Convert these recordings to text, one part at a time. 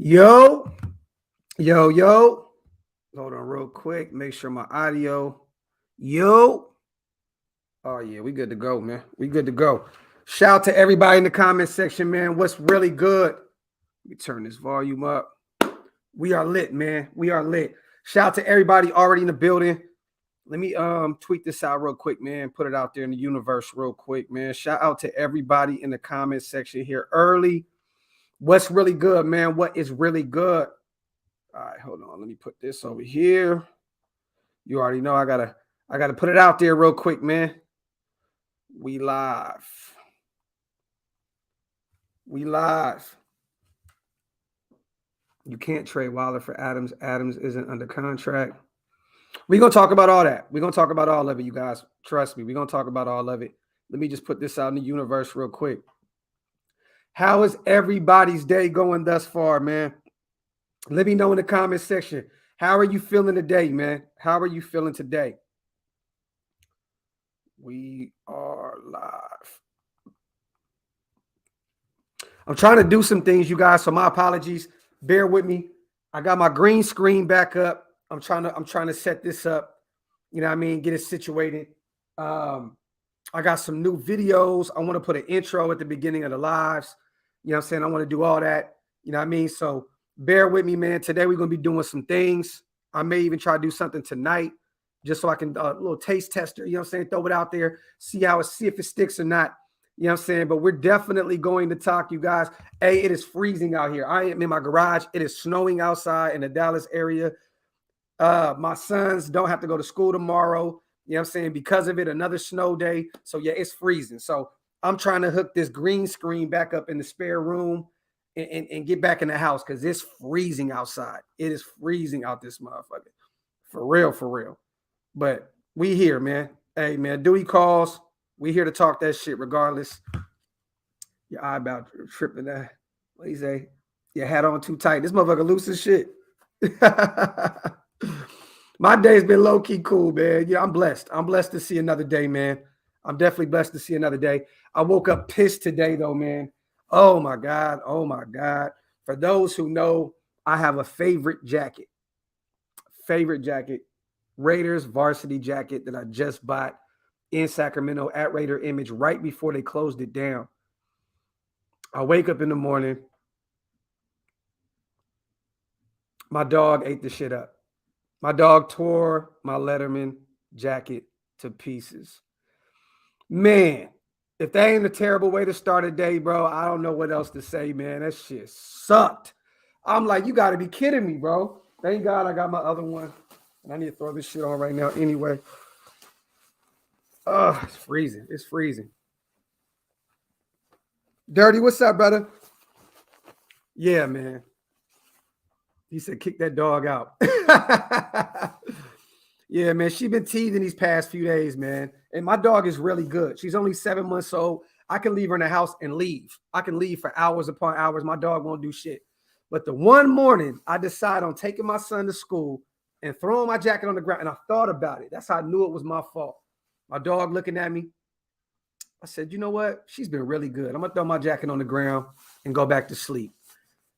Yo, yo. Hold on real quick. Make sure my audio. Yo. Oh, yeah, we good to go, man. We good to go. Shout out to everybody in the comment section, man. What's really good? Let me turn this volume up. We are lit, man. We are lit. Shout out to everybody already in the building. Let me tweet this out real quick, man. Put it out there in the universe real quick, man. Shout out to everybody in the comment section here early. What's really good, man? What is really good? All right, hold on. Let me put this over here. You already know I gotta put it out there real quick, man. We live. We live. You can't trade Wilder for Adams. Adams isn't under contract. We're gonna talk about all that. We're gonna talk about all of it, you guys. Trust me, we're gonna talk about all of it. Let me just put this out in the universe real quick. How is everybody's day going thus far, man? Let me know in the comment section. How are you feeling today, man? How are you feeling today? We are live. I'm trying to do some things, you guys, so my apologies. Bear with me. I got my green screen back up. I'm trying to set this up. You know what I mean? Get it situated. I got some new videos. I want to put an intro at the beginning of the lives. You know what I'm saying? I want to do all that. You know what I mean? So bear with me, man. Today we're going to be doing some things. I may even try to do something tonight just so I can a little taste tester, you know what I'm saying? Throw it out there, see if it sticks or not. You know what I'm saying? But we're definitely going to talk, you guys. Hey, it is freezing out here. I am in my garage. It is snowing outside in the Dallas area. My sons don't have to go to school tomorrow. You know what I'm saying? Because of it, another snow day. So, yeah, it's freezing. So, I'm trying to hook this green screen back up in the spare room and get back in the house because it's freezing outside. It is freezing out this motherfucker. For real, for real. But we here, man. Hey, man, Dewey calls. We here to talk that shit regardless. Your eye about tripping that. What do you say? Your hat on too tight. This motherfucker loose as shit. My day's been low-key cool, man. Yeah, I'm blessed. I'm blessed to see another day, man. I'm definitely blessed to see another day. I woke up pissed today, though, man. Oh, my God. Oh, my God. For those who know, I have a favorite jacket. Favorite jacket. Raiders varsity jacket that I just bought in Sacramento at Raider Image right before they closed it down. I wake up in the morning. My dog ate the shit up. My dog tore my Letterman jacket to pieces. Man, if that ain't a terrible way to start a day, bro, I don't know what else to say, man. That shit sucked. I'm like, you got to be kidding me, bro. Thank God I got my other one. And I need to throw this shit on right now anyway. Oh, it's freezing. It's freezing. Dirty, what's up, brother? Yeah, man. He said, kick that dog out. Yeah, man. She's been teething these past few days, man. And my dog is really good. She's only 7 months old. I can leave her in the house and leave. I can leave for hours upon hours. My dog won't do shit. But the one morning I decide on taking my son to school and throwing my jacket on the ground, and I thought about it. That's how I knew it was my fault. My dog looking at me. I said, you know what? She's been really good. I'm going to throw my jacket on the ground and go back to sleep.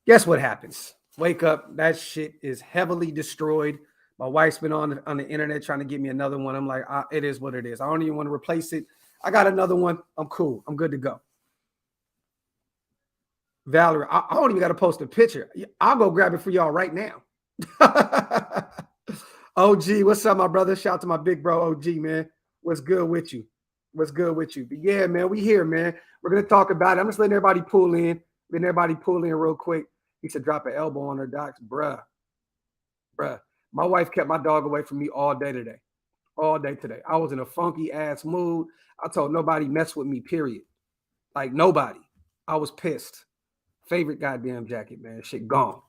Guess what happens? Wake up. That shit is heavily destroyed. My wife's been on the internet trying to get me another one. I'm like, it is what it is. I don't even want to replace it. I got another one. I'm cool. I'm good to go. Valerie, I don't even got to post a picture. I'll go grab it for y'all right now. OG, what's up, my brother? Shout out to my big bro, OG, man. What's good with you? What's good with you? But yeah, man, we here, man. We're going to talk about it. I'm just letting everybody pull in. Letting everybody pull in real quick. He said, drop an elbow on her, docs. Bruh. My wife kept my dog away from me all day today. All day today. I was in a funky ass mood. I told nobody mess with me, period. Like nobody. I was pissed. Favorite goddamn jacket, man. Shit gone.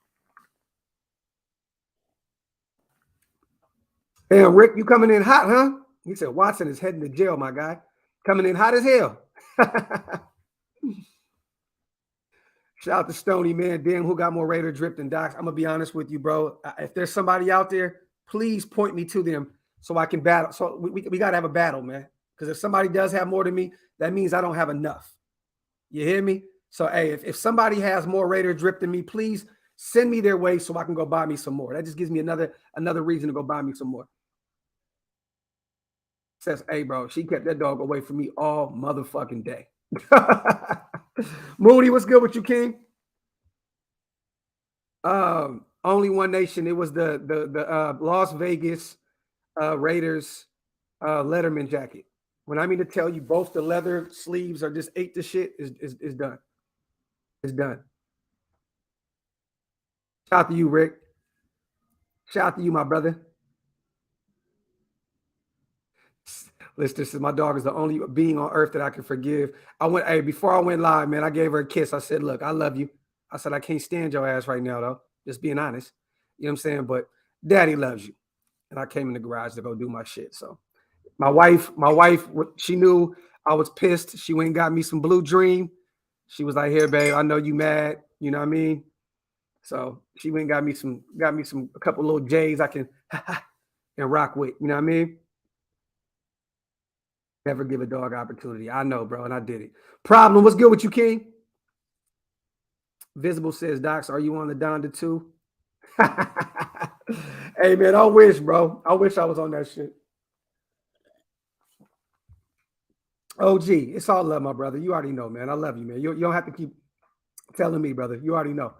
Damn, Rick, you coming in hot, huh? He said, Watson is heading to jail, my guy. Coming in hot as hell. Shout out to Stoney, man. Damn, who got more Raider drip than Docs? I'm going to be honest with you, bro. If there's somebody out there, please point me to them so I can battle. So we got to have a battle, man. Because if somebody does have more than me, that means I don't have enough. You hear me? So, hey, if somebody has more Raider drip than me, please Send me their way so I can go buy me some more. That just gives me another reason to go buy me some more. Says, hey, bro, she kept that dog away from me all motherfucking day. Moody, what's good with you, King? Only One Nation. It was the Las Vegas Raiders Letterman jacket. When I mean to tell you, both the leather sleeves are just ate the shit. Is done. It's done. Shout out to you, Rick. Shout out to you, my brother. Lister says my dog is the only being on earth that I can forgive. Before I went live, man, I gave her a kiss. I said, look, I love you. I said, I can't stand your ass right now, though. Just being honest. You know what I'm saying? But daddy loves you. And I came in the garage to go do my shit. So my wife, she knew I was pissed. She went and got me some Blue Dream. She was like, here, babe, I know you mad. You know what I mean? So she went and got me a couple little J's I can and rock with. You know what I mean? Never give a dog opportunity. I know, bro, and I did it. Problem, what's good with you, King? Visible says, Docs, are you on the Donda too? Hey, man, I wish, bro. I wish I was on that shit. OG, it's all love, my brother. You already know, man. I love you, man. You don't have to keep telling me, brother. You already know.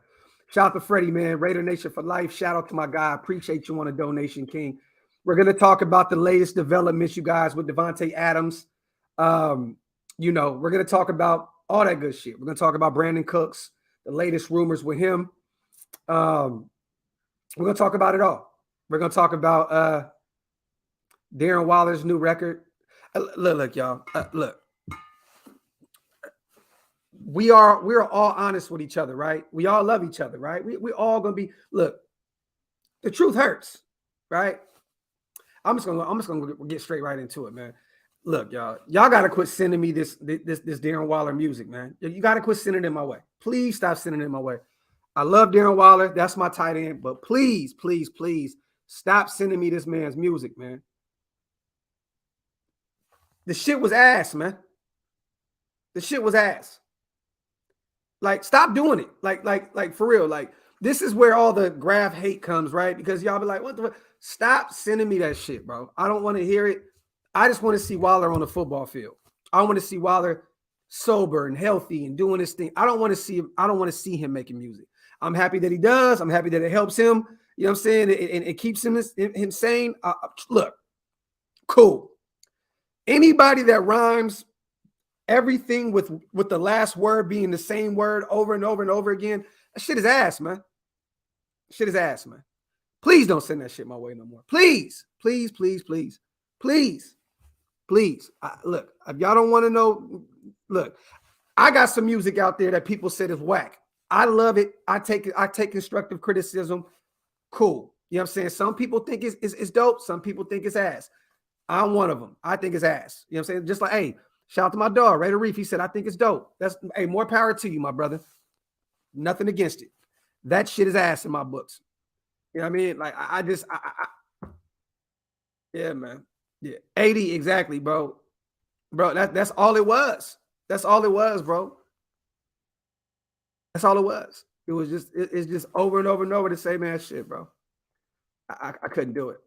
Shout out to Freddie, man. Raider Nation for life. Shout out to my guy. Appreciate you on a donation, King. We're going to talk about the latest developments, you guys, with Devontae Adams. You know, we're going to talk about all that good shit. We're going to talk about Brandon Cooks, the latest rumors with him. We're going to talk about it all. We're going to talk about Darren Waller's new record. Look, y'all. Look. We're all honest with each other, right? We all love each other, right? We all going to be, look, the truth hurts, right? I'm just gonna get straight right into it, man. Look, y'all got to quit sending me this Darren Waller music, man. You got to quit sending it my way. Please stop sending it my way. I love Darren Waller. That's my tight end. But please, please, please stop sending me this man's music, man. The shit was ass, man. The shit was ass. Like, stop doing it. Like for real. Like, this is where all the Graphk hate comes, right? Because y'all be like, what the? Stop sending me that shit, bro. I don't want to hear it. I just want to see Waller on the football field. I want to see Waller sober and healthy and doing his thing. I don't want to see him making music. I'm happy that he does. I'm happy that it helps him. You know what I'm saying? It keeps him sane. Look, cool. Anybody that rhymes everything with the last word being the same word over and over and over again, that shit is ass, man. Shit is ass, man. Please don't send that shit my way no more. Please, please, please, please, please, please. Look, if y'all don't want to know, look, I got some music out there that people said is whack. I love it. I take constructive criticism. Cool. You know what I'm saying? Some people think it's dope. Some people think it's ass. I'm one of them. I think it's ass. You know what I'm saying? Just like, hey, shout out to my dog, Raider Reef. He said, I think it's dope. That's, hey, more power to you, my brother. Nothing against it. That shit is ass in my books. You know what I mean? Like, yeah, man. Yeah. 80, exactly, bro. Bro, that's all it was. That's all it was, bro. That's all it was. It was just, it's just over and over and over the same ass shit, bro. I couldn't do it.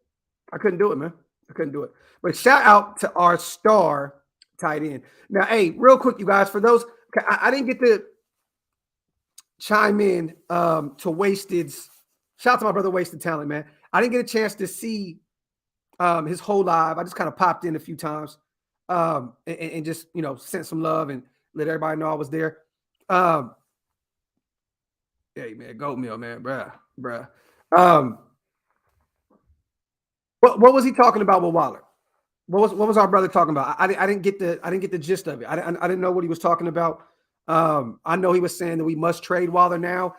I couldn't do it, man. I couldn't do it. But shout out to our star tight end. Now, hey, real quick, you guys, for those, I didn't get to chime in to Wasted's. Shout out to my brother Wasted Talent, man. I didn't get a chance to see his whole live. I just kind of popped in a few times and just, you know, sent some love and let everybody know I was there. Hey, man, goat meal, man, bruh. What was he talking about with Waller? What was our brother talking about? I didn't get the gist of it. I didn't know what he was talking about. I know he was saying that we must trade Waller now.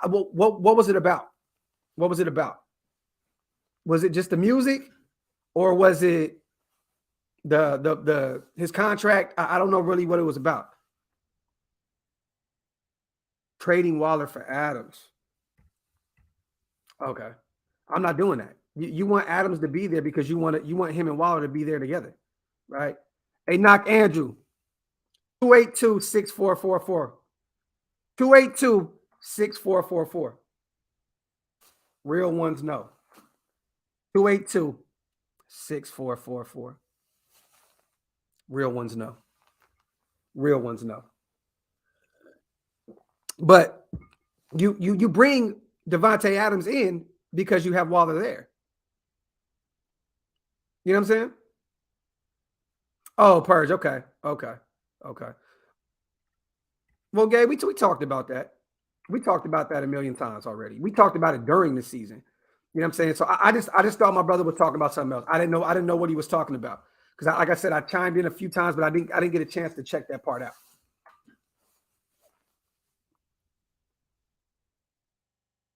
What was it about? What was it about? Was it just the music, or was it the his contract? I don't know really what it was about. Trading Waller for Adams. Okay, I'm not doing that. You want Adams to be there because you want him and Waller to be there together, right? Hey, knock Andrew. 282-6444. 282-6444. Real ones know. 282-6444. Real ones know. Real ones know. But you bring Devontae Adams in because you have Waller there. You know what I'm saying? Oh, Purge. Okay. Well, Gabe, we talked about that. We talked about that a million times already. We talked about it during the season. You know what I'm saying? So I just thought my brother was talking about something else. I didn't know what he was talking about. Because like I said, I chimed in a few times, but I didn't get a chance to check that part out.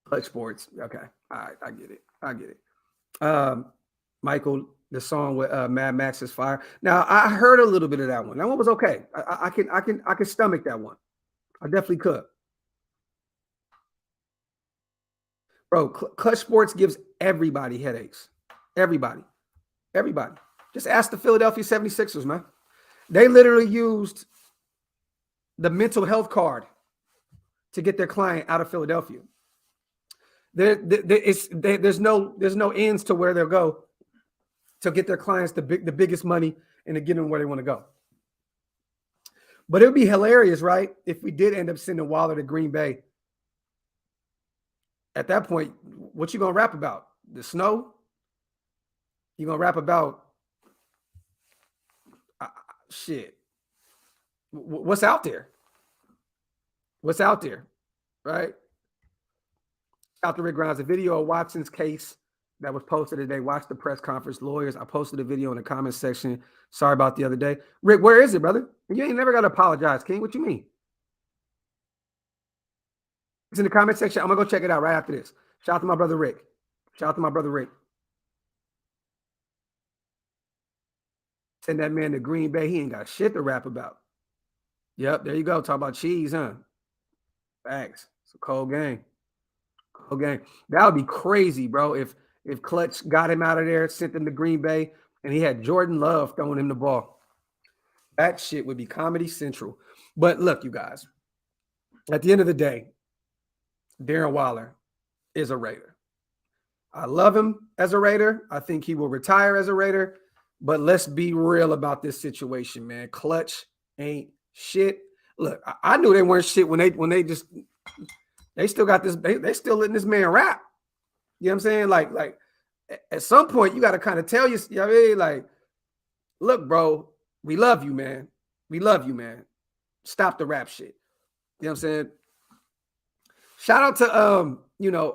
Clutch Sports. Okay. All right. I get it. Michael, the song with Mad Max's Fire. Now I heard a little bit of that one. That one was okay. I can stomach that one. I definitely could. Bro, Clutch Sports gives everybody headaches. Everybody. Just ask the Philadelphia 76ers, man. They literally used the mental health card to get their client out of Philadelphia. There's no ends to where they'll go to get their clients the biggest money and to get them where they want to go. But it would be hilarious, right, if we did end up sending Waller to Green Bay. At that point, what you gonna rap about? The snow? You gonna rap about shit? What's out there? What's out there, right? Out to Rick Grimes, the video of Watson's case that was posted today. Watch the press conference. Lawyers, I posted a video in the comment section. Sorry about the other day. Rick, where is it, brother? You ain't never got to apologize, King. What you mean? It's in the comment section. I'm going to go check it out right after this. Shout out to my brother Rick. Send that man to Green Bay. He ain't got shit to rap about. Yep, there you go. Talk about cheese, huh? Thanks. It's a cold game. That would be crazy, bro. If Clutch got him out of there, sent him to Green Bay, and he had Jordan Love throwing him the ball. That shit would be Comedy Central. But look, you guys, at the end of the day, Darren Waller is a Raider. I love him as a Raider. I think he will retire as a Raider. But let's be real about this situation, man. Clutch ain't shit. Look, I knew they weren't shit when they still got this. They still letting this man rap. You know what I'm saying? Like at some point you got to kind of tell you know what I mean? Like, look, bro, we love you, man. Stop the rap shit. You know what I'm saying? Shout out to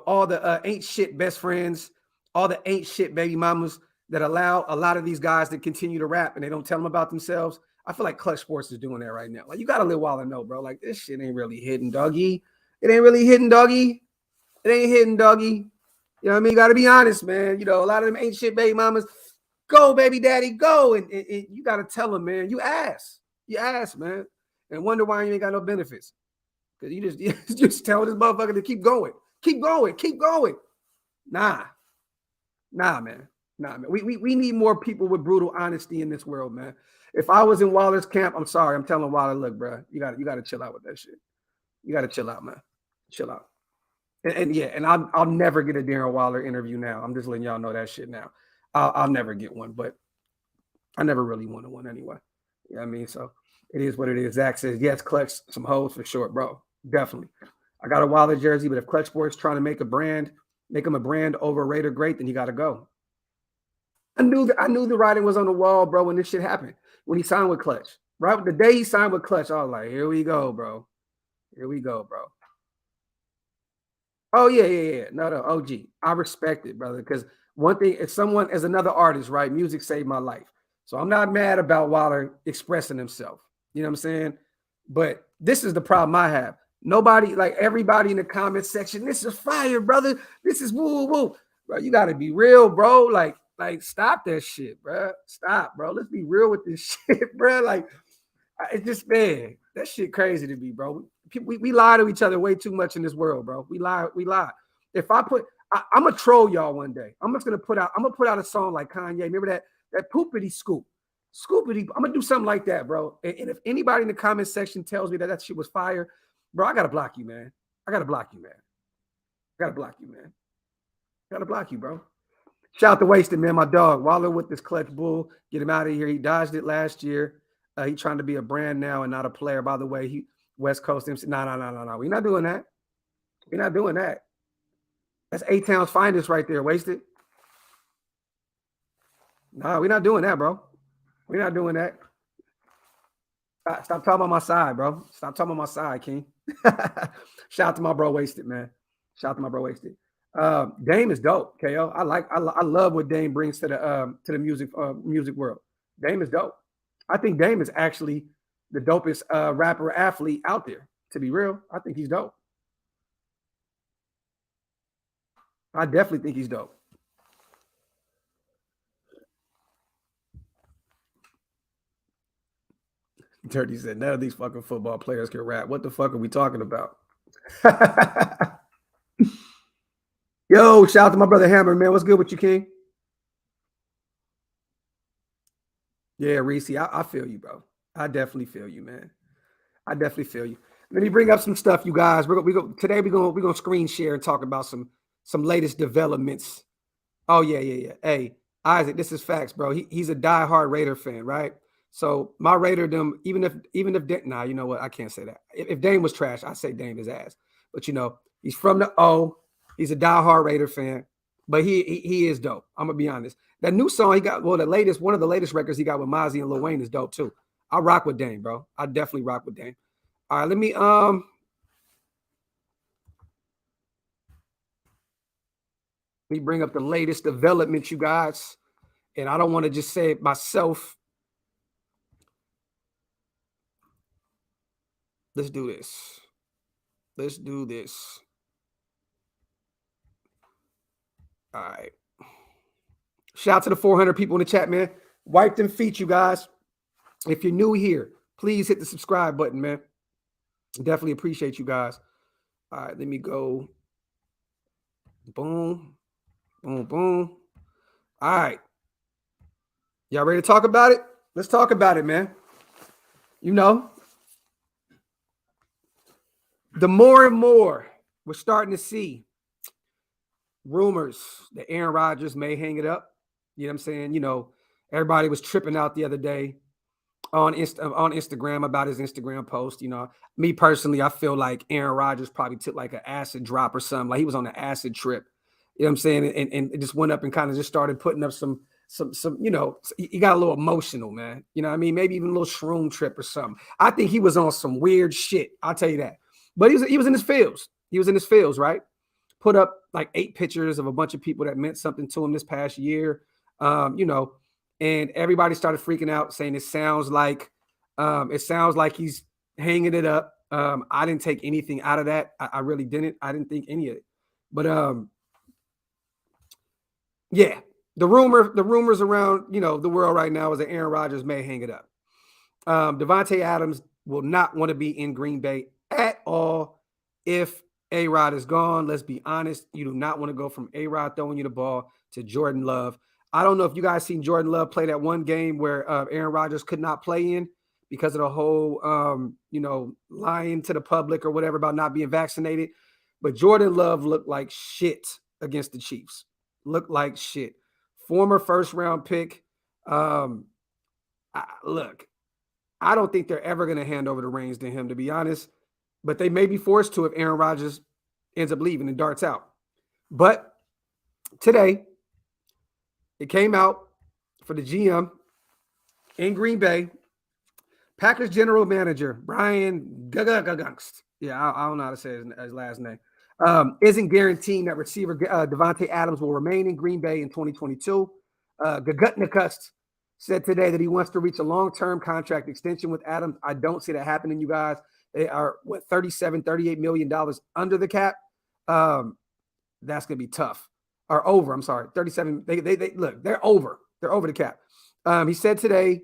all the ain't shit best friends, all the ain't shit baby mamas that allow a lot of these guys to continue to rap and they don't tell them about themselves. I feel like Clutch Sports is doing that right now. Like, you got to live while I know, bro. Like, this shit ain't really hitting, doggy. It ain't hitting, doggy. You know what I mean? You got to be honest, man. You know, a lot of them ain't shit baby mamas. Go, baby daddy, go. And you got to tell them, man. You ass, man. And wonder why you ain't got no benefits. Because you just tell this motherfucker to keep going. Nah, man. We need more people with brutal honesty in this world, man. If I was in Waller's camp, I'm sorry. I'm telling Waller, look, bro, you got to chill out with that shit. You got to chill out, man. Chill out. And I'll never get a Darren Waller interview now. I'm just letting y'all know that shit now. I'll never get one, but I never really wanted one anyway. You know what I mean? So it is what it is. Zach says, yes, Clutch, some hoes for sure, bro. Definitely. I got a Waller jersey, but if Clutch Sports trying to make him a brand over Raider great, then you got to go. I knew the writing was on the wall, bro, when this shit happened. When he signed with Clutch. Right? The day he signed with Clutch, I was like, here we go, bro. Oh, yeah. No, OG. I respect it, brother, because one thing, as another artist, right? Music saved my life. So I'm not mad about Waller expressing himself. You know what I'm saying? But this is the problem I have. Nobody, like everybody in the comment section, this is fire, brother. This is woo. Bro, you got to be real, bro. Like, stop that shit, bro. Stop, bro. Let's be real with this shit, bro. Like, it's just, man, that shit crazy to me, bro. We lie to each other way too much in this world, bro. We lie. If I'm gonna troll y'all one day. I'm gonna put out a song like Kanye. Remember that poopity scoopity. I'm gonna do something like that, bro. And if anybody in the comment section tells me that shit was fire, bro, I gotta block you, man. Gotta block you, bro. Shout out to Wasted, man. My dog. Waller with this clutch bull. Get him out of here. He dodged it last year. He trying to be a brand now and not a player. By the way, he West Coast MC. No. We're not doing that. We're not doing that. That's A-Town's finest right there. Wasted. No, we're not doing that, bro. We're not doing that. Stop talking about my side, bro. Stop talking about my side, King. Shout out to my bro Wasted, man. Shout out to my bro Wasted. Dame is dope, KO. I love what Dame brings to the music world. Dame is dope. I think Dame is actually the dopest rapper athlete out there. To be real, I think he's dope. I definitely think he's dope. Dirty said, none of these fucking football players can rap. What the fuck are we talking about? Yo, shout out to my brother Hammer, man. What's good with you, King? Yeah, Reese, I feel you, bro. I definitely feel you, man. I definitely feel you. Let me bring up some stuff, you guys. Today we're gonna screen share and talk about some latest developments. Oh yeah. Hey, Isaac, this is facts, bro. He's a diehard Raider fan, right? So my Raiderdom, even if you know what? I can't say that. If Dame was trash, I'd say Dame his ass. But you know, he's from the O. He's a diehard Raider fan, but he is dope. I'm gonna be honest. That new song he got, one of the latest records he got with Mozzie and Lil Wayne is dope too. I rock with Dame, bro. I definitely rock with Dame. All right, let me bring up the latest development, you guys. And I don't want to just say it myself. Let's do this. Let's do this. All right. Shout out to the 400 people in the chat, man. Wipe them feet, you guys. If you're new here, please hit the subscribe button, man. Definitely appreciate you guys. All right, let me go. Boom. Boom, boom. All right. Y'all ready to talk about it? Let's talk about it, man. You know, the more and more we're starting to see rumors that Aaron Rodgers may hang it up. You know what I'm saying? You know, everybody was tripping out the other day on Instagram about his Instagram post. You know, me personally, I feel like Aaron Rodgers probably took like an acid drop or something. Like he was on an acid trip. You know what I'm saying? And it just went up and kind of just started putting up some, you know, he got a little emotional, man. You know what I mean? Maybe even a little shroom trip or something. I think he was on some weird shit. I'll tell you that. But he was in his fields. He was in his fields, right? Put up like 8 pictures of a bunch of people that meant something to him this past year. You know, and everybody started freaking out, saying it sounds like he's hanging it up. I didn't take anything out of that. I really didn't. I didn't think any of it. But yeah, the rumors around, you know, the world right now is that Aaron Rodgers may hang it up. Devontae Adams will not want to be in Green Bay at all if A-Rod is gone. Let's be honest. You do not want to go from A-Rod throwing you the ball to Jordan Love. I don't know if you guys seen Jordan Love play that one game where Aaron Rodgers could not play in because of the whole, you know, lying to the public or whatever about not being vaccinated. But Jordan Love looked like shit against the Chiefs. Looked like shit. Former first-round pick. Look, I don't think they're ever going to hand over the reins to him, to be honest. But they may be forced to if Aaron Rodgers ends up leaving and darts out. But today, it came out for the GM in Green Bay. Packers general manager, Brian Gugst. Yeah, I don't know how to say his last name. Isn't guaranteeing that receiver Devontae Adams will remain in Green Bay in 2022. Gugutnikust said today that he wants to reach a long-term contract extension with Adams. I don't see that happening, you guys. They are, $38 million under the cap. That's going to be tough. Or over, I'm sorry, 37. They look, they're over. They're over the cap. He said today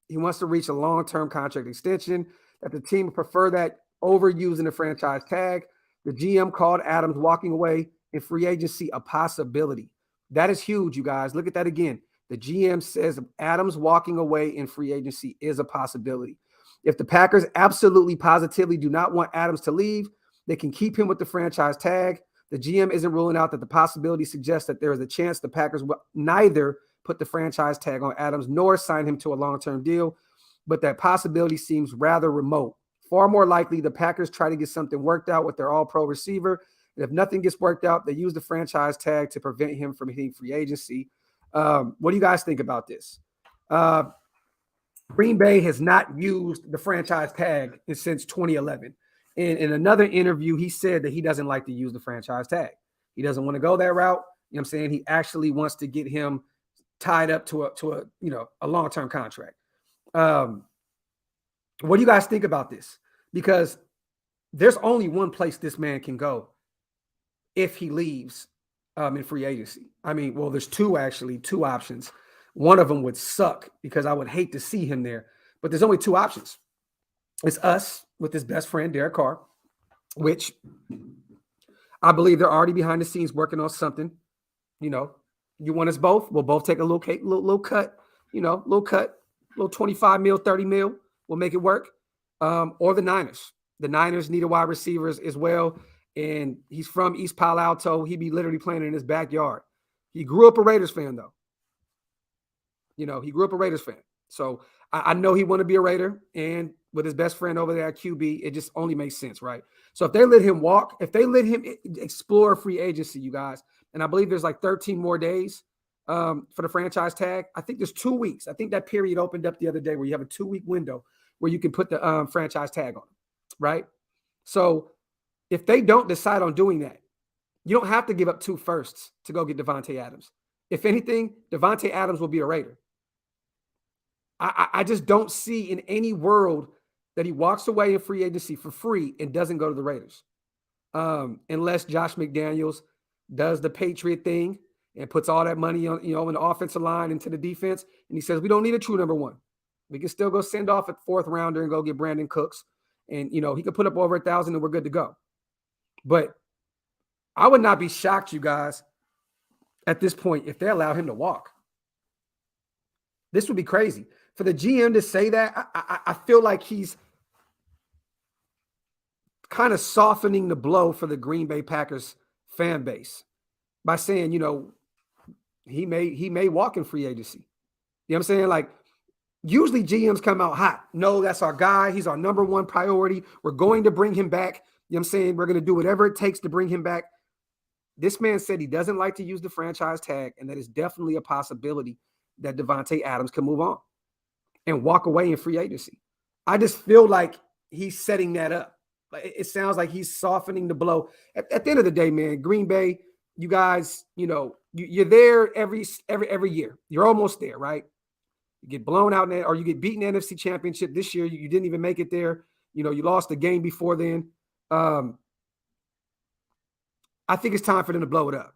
he wants to reach a long-term contract extension, that the team would prefer that over using the franchise tag. The GM called Adams walking away in free agency a possibility. That is huge, you guys. Look at that again. The GM says Adams walking away in free agency is a possibility. If the Packers absolutely positively do not want Adams to leave, they can keep him with the franchise tag. The GM isn't ruling out that the possibility suggests that there is a chance the Packers will neither put the franchise tag on Adams nor sign him to a long-term deal, but that possibility seems rather remote. Far more likely, the Packers try to get something worked out with their all-pro receiver. And if nothing gets worked out, they use the franchise tag to prevent him from hitting free agency. What do you guys think about this? Green Bay has not used the franchise tag since 2011. In another interview, he said that he doesn't like to use the franchise tag. He doesn't want to go that route. You know what I'm saying? He actually wants to get him tied up to a long-term contract. What do you guys think about this? Because there's only one place this man can go if he leaves in free agency. I mean, well, there's two options. One of them would suck because I would hate to see him there. But there's only two options. It's us with his best friend, Derek Carr, which I believe they're already behind the scenes working on something. You know, you want us both? We'll both take a little cut, little 25 mil, 30 mil. We'll make it work. Or the Niners. The Niners need a wide receiver as well. And he's from East Palo Alto. He'd be literally playing in his backyard. He grew up a Raiders fan, though. He grew up a Raiders fan. So I know he wanted to be a Raider. And with his best friend over there at QB, it just only makes sense, right? So if they let him walk, if they let him explore free agency, you guys, and I believe there's like 13 more days for the franchise tag. I think there's 2 weeks. I think that period opened up the other day where you have a 2-week window where you can put the franchise tag on, right? So if they don't decide on doing that, you don't have to give up 2 firsts to go get Davante Adams. If anything, Davante Adams will be a Raider. I just don't see in any world that he walks away in free agency for free and doesn't go to the Raiders. Unless Josh McDaniels does the Patriot thing and puts all that money on, in the offensive line into the defense. And he says, we don't need a true number one. We can still go send off a 4th rounder and go get Brandon Cooks. And, he could put up over 1,000 and we're good to go. But I would not be shocked, you guys, at this point, if they allow him to walk. This would be crazy. For the GM to say that, I feel like he's kind of softening the blow for the Green Bay Packers fan base by saying, he may walk in free agency. You know what I'm saying? Like, usually GMs come out hot. No, that's our guy. He's our number one priority. We're going to bring him back. You know what I'm saying? We're going to do whatever it takes to bring him back. This man said he doesn't like to use the franchise tag, and that is definitely a possibility that Davante Adams can move on and walk away in free agency. I just feel like he's setting that up. It sounds like he's softening the blow. At the end of the day, man, Green Bay, you guys, you're there every year. You're almost there, right? You get blown out or you get beaten in the NFC Championship this year. You didn't even make it there. You lost the game before then. I think it's time for them to blow it up.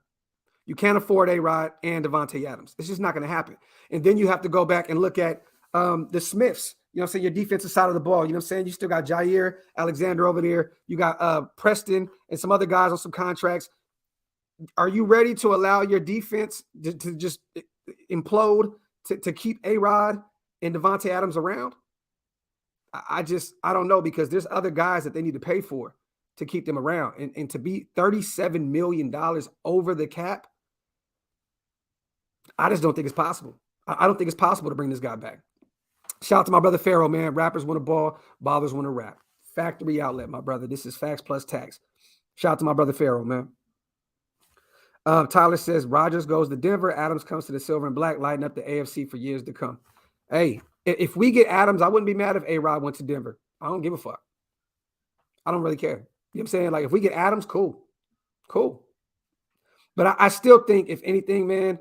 You can't afford A-Rod and Davante Adams. It's just not going to happen. And then you have to go back and look at the Smiths. You know what I'm saying? Your defensive side of the ball. You know what I'm saying? You still got Jair Alexander over there. You got Preston and some other guys on some contracts. Are you ready to allow your defense to just implode to keep A-Rod and Davante Adams around? I don't know, because there's other guys that they need to pay for to keep them around. And to be $37 million over the cap, I just don't think it's possible. I don't think it's possible to bring this guy back. Shout out to my brother Pharaoh, man. Rappers want a ball, ballers want to rap. Factory outlet, my brother. This is facts plus tax. Shout out to my brother Pharaoh, man. Tyler says, Rodgers goes to Denver. Adams comes to the silver and black, lighting up the AFC for years to come. Hey, if we get Adams, I wouldn't be mad if A-Rod went to Denver. I don't give a fuck. I don't really care. You know what I'm saying? Like, if we get Adams, cool. But I still think, if anything, man,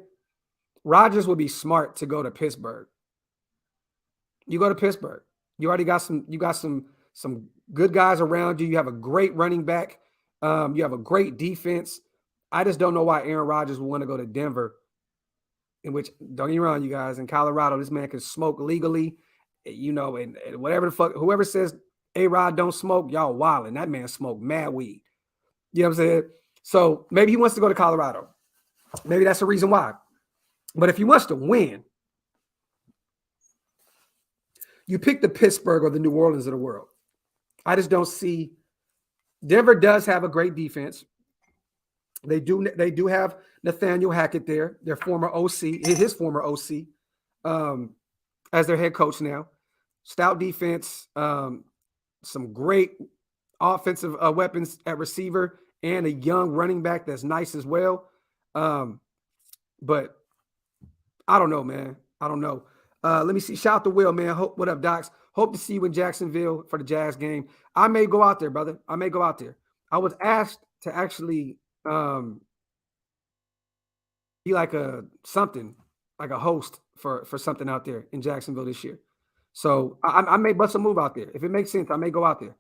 Rodgers would be smart to go to Pittsburgh. You go to Pittsburgh. You already got some good guys around you. You have a great running back. You have a great defense. I just don't know why Aaron Rodgers would want to go to Denver, in which, don't get me wrong, you guys, in Colorado, this man can smoke legally, and whatever the fuck, whoever says A-Rod don't smoke, y'all wildin'. That man smoked mad weed. You know what I'm saying? So maybe he wants to go to Colorado. Maybe that's the reason why. But if he wants to win, you pick the Pittsburgh or the New Orleans of the world. I just don't see. Denver does have a great defense. They do have Nathaniel Hackett there, their former OC, his former OC, as their head coach now. Stout defense, some great offensive weapons at receiver, and a young running back that's nice as well. But I don't know, man. I don't know. Let me see. Shout out to Will, man. What up, Docs? Hope to see you in Jacksonville for the Jazz game. I may go out there, brother. I may go out there. I was asked to actually be like a host for something out there in Jacksonville this year. So I may bust a move out there. If it makes sense, I may go out there.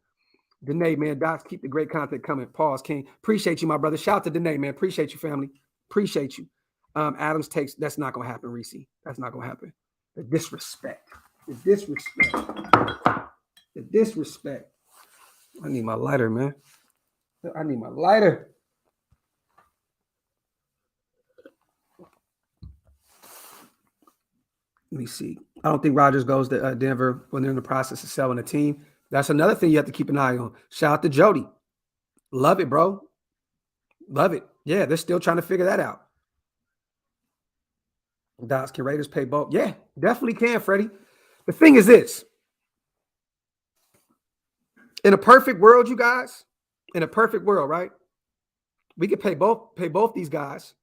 Danae, man, Docs, keep the great content coming. Pause, King. Appreciate you, my brother. Shout out to Danae, man. Appreciate you, family. Appreciate you. Adams takes, that's not going to happen, Reese. That's not going to happen. The disrespect. The disrespect. I need my lighter, man. I need my lighter. Let me see. I don't think Rodgers goes to Denver when they're in the process of selling a team. That's another thing you have to keep an eye on. Shout out to Jody. Love it, bro. Love it. Yeah, they're still trying to figure that out. Dots, can Raiders pay both? Yeah, definitely can, Freddie. The thing is this. In a perfect world, you guys, in a perfect world, right? We could pay both these guys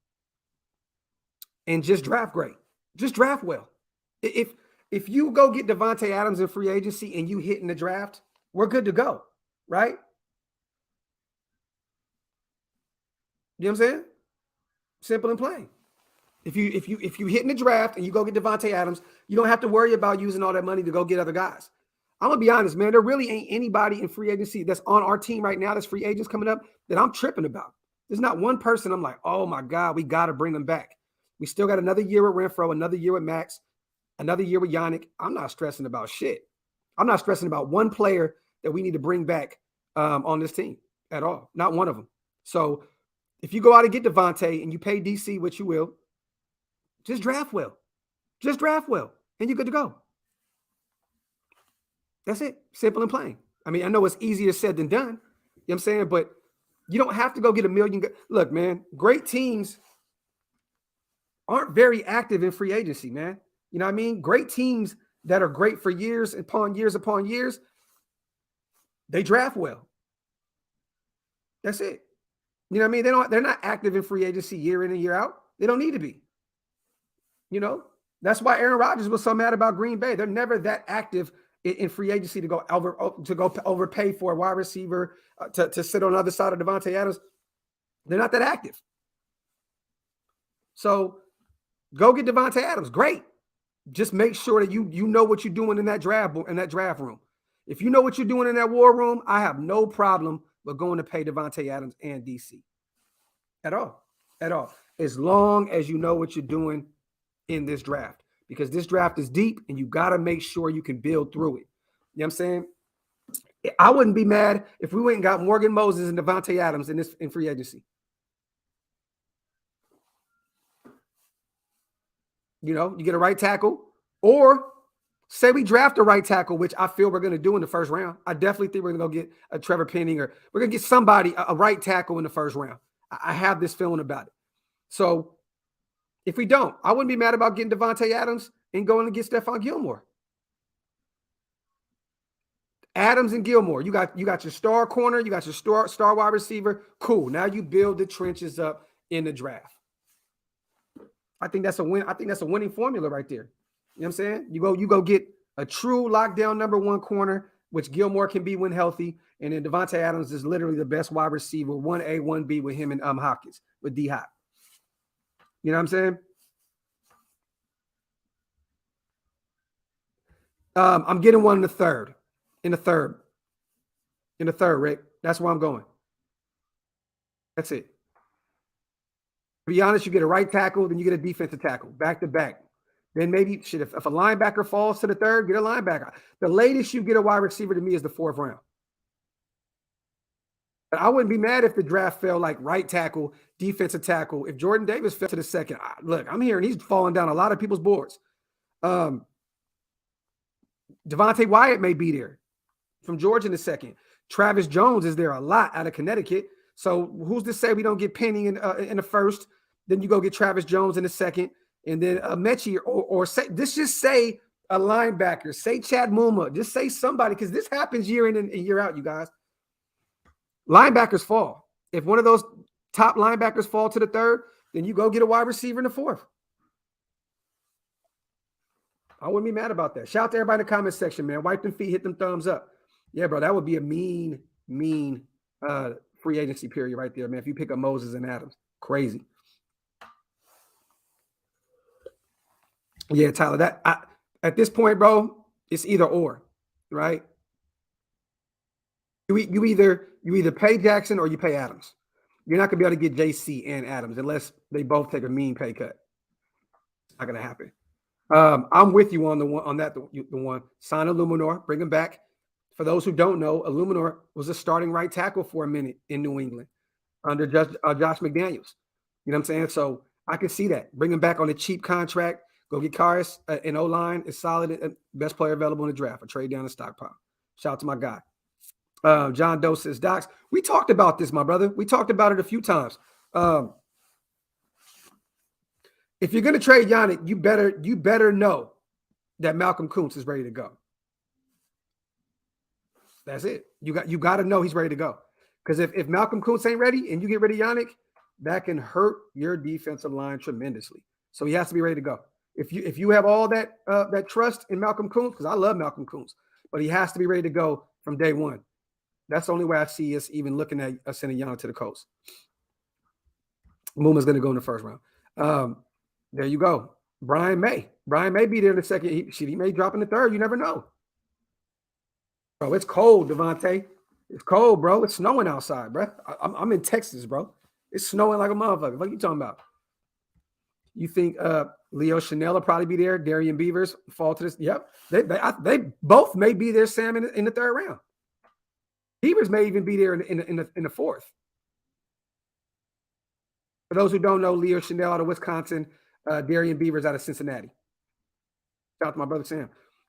and just draft great. Just draft well. If you go get Devontae Adams in free agency and you hit in the draft, we're good to go, right? You know what I'm saying? Simple and plain. If you hit in the draft and you go get Devontae Adams, you don't have to worry about using all that money to go get other guys. I'm gonna be honest, man. There really ain't anybody in free agency that's on our team right now that's free agents coming up that I'm tripping about. There's not one person I'm like, oh my God, we got to bring them back. We still got another year with Renfro, another year with Max, another year with Yannick. I'm not stressing about shit. I'm not stressing about one player that we need to bring back on this team at all. Not one of them. So if you go out and get Devontae and you pay DC, which you will, just draft well. Just draft well, and you're good to go. That's it. Simple and plain. I mean, I know it's easier said than done. You know what I'm saying? But you don't have to go get a million. Look, man, great teams aren't very active in free agency, man. You know what I mean? Great teams that are great for years upon years, they draft well. That's it. You know what I mean? They're not active in free agency year in and year out. They don't need to be. You know, that's why Aaron Rodgers was so mad about Green Bay. They're never that active in free agency to go overpay for a wide receiver to sit on the other side of Devontae Adams. They're not that active. So go get Devontae Adams. Great. Just make sure that you know what you're doing in that draft room. If you know what you're doing in that war room, I have no problem with going to pay Devontae Adams and DC. At all. As long as you know what you're doing in this draft, because this draft is deep and you got to make sure you can build through it. You know what I'm saying? I wouldn't be mad if we went and got Morgan Moses and Devontae Adams in free agency. You know, you get a right tackle, or say we draft a right tackle, which I feel we're going to do in the first round. I definitely think we're going to go get a Trevor Penning, or we're going to get somebody, a right tackle in the first round. I have this feeling about it. So if we don't, I wouldn't be mad about getting Devontae Adams and going to get Stephon Gilmore. Adams and Gilmore. You got your star corner, you got your star wide receiver. Cool. Now you build the trenches up in the draft. I think that's a win. I think that's a winning formula right there. You know what I'm saying? You go get a true lockdown number one corner, which Gilmore can be when healthy, and then Devontae Adams is literally the best wide receiver, 1A, 1B with him and Hopkins, with D-Hop. You know what I'm saying? I'm getting one in the third. In the third, Rick. That's where I'm going. That's it. To be honest, you get a right tackle, then you get a defensive tackle, back to back. Then maybe if a linebacker falls to the third, get a linebacker. The latest you get a wide receiver to me is the fourth round. But I wouldn't be mad if the draft fell like right tackle, defensive tackle. If Jordan Davis fell to the second, look, I'm hearing he's falling down a lot of people's boards. Devontae Wyatt may be there from Georgia in the second. Travis Jones is there a lot out of Connecticut. So who's to say we don't get Penny in the first? Then you go get Travis Jones in the second, and then Mechie or say this. Just say a linebacker. Say Chad Muma. Just say somebody, because this happens year in and year out. You guys, linebackers fall. If one of those top linebackers fall to the third, then you go get a wide receiver in the fourth. I wouldn't be mad about that. Shout out to everybody in the comment section, man. Wipe them feet, hit them thumbs up. Yeah, bro, that would be a mean free agency period right there, man. If you pick up Moses and Adams, crazy. Yeah, Tyler. At this point, bro, it's either or, right? You either pay Jackson or you pay Adams. You're not gonna be able to get JC and Adams unless they both take a mean pay cut. It's not gonna happen. I'm with you on the one. Sign Illuminor, bring him back. For those who don't know, Illuminor was a starting right tackle for a minute in New England under Josh McDaniels. You know what I'm saying? So I can see that. Bring him back on a cheap contract. Go get Karis. An O-line is solid. Best player available in the draft. A trade down the stockpile. Shout out to my guy. John Doe says, Docs, we talked about this, my brother. We talked about it a few times. If you're going to trade Yannick, you better know that Malcolm Kuntz is ready to go. That's it. You got to know he's ready to go. Because if Malcolm Kuntz ain't ready and you get rid of Yannick, that can hurt your defensive line tremendously. So he has to be ready to go. If you have all that trust in Malcolm Kuntz, because I love Malcolm Kuntz, but he has to be ready to go from day one. That's the only way I see us even looking at us sending Yannick to the coast. Muma's going to go in the first round. There you go. Brian May be there in the second. He may drop in the third. You never know. Bro, it's cold, Devontae. It's cold, bro. It's snowing outside, bro. I'm in Texas, bro. It's snowing like a motherfucker. What are you talking about? You think Leo Chanel will probably be there? Darian Beavers fall to this? Yep. They both may be there, Sam, in the third round. Beavers may even be there in the fourth. For those who don't know, Leo Chanel out of Wisconsin, Darian Beavers out of Cincinnati. Shout out to my brother Sam.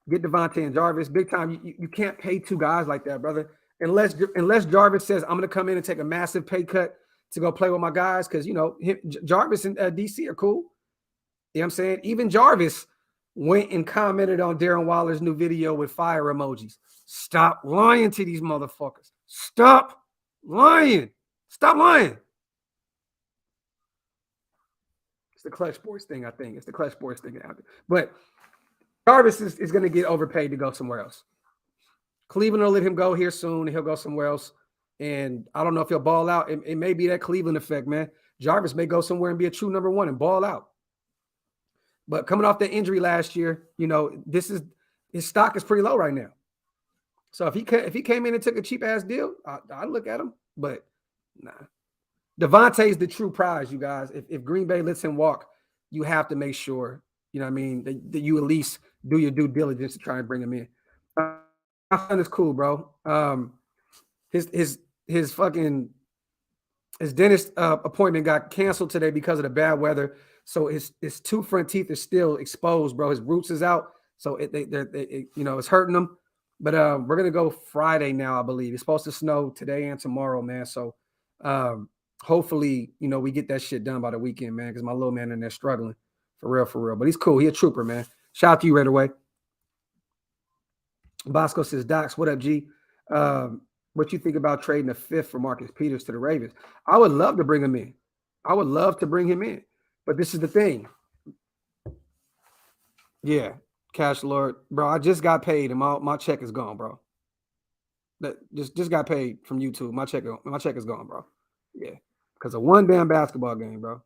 Get Devontae and Jarvis. Big time. You can't pay two guys like that, brother. Unless Jarvis says, I'm going to come in and take a massive pay cut to go play with my guys, because, Jarvis and DC are cool. You know what I'm saying? Even Jarvis went and commented on Darren Waller's new video with fire emojis. Stop lying to these motherfuckers. Stop lying. Stop lying. It's the Clutch Sports thing, I think. It's the Clutch Sports thing. But Jarvis is going to get overpaid to go somewhere else. Cleveland will let him go here soon. He'll go somewhere else. And I don't know if he'll ball out. It may be that Cleveland effect, man. Jarvis may go somewhere and be a true number one and ball out. But coming off that injury last year, his stock is pretty low right now. So if he came in and took a cheap ass deal, I'd look at him. But nah. Devontae's the true prize, you guys. If Green Bay lets him walk, you have to make sure, that you at least do your due diligence to try and bring him in. My son is cool, bro. His dentist appointment got canceled today because of the bad weather. So his two front teeth are still exposed, bro. His roots is out, so it's hurting him. But we're gonna go Friday now, I believe. It's supposed to snow today and tomorrow, man. So hopefully, we get that shit done by the weekend, man. Because my little man in there struggling for real. But he's cool. He a trooper, man. Shout out to you right away. Bosco says, Docs, what up, G? What you think about trading a fifth for Marcus Peters to the Ravens? I would love to bring him in. I would love to bring him in. But this is the thing. Yeah, Cash Lord. Bro, I just got paid and my check is gone, bro. That just got paid from YouTube. My check is gone, bro. Yeah. Because of one damn basketball game, bro.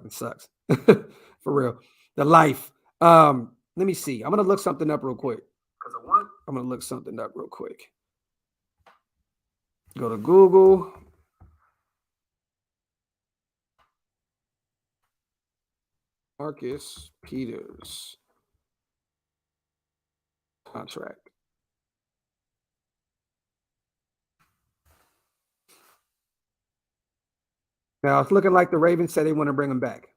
It sucks. For real. The life. Let me see. I'm gonna look something up real quick. I'm gonna look something up real quick. Go to Google. Marcus Peters contract. Now it's looking like the Ravens said they want to bring him back.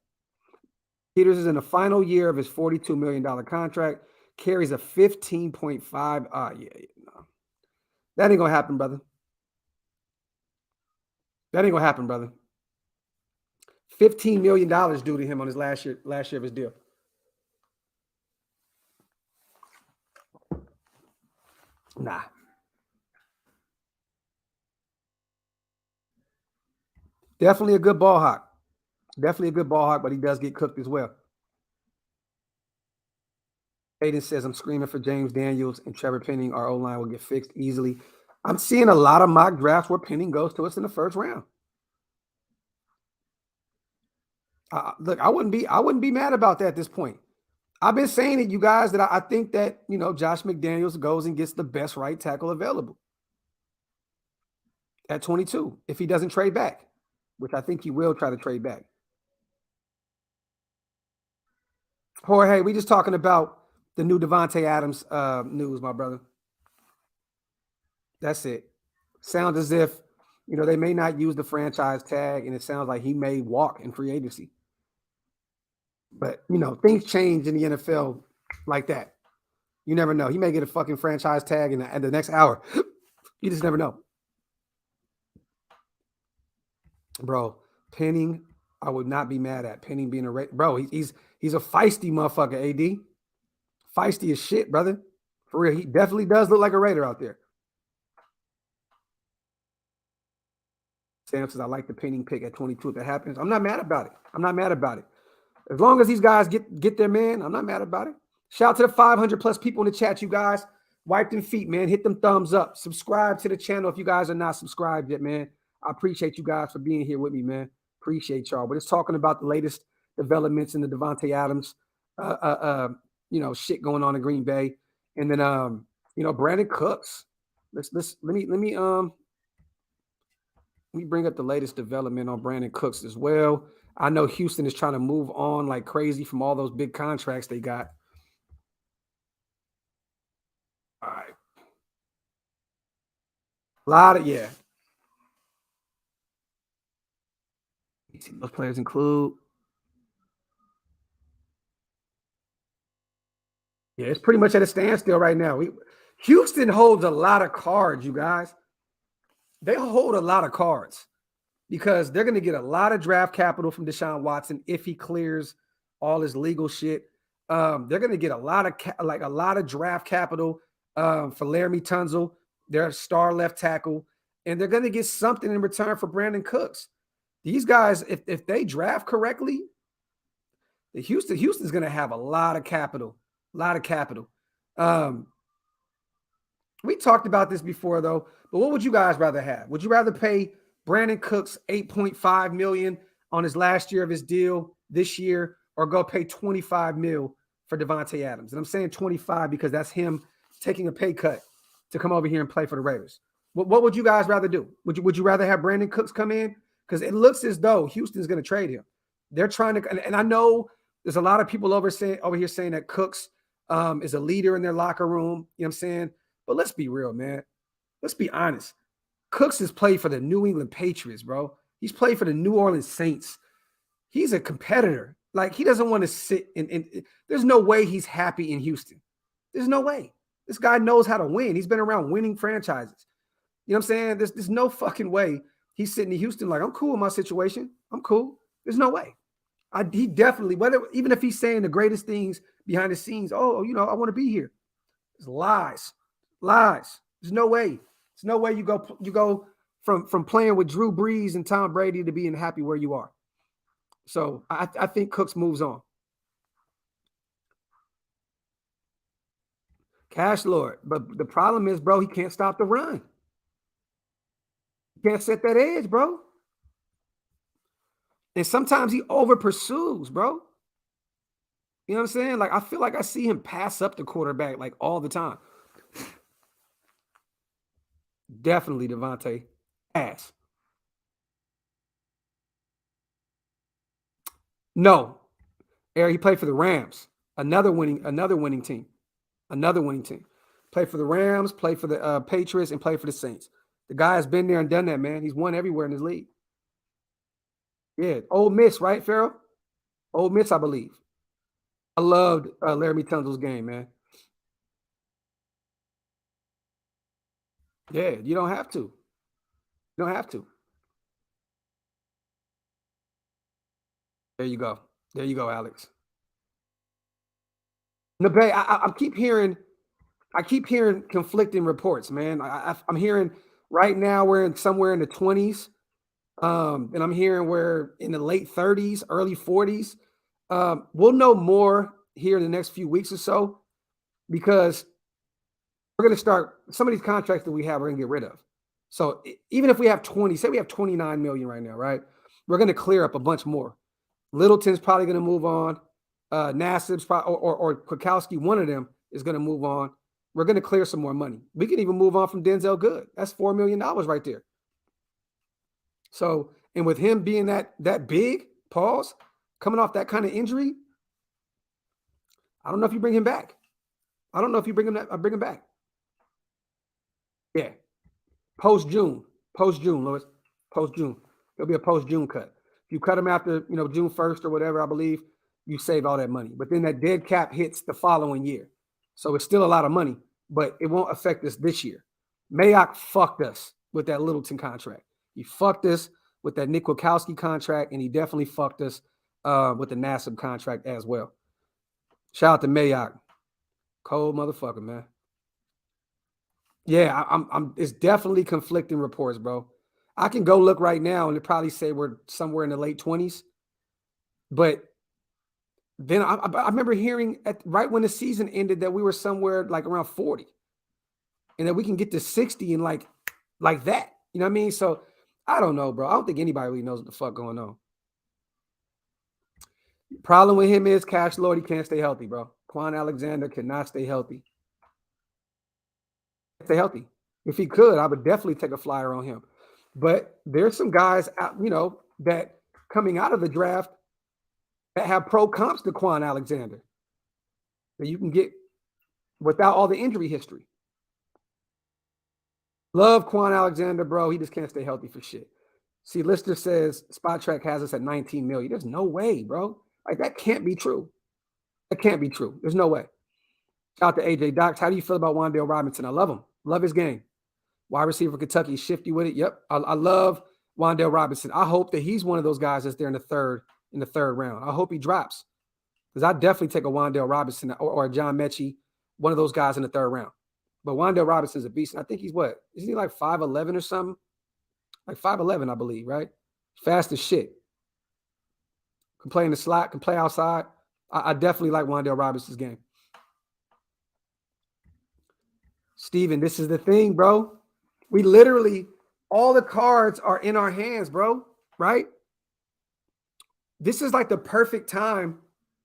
Peters is in the final year of his $42 million contract, carries a 15.5. No. That ain't gonna happen, brother. That ain't gonna happen, brother. $15 million due to him on his last year of his deal. Nah. Definitely a good ball hawk. Definitely a good ball hawk, but he does get cooked as well. Aiden says, I'm screaming for James Daniels and Trevor Penning. Our O-line will get fixed easily. I'm seeing a lot of mock drafts where Penning goes to us in the first round. Look, I wouldn't be mad about that at this point. I've been saying it, you guys, that I think that, Josh McDaniels goes and gets the best right tackle available at 22 if he doesn't trade back, which I think he will try to trade back. Jorge, we just talking about the new Devontae Adams news, my brother. That's it. Sounds as if, they may not use the franchise tag, and it sounds like he may walk in free agency. But, things change in the NFL like that. You never know. He may get a fucking franchise tag in the next hour. You just never know. Bro, Penning, I would not be mad at. Penning being a bro, he's a feisty motherfucker, AD. Feisty as shit, brother. For real, he definitely does look like a Raider out there. Sam says, I like the Penning pick at 22 if that happens. I'm not mad about it. As long as these guys get their man, I'm not mad about it. Shout out to the 500 plus people in the chat, you guys. Wipe them feet, man. Hit them thumbs up. Subscribe to the channel if you guys are not subscribed yet, man. I appreciate you guys for being here with me, man. Appreciate y'all. But it's talking about the latest developments in the Devontae Adams, shit going on in Green Bay, and then Brandon Cooks. Let me bring up the latest development on Brandon Cooks as well. I know Houston is trying to move on like crazy from all those big contracts they got. All right. Yeah. Those players include. Yeah, it's pretty much at a standstill right now. Houston holds a lot of cards, you guys. They hold a lot of cards because they're going to get a lot of draft capital from Deshaun Watson if he clears all his legal shit. They're going to get a lot of draft capital for Laramie Tunzel, their star left tackle, and they're going to get something in return for Brandon Cooks. These guys, if they draft correctly, Houston's going to have a lot of capital. We talked about this before, though, but what would you guys rather have? Would you rather pay Brandon Cooks $8.5 million on his last year of his deal this year, or go pay $25 million for Devontae Adams? And I'm saying 25 because that's him taking a pay cut to come over here and play for the Raiders. What would you guys rather do? Would you rather have Brandon Cooks come in? Because it looks as though Houston's going to trade him. They're trying to, and I know there's a lot of people over here saying that Cooks is a leader in their locker room. You know what I'm saying? But let's be real, man. Let's be honest. Cooks has played for the New England Patriots, bro. He's played for the New Orleans Saints. He's a competitor. Like, he doesn't want to sit in there's no way he's happy in Houston. There's no way. This guy knows how to win. He's been around winning franchises. You know what I'm saying? There's no fucking way he's sitting in Houston like, I'm cool with my situation. I'm cool. There's no way. He definitely, even if he's saying the greatest things behind the scenes, I want to be here. It's lies. There's no way. There's no way you go from playing with Drew Brees and Tom Brady to being happy where you are. So I think Cooks moves on. Cash Lord. But the problem is, bro, he can't stop the run. He can't set that edge, bro. And sometimes he over pursues, bro. You know what I'm saying? Like, I feel like I see him pass up the quarterback like all the time. Definitely Devontae. Ass. No. Eric, he played for the Rams. Another winning team. Played for the Rams, played for the Patriots, and played for the Saints. The guy has been there and done that, man. He's won everywhere in his league. Yeah. Ole Miss, right, Farrell? Ole Miss, I believe. I loved Laramie Tunzel's game, man. Yeah, you don't have to. There you go. There you go, Alex. Nabe, I keep hearing conflicting reports, man. I'm hearing right now we're in somewhere in the 20s, and I'm hearing we're in the late 30s, early 40s. We'll know more here in the next few weeks or so because we're going to start some of these contracts that we have. We're going to get rid of. So even if we have 20, say we have 29 million right now, right? We're going to clear up a bunch more. Littleton's probably going to move on. Nassib's probably, or Kwiatkowski, one of them is going to move on. We're going to clear some more money. We can even move on from Denzel Good. That's $4 million right there. So, and with him being that big, pause, coming off that kind of injury, I don't know if you bring him back. I don't know if you bring him back. Yeah, post June, Louis, post June. There'll be a post June cut. If you cut him after June 1st or whatever, I believe you save all that money. But then that dead cap hits the following year, so it's still a lot of money, but it won't affect us this year. Mayock fucked us with that Littleton contract. He fucked us with that Nick Kwiatkowski contract, and he definitely fucked us with the Nassib contract as well. Shout out to Mayock. Cold motherfucker, man. Yeah, I'm it's definitely conflicting reports, bro. I can go look right now and it probably say we're somewhere in the late 20s. But then I remember hearing right when the season ended that we were somewhere like around 40. And that we can get to 60 and like that. You know what I mean? So I don't know, bro. I don't think anybody really knows what the fuck going on. Problem with him is Cash Lord, he can't stay healthy, bro. Quan Alexander cannot stay healthy. Stay healthy. If he could, I would definitely take a flyer on him. But there's some guys out, that coming out of the draft that have pro comps to Quan Alexander that you can get without all the injury history. Love Quan Alexander, bro. He just can't stay healthy for shit. See, Lister says Spot Track has us at 19 million. There's no way, bro. Like, that can't be true. That can't be true. There's no way. Shout out to AJ Docs. How do you feel about Wan'Dale Robinson? I love him. Love his game. Wide receiver for Kentucky, shifty with it. Yep. I love Wan'Dale Robinson. I hope that he's one of those guys that's there in the third round. I hope he drops. Because I definitely take a Wan'Dale Robinson or a John Mechie, one of those guys in the third round. But Wan'Dale Robinson's a beast. And I think he's what? Isn't he like 5'11" or something? Like 5'11", I believe, right? Fast as shit. Can play in the slot, can play outside. I definitely like Wan'Dale Robinson's game. Steven, this is the thing, bro. We literally, all the cards are in our hands, bro, right? This is like the perfect time.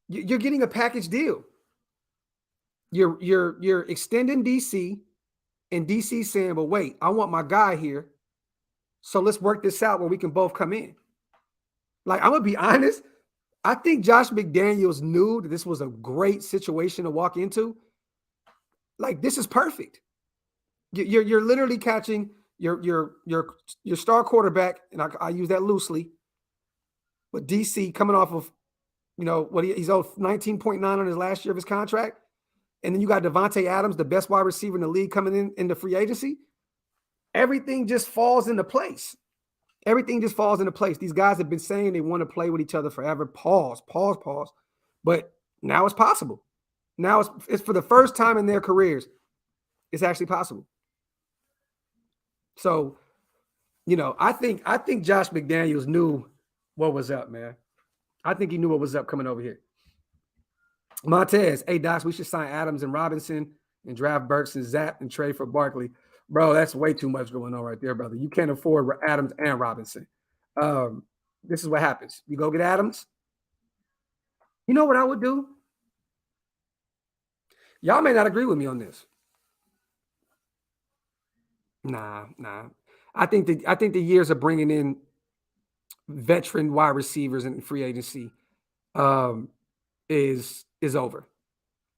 You're getting a package deal. You're extending DC, and DC saying, "But wait, I want my guy here, so let's work this out where we can both come in." Like, I'm gonna be honest, I think Josh McDaniels knew that this was a great situation to walk into. Like, this is perfect. You're literally catching your star quarterback, and I use that loosely, but DC coming off of, what he's owed 19.9 on his last year of his contract. And then you got Devontae Adams, the best wide receiver in the league, coming in the free agency. Everything just falls into place. Everything just falls into place. These guys have been saying they want to play with each other forever. Pause. But now it's possible. Now it's for the first time in their careers, it's actually possible. So, I think Josh McDaniels knew what was up, man. I think he knew what was up coming over here. Montez, hey, Docs, we should sign Adams and Robinson and draft Burks and Zapp and trade for Barkley. Bro, that's way too much going on right there, brother. You can't afford Adams and Robinson. This is what happens. You go get Adams. You know what I would do? Y'all may not agree with me on this. Nah. I think the years of bringing in veteran wide receivers in free agency is over.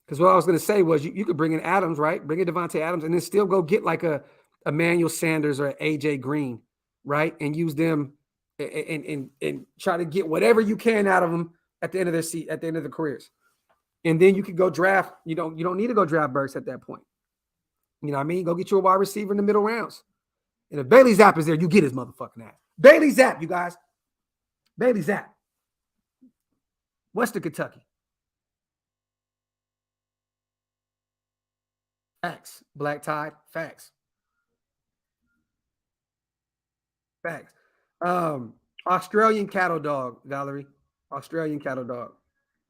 Because what I was going to say was you could bring in Adams, right? Bring in Devontae Adams and then still go get like a Emmanuel Sanders or AJ Green, right? And use them and try to get whatever you can out of them at the end of their careers. And then you could go draft. You don't need to go draft Burks at that point. You know what I mean? Go get you a wide receiver in the middle rounds. And if Bailey Zapp is there, you get his motherfucking ass. Bailey Zapp, you guys. Bailey Zapp. Western Kentucky. Facts. Black Tide. Facts. Facts. Australian cattle dog, Valerie. Australian cattle dog.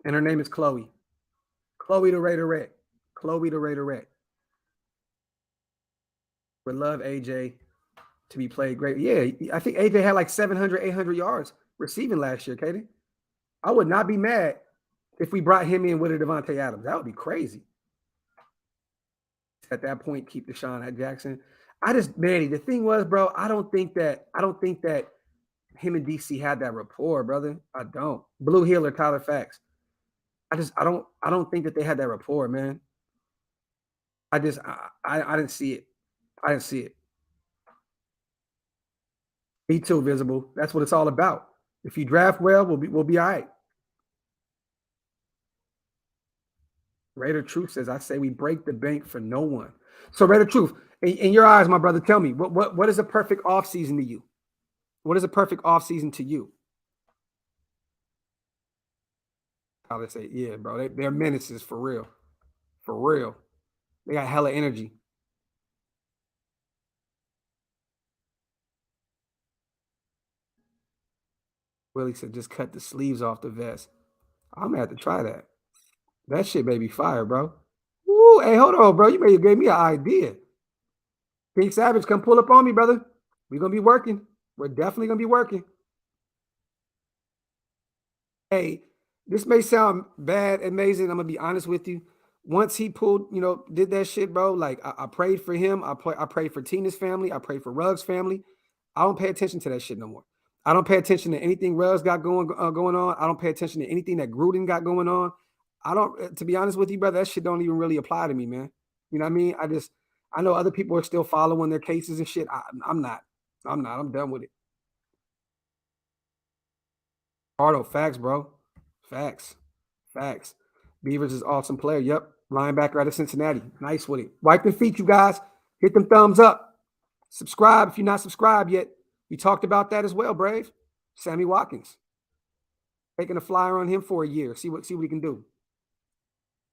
And her name is Chloe. Chloe the Raiderette. Chloe the Raiderette. Would love AJ to be played great. Yeah, I think AJ had like 700, 800 yards receiving last year, Katie. I would not be mad if we brought him in with a Devontae Adams. That would be crazy. At that point, keep Deshaun at Jackson. Manny, the thing was, bro, I don't think that him and DC had that rapport, brother. I don't. Blue Hill or Tyler Fax. I don't think that they had that rapport, man. I didn't see it. I didn't see it. Me too, Visible. That's what it's all about. If you draft well, we'll be all right. Raider Truth says, I say we break the bank for no one. So Raider Truth, in your eyes, my brother, tell me, what is a perfect offseason to you? What is a perfect offseason to you? How they say, yeah, bro, they're menaces for real. For real. They got hella energy. Willie said, just cut the sleeves off the vest. I'm gonna have to try that. That shit may be fire, bro. Woo, hey, hold on, bro. You may have gave me an idea. Pink Savage, come pull up on me, brother. We're gonna be working. We're definitely gonna be working. Hey, this may sound bad, amazing. I'm gonna be honest with you. Once he did that shit, bro. Like I prayed for him. I prayed for Tina's family. I prayed for Ruggs' family. I don't pay attention to that shit no more. I don't pay attention to anything Ruggs got going on. I don't pay attention to anything that Gruden got going on. I don't, to be honest with you, brother, that shit don't even really apply to me, man. You know what I mean? I know other people are still following their cases and shit. I'm not. I'm done with it. Ardo, facts, bro. Facts. Facts. Beavers is awesome player. Yep. Linebacker out of Cincinnati. Nice with it. Wipe your feet, you guys. Hit them thumbs up. Subscribe if you're not subscribed yet. We talked about that as well, Brave. Sammy Watkins. Taking a flyer on him for a year. See what he can do.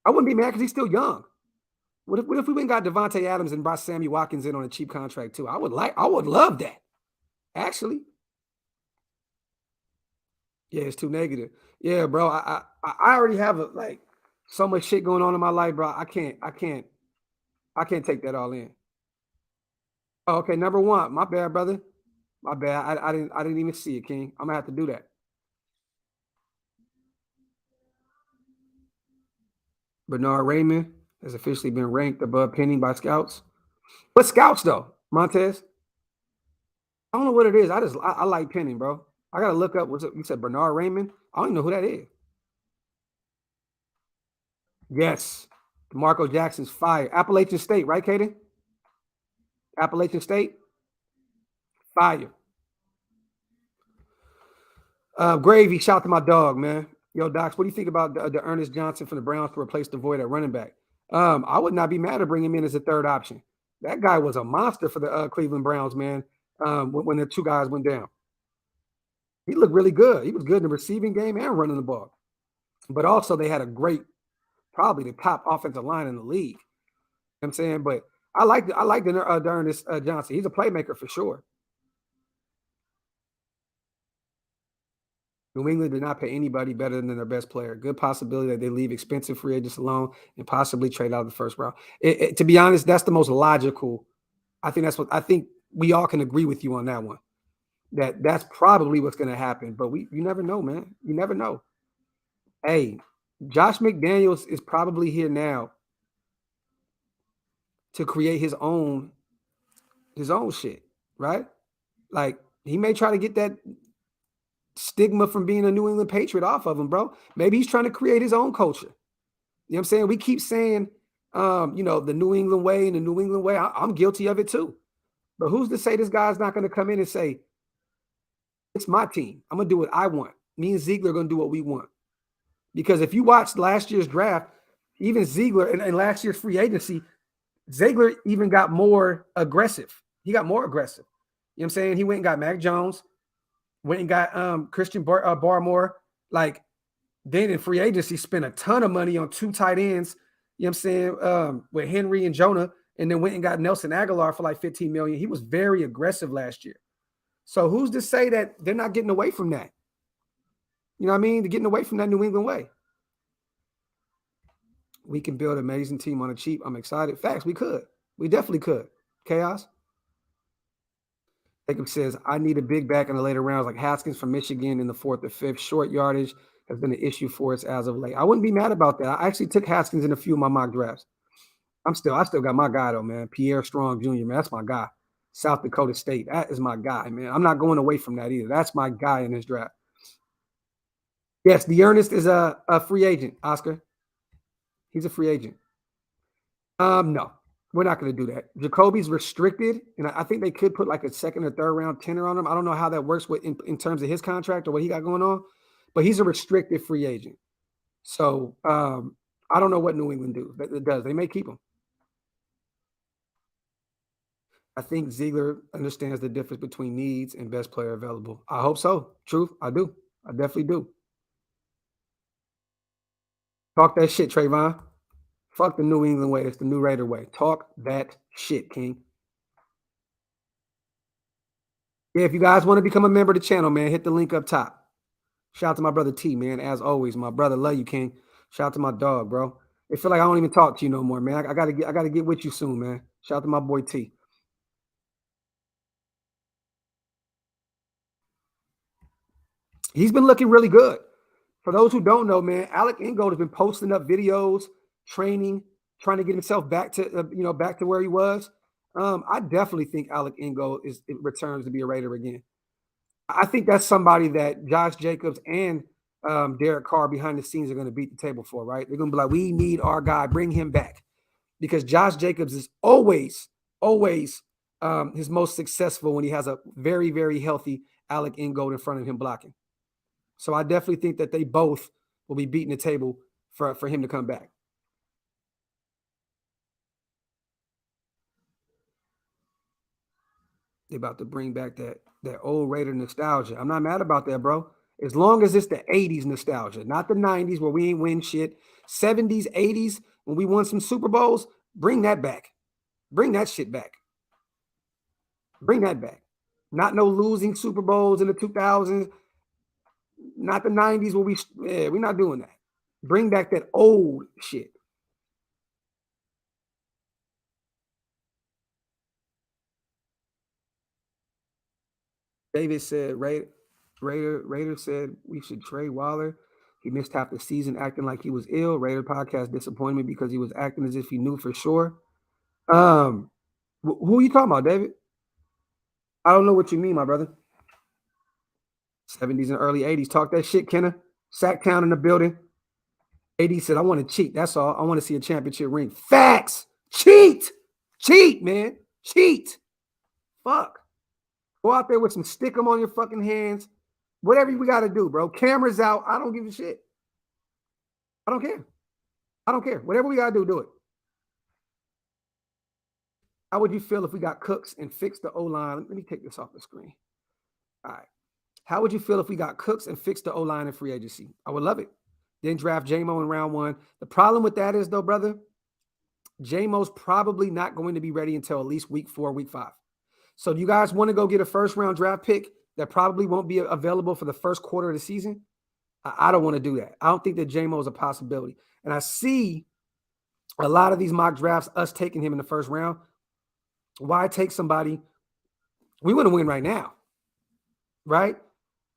I wouldn't be mad because he's still young. What if we went and got Devontae Adams and brought Sammy Watkins in on a cheap contract too? I would love that. Actually. Yeah, it's too negative. Yeah, bro. I already have so much shit going on in my life, bro. I can't take that all in. Oh, okay, number one. My bad, brother. My bad. I didn't even see it, King. I'm gonna have to do that. Bernard Raymond has officially been ranked above Penny by scouts. What scouts though, Montez? I don't know what it is. I like Penny, bro. I gotta look up. What's it? You said Bernard Raymond? I don't even know who that is. Yes, Marco Jackson's fire. Appalachian State, right, Kaden? Appalachian State, fire. Gravy, shout to my dog, man. Yo, Docs, what do you think about the Ernest Johnson from the Browns to replace the void at running back? I would not be mad to bring him in as a third option. That guy was a monster for the Cleveland Browns, man. When the two guys went down, he looked really good. He was good in the receiving game and running the ball. But also, they had a great, probably the top offensive line in the league. You know what I'm saying, but I like the Ernest Johnson. He's a playmaker for sure. New England did not pay anybody better than their best player. Good possibility that they leave expensive free agents alone and possibly trade out of the first round. To be honest, that's the most logical. I think we all can agree with you on that one. That's probably what's going to happen. But you never know, man. You never know. Hey, Josh McDaniels is probably here now to create his own shit, right? Like he may try to get that stigma from being a New England Patriot off of him, bro. Maybe he's trying to create his own culture. You know what I'm saying? We keep saying, the New England way and the New England way. I'm guilty of it too. But who's to say this guy's not going to come in and say, it's my team. I'm going to do what I want. Me and Ziegler are going to do what we want. Because if you watched last year's draft, even Ziegler and last year's free agency, Ziegler even got more aggressive. He got more aggressive. You know what I'm saying? He went and got Mac Jones. Went and got Christian Barmore. Like, Then in free agency, spent a ton of money on 2 tight ends, you know what I'm saying, with Henry and Jonah, and then went and got Nelson Aguilar for like 15 million. He was very aggressive last year. So who's to say that they're not getting away from that? You know what I mean? They're getting away from that New England way. We can build an amazing team on a cheap. I'm excited. Facts, we could. We definitely could. Chaos. Jacob says, I need a big back in the later rounds, like Haskins from Michigan in the 4th or 5th. Short yardage has been an issue for us as of late. I wouldn't be mad about that. I actually took Haskins in a few of my mock drafts. I still got my guy though, man. Pierre Strong Jr., man. That's my guy. South Dakota State. That is my guy, man. I'm not going away from that either. That's my guy in this draft. Yes, the Ernest is a free agent, Oscar. He's a free agent. No, we're not going to do that. Jacoby's restricted, and I think they could put like a 2nd or 3rd round tenor on him. I don't know how that works in terms of his contract or what he got going on, but he's a restricted free agent. So I don't know what New England does. They may keep him. I think Ziegler understands the difference between needs and best player available. I hope so. Truth, I do. I definitely do. Talk that shit, Trayvon. Fuck the New England way. It's the New Raider way. Talk that shit, King. Yeah, if you guys want to become a member of the channel, man, hit the link up top. Shout out to my brother T, man. As always, my brother, love you, King. Shout out to my dog, bro. It feel like I don't even talk to you no more, man. I gotta get with you soon, man. Shout out to my boy T. He's been looking really good. For those who don't know, man, Alec Ingold has been posting up videos, training, trying to get himself back to back to where he was. I definitely think Alec Ingold returns to be a Raider again. I think that's somebody that Josh Jacobs and Derek Carr behind the scenes are going to beat the table for, right? They're going to be like, we need our guy, bring him back. Because Josh Jacobs is always his most successful when he has a very, very healthy Alec Ingold in front of him blocking. So I definitely think that they both will be beating the table for him to come back. They're about to bring back that old Raider nostalgia. I'm not mad about that, bro. As long as it's the 80s nostalgia, not the 90s where we ain't win shit. 70s, 80s, when we won some Super Bowls, bring that back. Bring that shit back. Bring that back. Not no losing Super Bowls in the 2000s. Not the 90s where we're not doing that. Bring back that old shit. David said, Raider said we should trade Waller. He missed half the season acting like he was ill. Raider podcast disappointed me because he was acting as if he knew for sure. Who are you talking about, David? I don't know what you mean, my brother. 70s and early 80s. Talk that shit, Kenna. Sacktown in the building. AD said, I want to cheat. That's all. I want to see a championship ring. Facts. Cheat. Cheat, man. Cheat. Fuck. Go out there with some stick 'em on your fucking hands. Whatever we got to do, bro. Cameras out. I don't give a shit. I don't care. I don't care. Whatever we got to do it. How would you feel if we got Cooks and fixed the O-line? Let me take this off the screen. All right. How would you feel if we got Cooks and fixed the O-line in free agency? I would love it. Then draft J-Mo in round 1. The problem with that is, though, brother, J-Mo's probably not going to be ready until at least week 4, week 5. So do you guys want to go get a first-round draft pick that probably won't be available for the first quarter of the season? I don't want to do that. I don't think that J-Mo is a possibility. And I see a lot of these mock drafts, us taking him in the first round. Why take somebody? We want to win right now, right?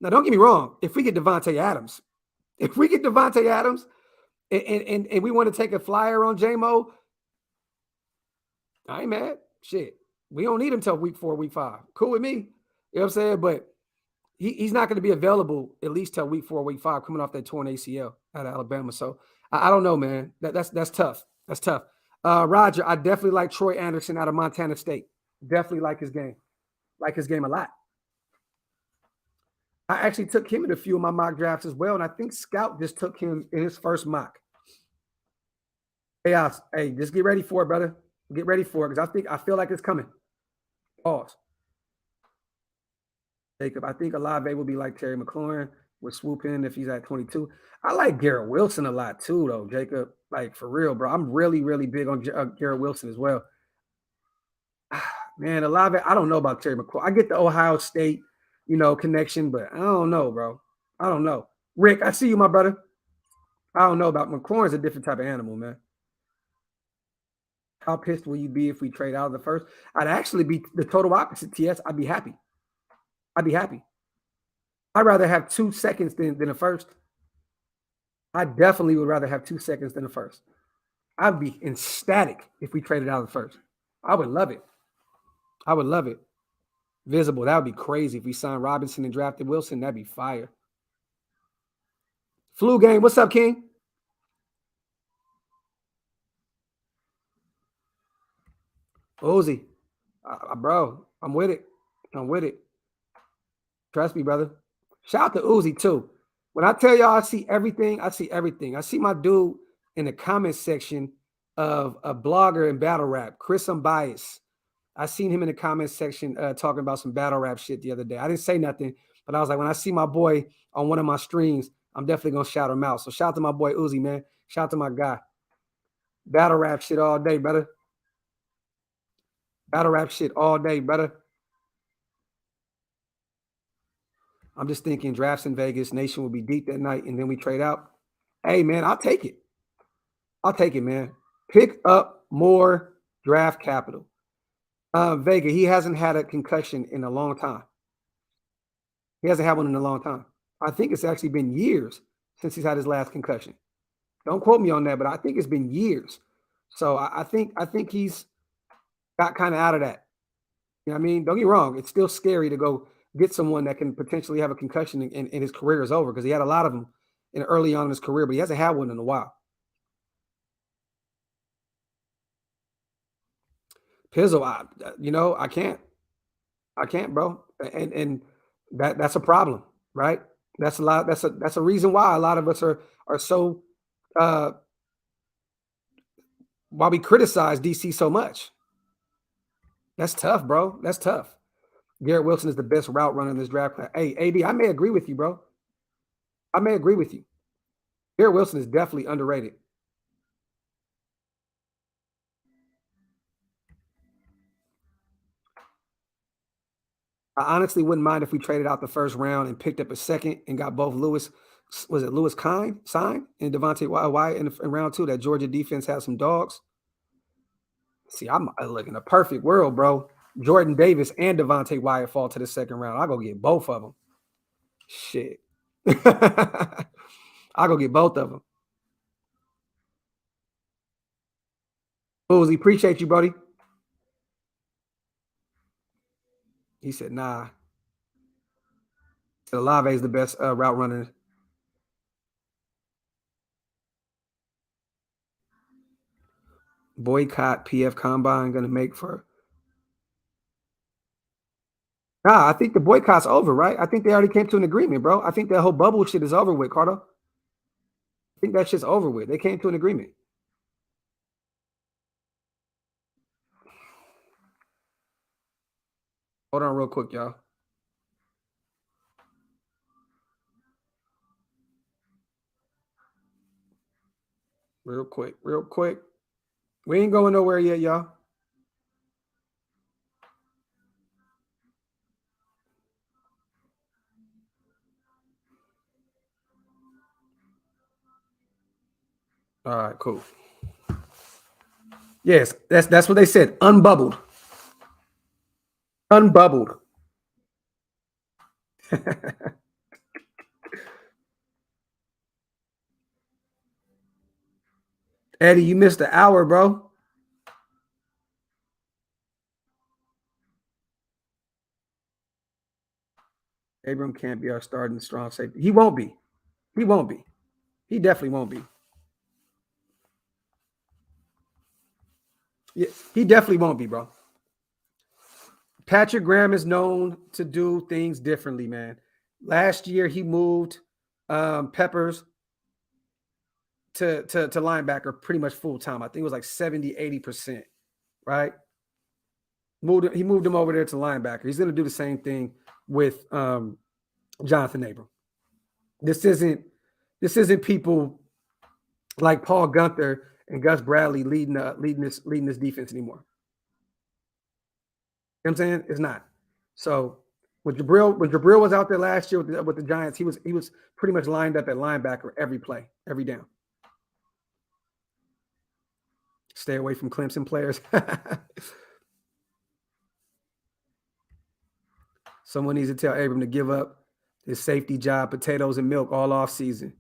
Now, don't get me wrong. If we get Devontae Adams and we want to take a flyer on J-Mo, I ain't mad. Shit. We don't need him till week 4, week 5. Cool with me. You know what I'm saying? But he's not going to be available at least till week 4, week 5, coming off that torn ACL out of Alabama. So I don't know, man. That's tough. That's tough. Roger, I definitely like Troy Anderson out of Montana State. Definitely like his game. Like his game a lot. I actually took him in a few of my mock drafts as well, and I think Scout just took him in his first mock. Hey, just get ready for it, brother. Get ready for it because I feel like it's coming. Pause. Jacob, I think Olave will be like Terry McLaurin would swoop in if he's at 22. I like Garrett Wilson a lot too, though, Jacob. Like for real, bro. I'm really, really big on Garrett Wilson as well. Man, Olave, I don't know about Terry McLaurin. I get the Ohio State, connection, but I don't know, bro. I don't know. Rick, I see you, my brother. I don't know about McLaurin's a different type of animal, man. How pissed will you be if we trade out of the first? I'd actually be the total opposite, TS. I'd be happy. I'd be happy. I'd rather have 2 seconds than a first. I definitely would rather have 2 seconds than a first. I'd be ecstatic if we traded out of the first. I would love it. I would love it. Visible. That would be crazy if we signed Robinson and drafted Wilson. That'd be fire. Flu game. What's up, King? Uzi. Bro, I'm with it. I'm with it. Trust me, brother. Shout out to Uzi, too. When I tell y'all I see everything, I see everything. I see my dude in the comment section of a blogger in battle rap, Chris Unbiased. I seen him in the comment section talking about some battle rap shit the other day. I didn't say nothing, but I was like, when I see my boy on one of my streams, I'm definitely going to shout him out. So shout out to my boy Uzi, man. Shout out to my guy. Battle rap shit all day, brother. Battle rap shit all day, brother. I'm just thinking drafts in Vegas, Nation will be deep that night, and then we trade out. Hey, man, I'll take it. I'll take it, man. Pick up more draft capital. Vega, he hasn't had a concussion in a long time. He hasn't had one in a long time. I think it's actually been years since he's had his last concussion. Don't quote me on that, but I think it's been years. So I think he's got kind of out of that. You know what I mean? Don't get me wrong. It's still scary to go get someone that can potentially have a concussion and his career is over because he had a lot of them early on in his career, but he hasn't had one in a while. Pizzle, I can't. I can't, bro. And that's a problem, right? That's a lot. That's a reason why a lot of us are so why we criticize DC so much. That's tough, bro. That's tough. Garrett Wilson is the best route runner in this draft class. Hey, AB, I may agree with you, bro. I may agree with you. Garrett Wilson is definitely underrated. I honestly wouldn't mind if we traded out the first round and picked up a second and got both Lewis Kine signed and Devontae Wyatt in round 2. That Georgia defense has some dogs. See, I'm looking a perfect world, bro. Jordan Davis and Devontae Wyatt fall to the second round. I'll go get both of them. Shit. I'll go get both of them. Boozy, appreciate you, buddy. He said, nah. Olave is the best route runner. Boycott PF Combine going to make for. Nah, I think the boycott's over, right? I think they already came to an agreement, bro. I think that whole bubble shit is over with, Carter. I think that shit's over with. They came to an agreement. Hold on real quick, y'all. Real quick. We ain't going nowhere yet, y'all. All right, cool. Yes, that's what they said. Unbubbled. Unbubbled. Eddie, you missed the hour, bro. Abram can't be our starting strong safety. He won't be. He won't be. He definitely won't be. Yeah, he definitely won't be, bro. Patrick Graham is known to do things differently, man. Last year, he moved Peppers to linebacker pretty much full time. I think it was like 70, 80%, right? He moved him over there to linebacker. He's going to do the same thing with Jonathan Abram. This isn't people like Paul Gunther and Gus Bradley leading this defense anymore. You know what I'm saying? It's not. So when Jabril was out there last year with the Giants, he was pretty much lined up at linebacker every play, every down. Stay away from Clemson players. Someone needs to tell Abram to give up his safety job, potatoes and milk all off season.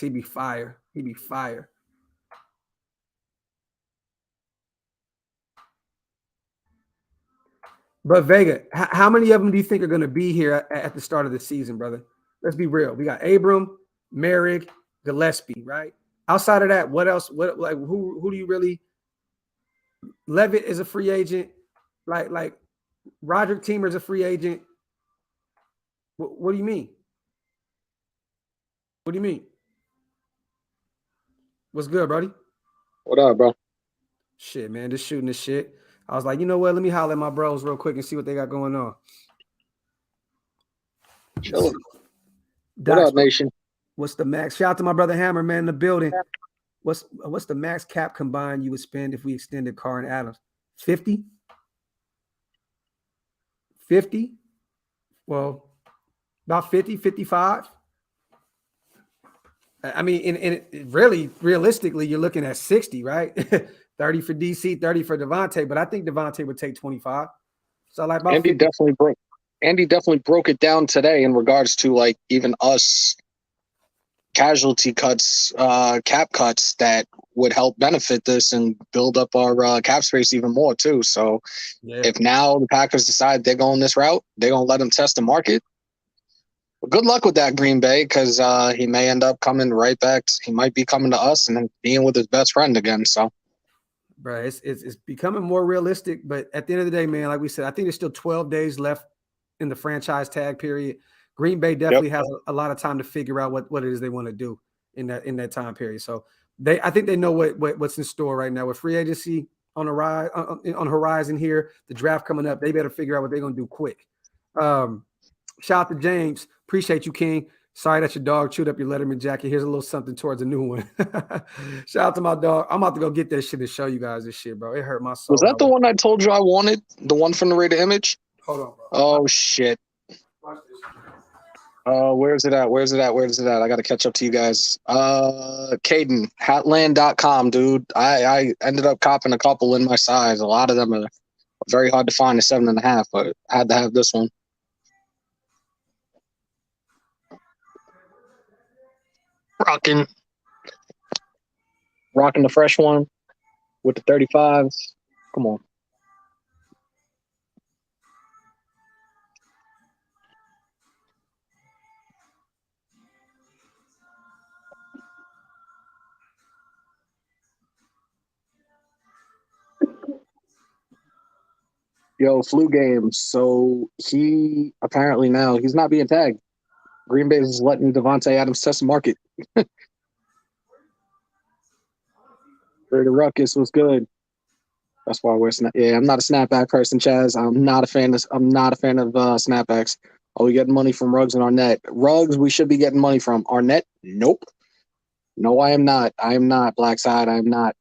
He'd be fire. He'd be fire. But Vega, how many of them do you think are going to be here at the start of the season, brother? Let's be real. We got Abram, Merrick, Gillespie, right? Outside of that, what else? Who do you really? Levitt is a free agent. Like Roderick Teamer's a free agent. What do you mean? What do you mean? What's good, buddy? What up, bro? Shit, man, just shooting this shit. I was like, you know what? Let me holler at my bros real quick and see what they got going on. Chilling. What up, nation? What's the max? Shout out to my brother Hammer, man, in the building. What's the max cap combined you would spend if we extended Carr and Adams? 50? 50? Well, about 50, 55. I mean, and really, realistically, you're looking at 60, right? 30 for DC, 30 for Devontae, but I think Devontae would take 25. So like about Andy 50. definitely broke it down today in regards to like even us casualty cuts, cap cuts that would help benefit this and build up our cap space even more too. So if now the Packers decide they're going this route, they're going to let him test the market. Well, good luck with that, Green Bay, because he may end up coming right back. He might be coming to us and then being with his best friend again. So, bro, it's becoming more realistic. But at the end of the day, man, like we said, I think there's still 12 days left in the franchise tag period. Green Bay definitely has a lot of time to figure out what it is they want to do in that time period. So I think they know what's in store right now with free agency on the rise on horizon here. The draft coming up, they better figure out what they're gonna do quick. Shout out to James. Appreciate you, King. Sorry that your dog chewed up your Letterman jacket. Here's a little something towards a new one. Shout out to my dog. I'm about to go get that shit and show you guys this shit, bro. It hurt my soul. Was that the one I told you I wanted? The one from the Raider image? Hold on, bro. Oh, shit. Where's it at? I got to catch up to you guys. Caden, hatland.com, dude. I ended up copping a couple in my size. A lot of them are very hard to find, a 7.5, but I had to have this one. Rocking the fresh one with the 35s. Come on. Yo, flu games. So he apparently now he's not being tagged. Green Bay is letting Devontae Adams test the market. For the ruckus was good. That's why we're I'm not a snapback person, Chaz. I'm not a fan of snapbacks. Are we getting money from Ruggs and Arnett? Ruggs, we should be getting money from. Arnett, nope. No, I am not. I am not. Black side, I am not.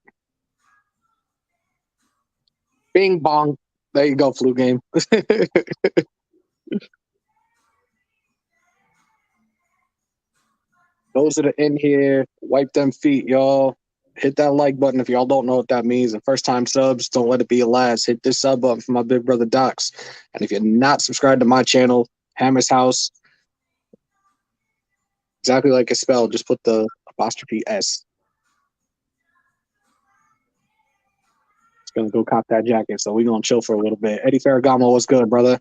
Bing bong. There you go, flu game. Those that are in here, wipe them feet, y'all. Hit that like button if y'all don't know what that means. And first-time subs, don't let it be your last. Hit this sub button for my big brother Docs. And if you're not subscribed to my channel, Hammer's House, exactly like it's spelled, just put the apostrophe S. It's going to go cop that jacket, so we're going to chill for a little bit. Eddie Ferragamo, what's good, brother?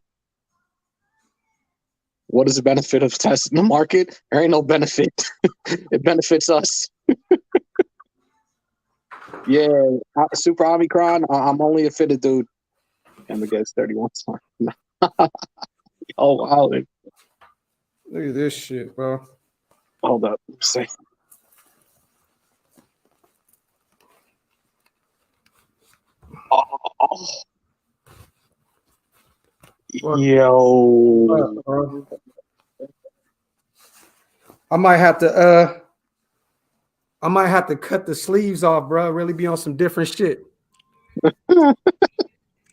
What is the benefit of testing the market? There ain't no benefit. It benefits us. Yeah, Super Omicron, I'm only a fitted dude. I'm going to get 31. Oh, wow. Look at this shit, bro. Hold up. Say. Oh. Yo. I might have to cut the sleeves off, bro. Really be on some different shit.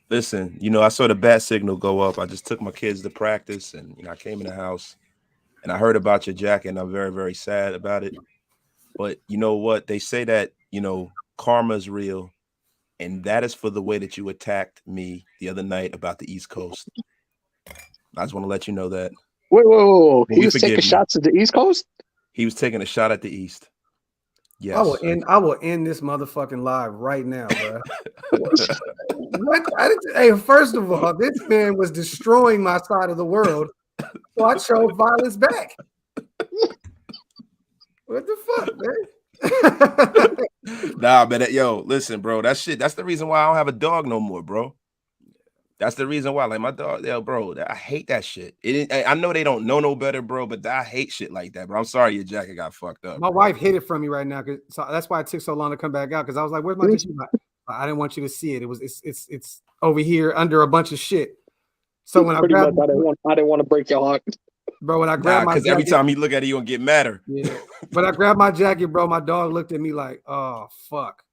Listen, I saw the bat signal go up. I just took my kids to practice, and I came in the house, and I heard about your jacket, and I'm very, very sad about it. But you know what? They say that karma is real, and that is for the way that you attacked me the other night about the East Coast. I just want to let you know that. Whoa. But He was taking shots at the East Coast? He was taking a shot at the East. Yes. I will end this motherfucking live right now, bro. What? Hey, first of all, this man was destroying my side of the world, so I chose violence back. What the fuck, man? Nah, man. Listen, bro. That's the reason why I don't have a dog no more, bro. That's the reason why. Like my dog, bro. I hate that shit. I know they don't know no better, bro, but I hate shit like that, bro. I'm sorry your jacket got fucked up. My wife hid it from me right now, so that's why it took so long to come back out. Because I was like, "Where's my tissue?" I didn't want you to see it. It's over here under a bunch of shit. So when I didn't want to break your heart, bro. When I grabbed my jacket, every time you look at it, you gonna get madder. Yeah. When I grabbed my jacket, bro, my dog looked at me like, "Oh fuck."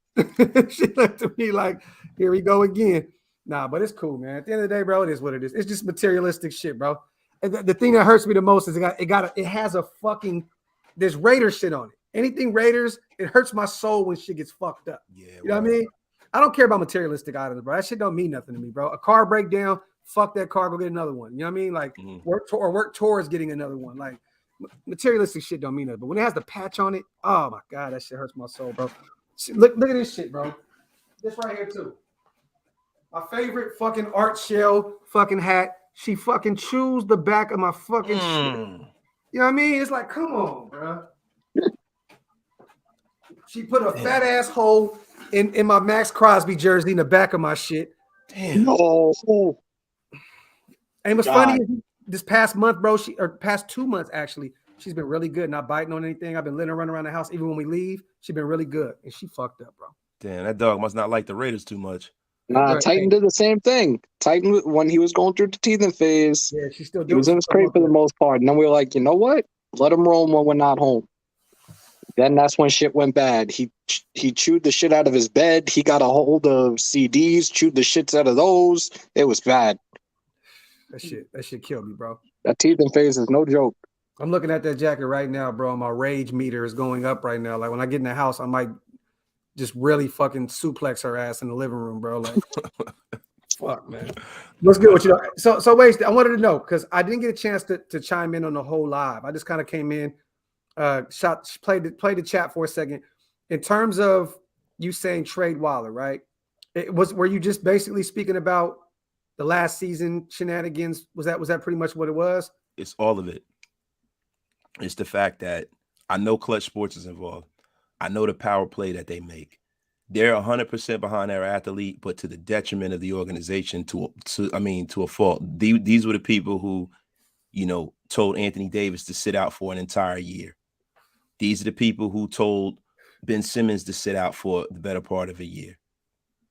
She looked at me like, "Here we go again." Nah, but it's cool, man. At the end of the day, bro, it is what it is. It's just materialistic shit, bro. And the thing that hurts me the most is it has a fucking there's Raiders shit on it. Anything Raiders, it hurts my soul when shit gets fucked up. Yeah, you know what I mean? I don't care about materialistic items, bro. That shit don't mean nothing to me, bro. A car breakdown, fuck that car, go get another one. You know what I mean? Like work towards getting another one. Like materialistic shit don't mean nothing. But when it has the patch on it, oh my god, that shit hurts my soul, bro. Look at this shit, bro. This right here too. My favorite fucking art shell fucking hat. She fucking chews the back of my fucking shit. You know what I mean? It's like, come on, bro. She put a fat ass hole in my Max Crosby jersey in the back of my shit. Damn. No. And what's funny is this past month, bro, past 2 months actually, she's been really good, not biting on anything. I've been letting her run around the house even when we leave. She's been really good, and she fucked up, bro. Damn, that dog must not like the Raiders too much. Titan did the same thing. Titan, when he was going through the teething phase, she still he was in his crate for the most part. And then we were like, you know what? Let him roam when we're not home. Then that's when shit went bad. He chewed the shit out of his bed. He got a hold of CDs, chewed the shits out of those. It was bad. That shit killed me, bro. That teething phase is no joke. I'm looking at that jacket right now, bro. My rage meter is going up right now. Like when I get in the house, I might just really fucking suplex her ass in the living room, bro. Like, fuck, man. What's good with you? So wait, I wanted to know because I didn't get a chance to chime in on the whole live. I just kind of came in, played the chat for a second. In terms of you saying trade Waller, right? Were you just basically speaking about the last season shenanigans? Was that pretty much what it was? It's all of it. It's the fact that I know Clutch Sports is involved. I know the power play that they make. They're 100% behind their athlete, but to the detriment of the organization to a fault. These were the people who, told Anthony Davis to sit out for an entire year. These are the people who told Ben Simmons to sit out for the better part of a year.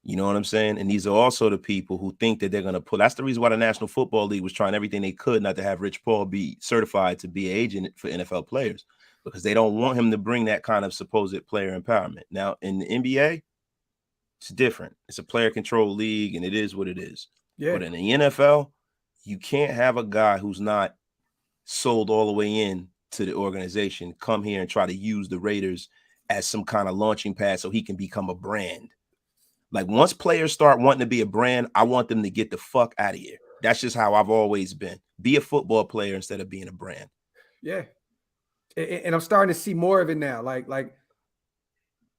You know what I'm saying? And these are also the people who think that they're going to pull. That's the reason why the National Football League was trying everything they could not to have Rich Paul be certified to be an agent for NFL players, because they don't want him to bring that kind of supposed player empowerment. Now, in the NBA, it's different. It's a player control league, and it is what it is. Yeah. But in the NFL, you can't have a guy who's not sold all the way in to the organization come here and try to use the Raiders as some kind of launching pad so he can become a brand. Like, once players start wanting to be a brand, I want them to get the fuck out of here. That's just how I've always been. Be a football player instead of being a brand. Yeah. And I'm starting to see more of it now. Like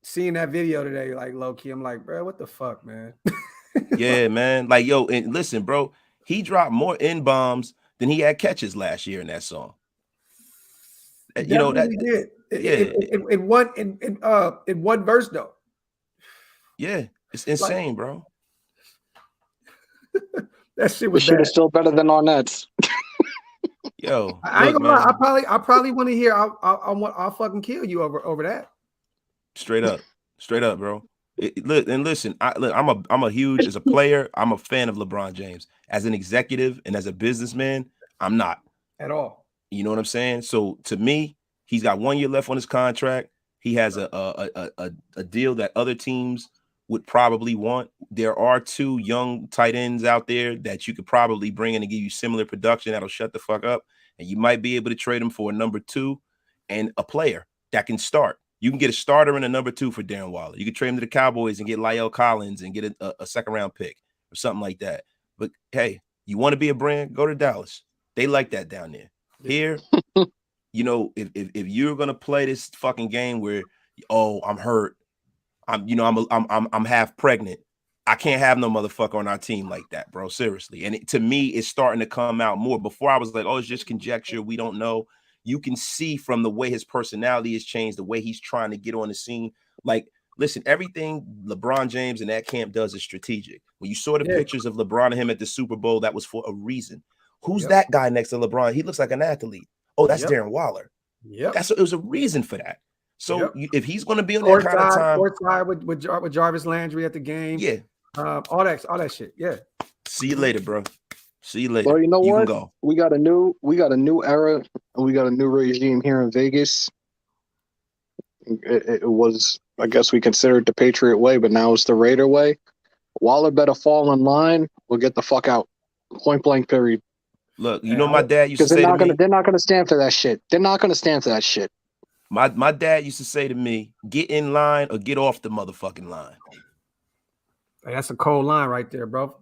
seeing that video today, like low key, I'm like, bro, what the fuck, man? Yeah, man. Like, yo, and listen, bro, he dropped more N-bombs than he had catches last year in that song. That did. In one verse though. Yeah, it's insane, bro. That shit was is still better than Arnett's. Yo, I ain't gonna lie. I probably want to hear. I'll fucking kill you over that. Straight up, bro. Listen. I'm a huge, as a player, I'm a fan of LeBron James. As an executive and as a businessman, I'm not at all. You know what I'm saying? So to me, He's got 1 year left on his contract. He has a deal that other teams would probably want. There are 2 young tight ends out there that you could probably bring in and give you similar production that'll shut the fuck up. And you might be able to trade him for a number 2 and a player that can start. You can get a starter and a number 2 for Darren Waller. You can trade him to the Cowboys and get La'el Collins and get a second round pick or something like that. But hey, you want to be a brand? Go to Dallas. They like that down there. Here, you know, if you're gonna play this fucking game where, oh, I'm hurt, I'm half pregnant, I can't have no motherfucker on our team like that, bro. Seriously. And to me, it's starting to come out more. Before I was like, oh, it's just conjecture. We don't know. You can see from the way his personality has changed, the way he's trying to get on the scene. Like, listen, everything LeBron James and that camp does is strategic. When you saw the pictures of LeBron and him at the Super Bowl, that was for a reason. Who's that guy next to LeBron? He looks like an athlete. Oh, that's Darren Waller. It was a reason for that. So if he's going to be on that kind of time, courtside with Jarvis Landry at the game, all that shit. Yeah. See you later, bro. See you later. Well, you know what? Can go. We got a new era, and we got a new regime here in Vegas. It was, I guess, we considered the Patriot way, but now it's the Raider way. Waller better fall in line. We'll get the fuck out. Point blank. Period. Look, you know my dad used to say they're not gonna stand for that shit. They're not gonna stand for that shit. My dad used to say to me, "Get in line or get off the motherfucking line." Hey, that's a cold line right there, bro.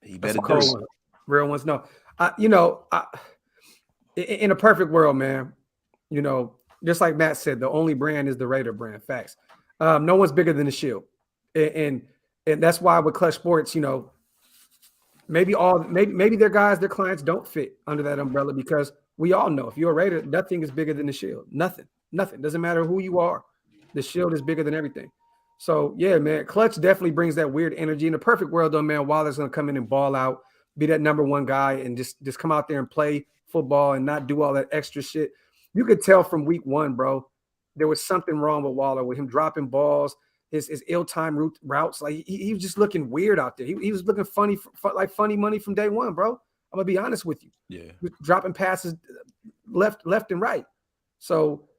He better do it. Real ones know. In a perfect world, man, you know, just like Matt said, the only brand is the Raider brand. Facts. No one's bigger than the Shield, and that's why with Clutch Sports, you know, maybe their guys, their clients don't fit under that umbrella, because we all know if you're a Raider, nothing is bigger than the Shield. Nothing. Doesn't matter who you are. The Shield is bigger than everything. So yeah, man, Clutch definitely brings that weird energy. In the perfect world, though, man, Waller's gonna come in and ball out, be that number 1 guy, and just come out there and play football and not do all that extra shit. You could tell from week 1, bro, there was something wrong with Waller, with him dropping balls, his ill-timed routes. Like he was just looking weird out there. He was looking funny, like funny money from day 1, bro. I'm gonna be honest with you. Yeah, dropping passes left and right. So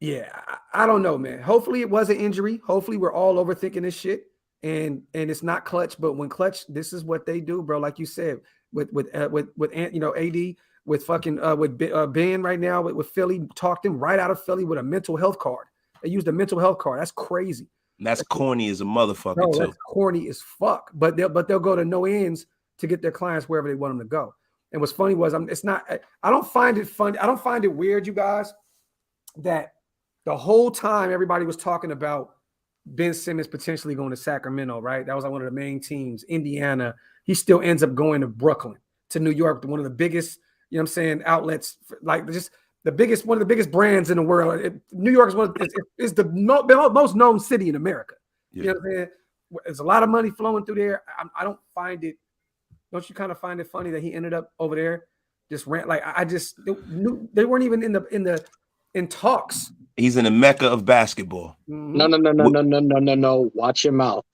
yeah, I don't know, man. Hopefully it was an injury. Hopefully we're all overthinking this shit, and it's not Clutch. But when Clutch, this is what they do, bro. Like you said, with you know, AD, with fucking with Ben right now with Philly, talked him right out of Philly with a mental health card. They used a mental health card. That's crazy. And that's corny as a motherfucker, too. That's corny as fuck. But they'll go to no ends to get their clients wherever they want them to go. And what's funny was I don't find it funny. I don't find it weird, you guys, that the whole time everybody was talking about Ben Simmons potentially going to Sacramento, right? That was like one of the main teams. Indiana. He still ends up going to Brooklyn, to New York, one of the biggest, you know what I'm saying, outlets, like just one of the biggest brands in the world. New York is the most known city in America. Yeah. You know what I'm saying? There's a lot of money flowing through there. I don't find it. Don't you kind of find it funny that he ended up over there? Just ran like they weren't even in talks. He's in the mecca of basketball. Mm-hmm. No. Watch your mouth.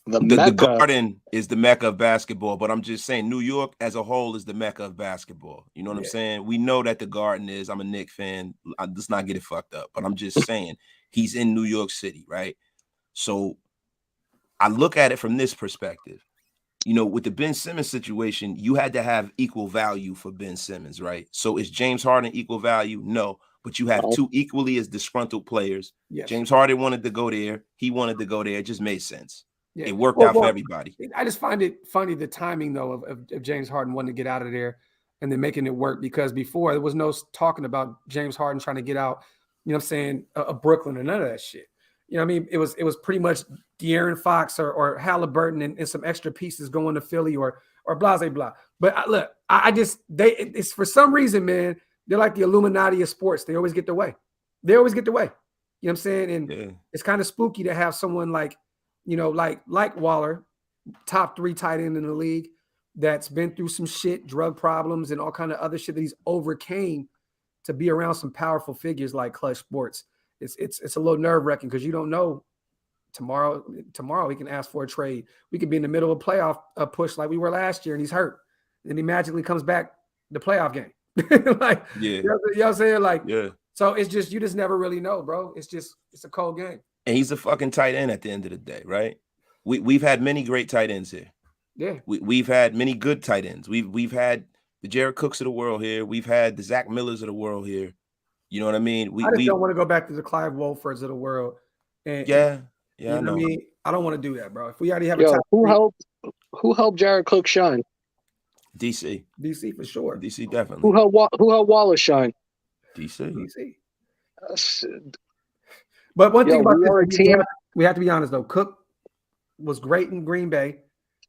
The Garden is the mecca of basketball, but I'm just saying New York as a whole is the mecca of basketball. You know what I'm saying? We know that the Garden is. I'm a Knicks fan. Let's not get it fucked up, but I'm just saying he's in New York City, right? So I look at it from this perspective. You know, with the Ben Simmons situation, you had to have equal value for Ben Simmons, right? So is James Harden equal value? No, but you have 2 equally as disgruntled players. Yes. James Harden wanted to go there. He wanted to go there. It just made sense. Yeah. It worked out for everybody. I just find it funny, the timing, though, of James Harden wanting to get out of there and then making it work, because before there was no talking about James Harden trying to get out, you know what I'm saying, of Brooklyn or none of that shit. You know what I mean? It was pretty much De'Aaron Fox or Halliburton and some extra pieces going to Philly or blah, blah, blah. But look, it's for some reason, man, they're like the Illuminati of sports. They always get their way. You know what I'm saying? And it's kind of spooky to have someone like, you know, like Waller, top 3 tight end in the league, that's been through some shit, drug problems and all kind of other shit that he's overcame, to be around some powerful figures like Clutch Sports. It's a little nerve-wracking, because you don't know tomorrow he can ask for a trade. We could be in the middle of a playoff push like we were last year, and he's hurt. And he magically comes back the playoff game. Like, Yeah. you know what I'm saying? Like, Yeah. so it's just, you just never really know, bro. It's a cold game. And he's a fucking tight end at the end of the day, right? We've had many great tight ends here. Yeah. We've had many good tight ends. We've had the Jared Cooks of the world here. We've had the Zach Millers of the world here. You know what I mean? I just don't want to go back to the Clive Wolfords of the world. And yeah, you know I know. what I mean? I don't want to do that, bro. If we already have Yo, a top who helped Jared Cook shine? DC for sure. DC definitely. Who helped Wallace shine? DC. But one thing about this, team. we have to be honest though. Cook was great in Green Bay.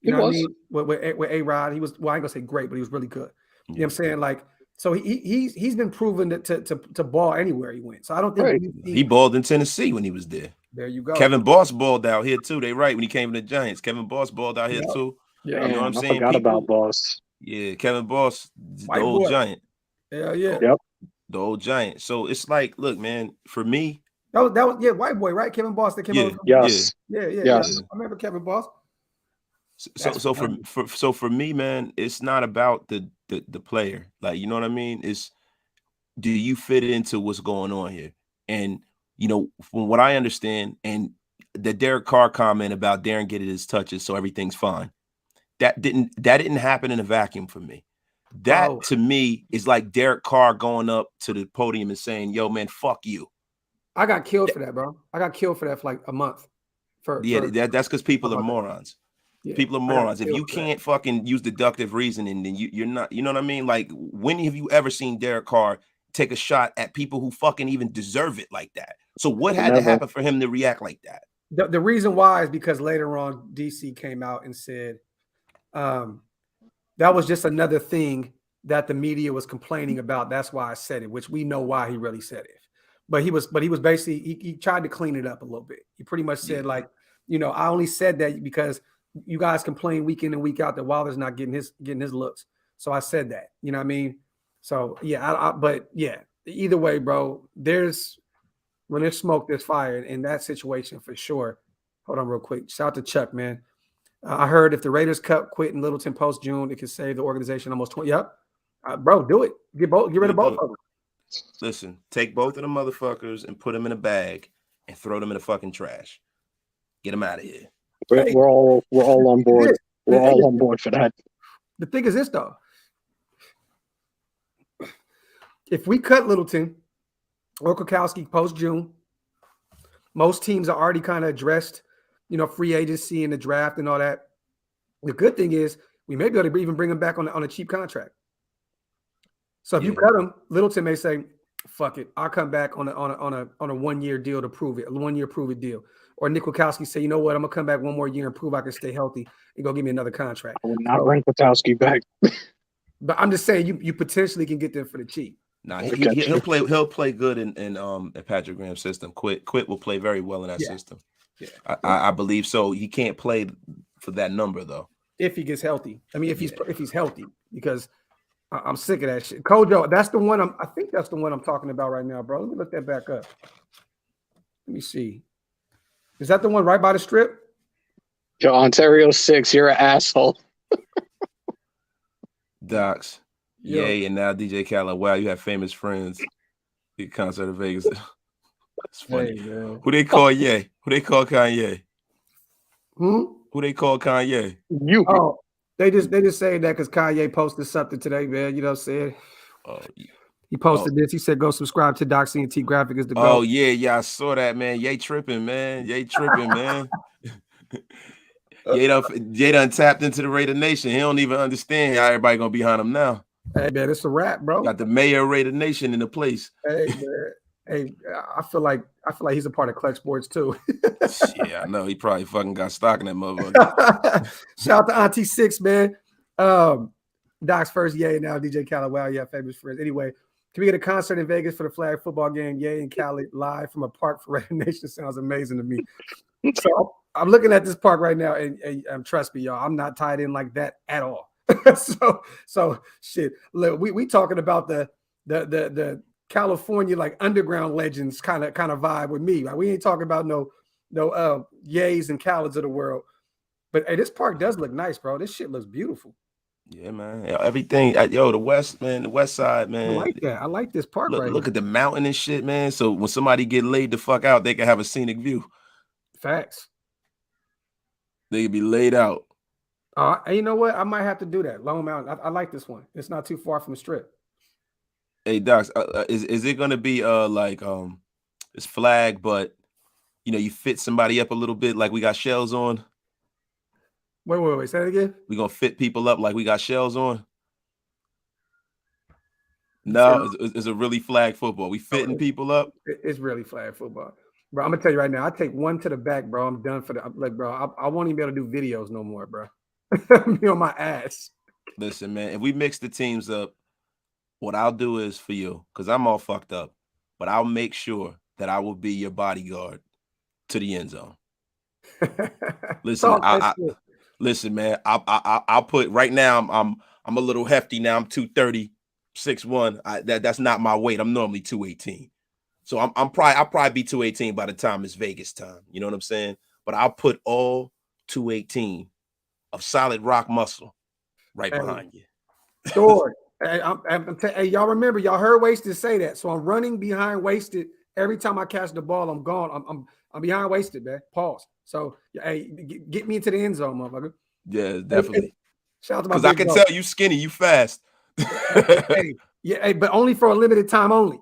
You know what I mean? With A-Rod, he was, well, I ain't gonna say great, but he was really good. You know what I'm saying? Like, so he's been proven to ball anywhere he went. So I don't think he balled in Tennessee when he was there. There you go. Kevin Boss balled out here too. They right when he came to the Giants. Kevin Boss balled out here too. Yeah, you know what I'm saying? I forgot about Boss. Yeah, Kevin Boss, White the old boy. Giant. Yeah. Yep. The old Giant. So it's like, look, man, for me, that was white boy, right? Kevin Boss that came over. Yes. Yeah. I remember Kevin Boss. So for me, man, it's not about the player. Like, you know what I mean? It's, do you fit into what's going on here? And you know, from what I understand, and the Derek Carr comment about Darren getting his touches, so everything's fine. That didn't happen in a vacuum for me. That to me is like Derek Carr going up to the podium and saying, "Yo, man, fuck you." I got killed for that, bro. I got killed for that for like a month. That's because people are morons. Yeah, people are morons. If you can't fucking use deductive reasoning, then you're not. You know what I mean? Like, when have you ever seen Derek Carr take a shot at people who fucking even deserve it like that? So what had to happen for him to react like that? The reason why is because later on DC came out and said that was just another thing that the media was complaining about. That's why I said it, which we know why he really said it. But he was basically, he tried to clean it up a little bit. He pretty much said, like, you know, I only said that because you guys complain week in and week out that Wilder's not getting his looks. So I said that, you know what I mean? So yeah, but yeah, either way, bro, when there's smoke, there's fire in that situation for sure. Hold on real quick. Shout out to Chuck, man. I heard if the Raiders cut Quentin Littleton post June, it could save the organization almost 20. Yep. Bro, do it. Get rid of both of them. Listen, take both of the motherfuckers and put them in a bag and throw them in the fucking trash. Get them out of here. We're all on board. We're all on board for that. The thing is this, though. If we cut Littleton or Kukowski post June, most teams are already kind of addressed, you know, free agency and the draft and all that. The good thing is we may be able to even bring him back on a cheap contract. So if you cut him, Littleton may say, "Fuck it, I'll come back on a 1 year deal to prove it, a 1 year prove it deal." Or Nick Kwiatkowski say, "You know what? I'm gonna come back 1 more year and prove I can stay healthy and go give me another contract." I would not bring Kwiatkowski back. But I'm just saying, you potentially can get them for the cheap. Nah, he'll play good in Patrick Graham's system. Quit will play very well in that system. Yeah, I believe so. He can't play for that number though. If he gets healthy, I mean, if he's healthy, because I'm sick of that shit. Kojo, that's the one. I think that's the one I'm talking about right now, bro. Let me look that back up. Let me see. Is that the one right by the strip? Yo, Ontario 6, you're an asshole. Docs. Yay, and now DJ Khaled. Wow, you have famous friends. The concert in Vegas. That's funny. Hey, who they call Ye? Who they call Kanye? Who they call Kanye? You. Oh, they just saying that because Kanye posted something today, man. You know what I'm saying? Oh, yeah. He posted this. He said, "Go subscribe to Doc C&T Graphk is the goal." Oh yeah, I saw that, man. Ye tripping, man. Ye tripping, man. Ye done tapped into the Raider Nation. He don't even understand how everybody gonna be behind him now. Hey man, it's a wrap, bro. Got the mayor of Raider Nation in the place. Hey man, hey, I feel like he's a part of Clutch Sports too. Yeah, I know. He probably fucking got stock in that motherfucker. Shout out to Auntie Six, man. Doc's first Yay, now DJ Khaled. Wow, yeah, famous friends. Anyway, can we get a concert in Vegas for the flag football game? Yay and Khaled live from a park for Raider Nation sounds amazing to me. So I'm looking at this park right now, and trust me, y'all, I'm not tied in like that at all. so shit. Look, we talking about the California like underground legends kind of vibe with me. Like, we ain't talking about no Yays and Khaleds of the world. But hey, this park does look nice, bro. This shit looks beautiful. Yeah, man. Everything. Yo, the West, man. The West Side, man. I like that. I like this park right Look here. at the mountain and shit, man. So when somebody get laid the fuck out, they can have a scenic view. Facts. They can be laid out. And you know what? I might have to do that. Long Mountain. I like this one. It's not too far from the strip. Hey, Docs, is it gonna be like it's flag, but you know you fit somebody up a little bit like we got shells on? Wait. Say that again. We gonna fit people up like we got shells on? No, it's a really flag football. We fitting people up. It's really flag football, bro. I'm gonna tell you right now. I take one to the back, bro. I'm done for the like, bro. I won't even be able to do videos no more, bro. Be on my ass. Listen, man. If we mix the teams up, what I'll do is for you, because I'm all fucked up, but I'll make sure that I will be your bodyguard to the end zone. Listen, listen, man. I'll put right now. I'm a little hefty now. I'm 230, 6'1". That's not my weight. I'm normally 218. So I'll probably be 218 by the time it's Vegas time. You know what I'm saying? But I'll put all 218 of solid rock muscle right behind you. Sword. Hey, y'all remember, y'all heard Wasted say that. So I'm running behind Wasted every time I catch the ball. I'm gone. I'm behind Wasted, man. Pause. So hey, get me into the end zone, motherfucker. Yeah, definitely. Shout out to my because I can tell you skinny, you fast. Hey, but only for a limited time only.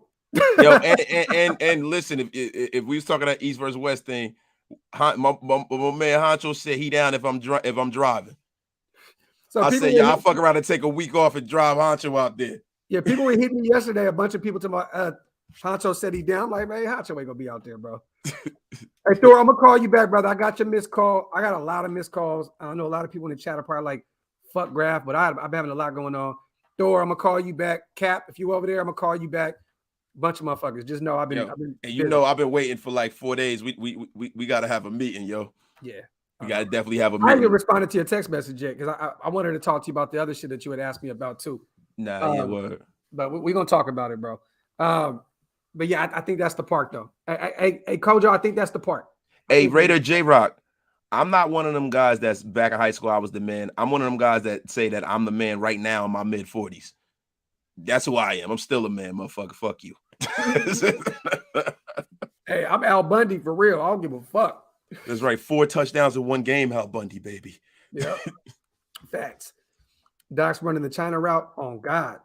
Yo, and listen, if we was talking that East versus West thing, my man Honcho said he down if I'm driving. So I said, yeah, I'll fuck around and take a week off and drive Honcho out there. Yeah, people were hitting me yesterday. A bunch of people to my Honcho said he down. I'm like, man, Honcho ain't gonna be out there, bro. Hey, Thor, I'm gonna call you back, brother. I got your missed call. I got a lot of missed calls. I know a lot of people in the chat are probably like, fuck Graphk, but I've been having a lot going on. Thor, I'm gonna call you back. Cap, if you over there, I'm gonna call you back. Bunch of motherfuckers. Just know I've been and you know I've been waiting for like 4 days. We gotta have a meeting, yo. Yeah. We gotta definitely have a meeting. I haven't responded to your text message yet because I wanted to talk to you about the other shit that you had asked me about too. Nah, word. But we're gonna talk about it, bro. But yeah, I think that's the part though. Hey, Kojo, I think that's the part. Hey, Raider J-Rock, I'm not one of them guys that's back in high school. I was the man. I'm one of them guys that say that I'm the man right now in my mid 40s. That's who I am. I'm still a man, motherfucker. Fuck you. Hey, I'm Al Bundy for real. I don't give a fuck. That's right. 4 touchdowns in one game, Al Bundy, baby. Yeah. Facts. Doc's running the China route. Oh, God.